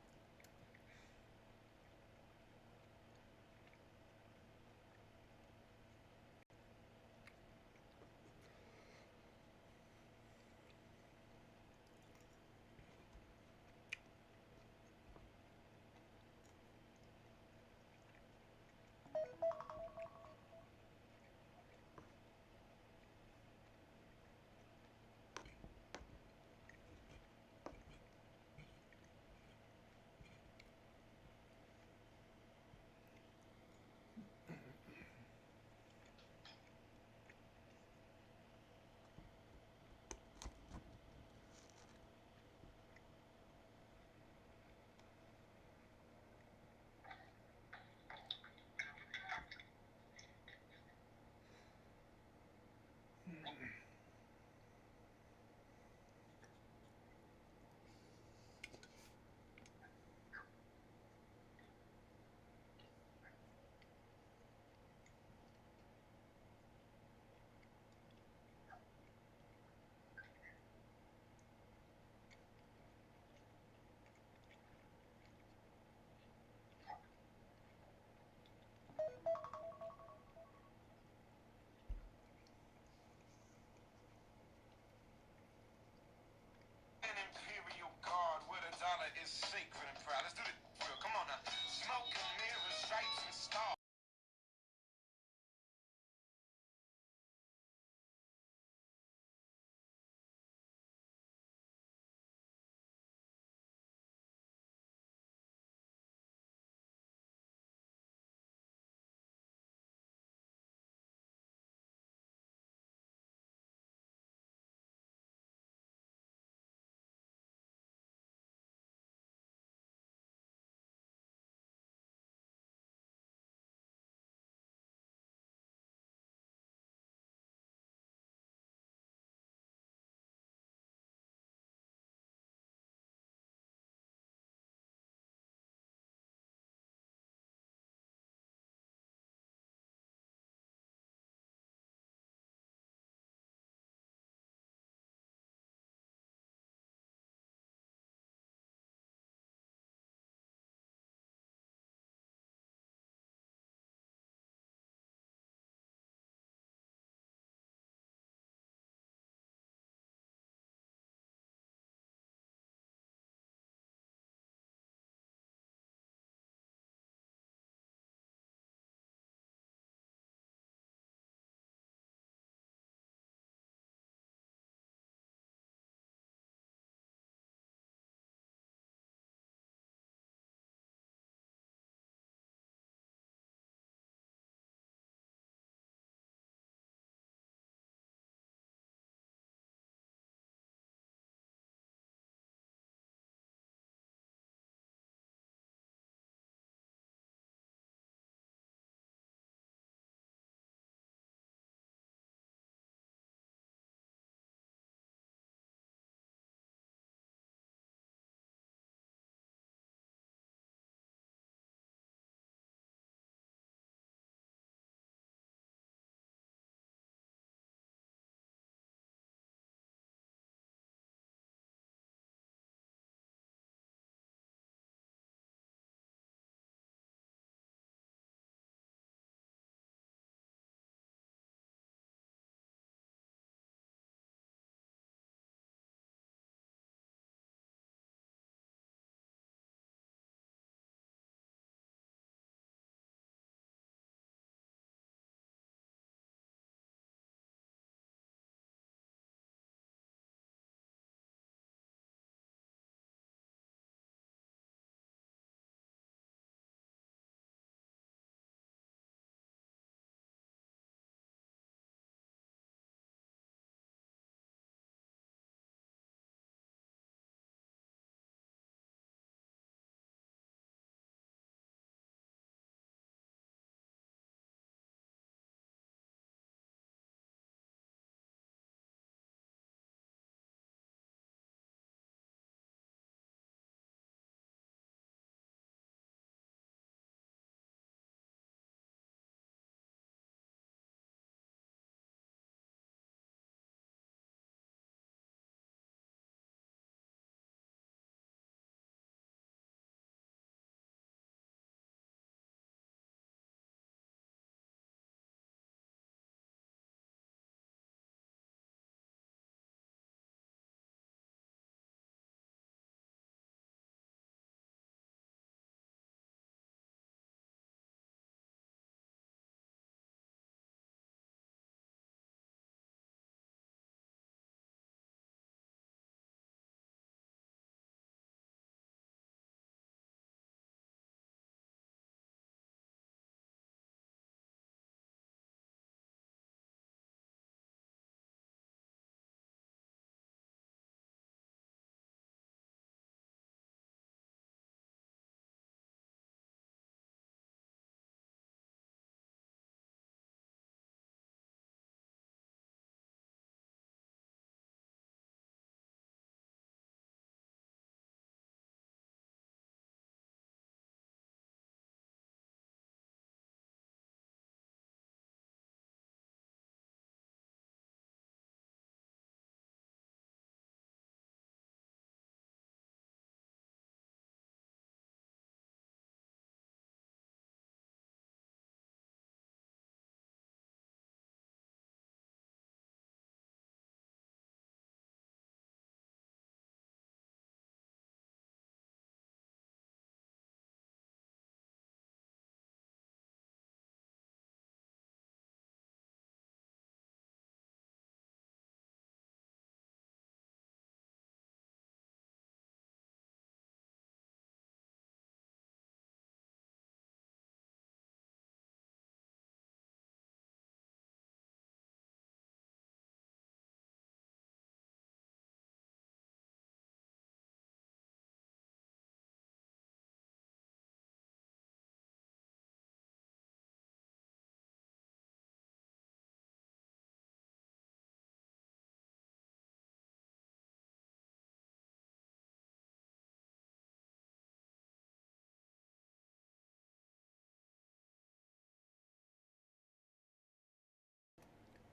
An imperial guard where the dollar is sacred and proud. Let's do it. Come on now. Smoke and mirrors, stripes and stars.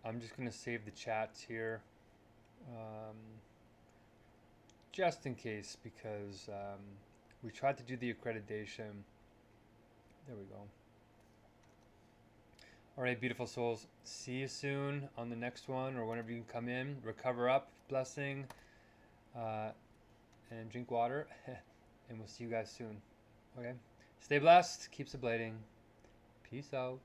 I'm just going to save the chats here. Just in case, because we tried to do the accreditation. There we go. All right, beautiful souls. See you soon on the next one, or whenever you can come in. Recover up, blessing, and drink water. And we'll see you guys soon. Okay? Stay blessed. Keep sublating. Peace out.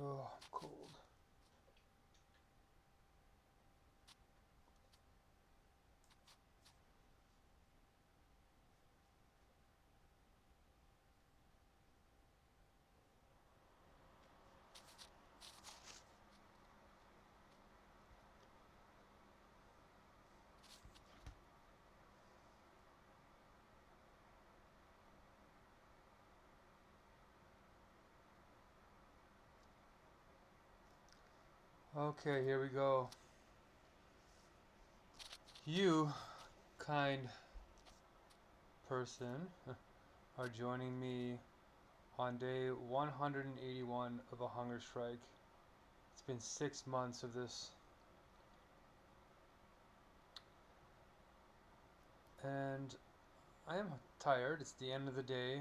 Oh, I'm cold. Okay, here we go. You, kind person, are joining me on day 181 of a hunger strike. It's been 6 months of this. And I am tired. It's the end of the day.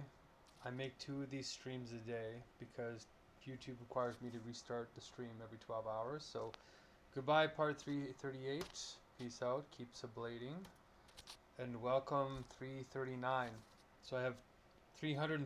I make 2 of these streams a day because YouTube requires me to restart the stream every 12 hours. So goodbye, part 338. Peace out. Keep sublating. And welcome 339. So I have 300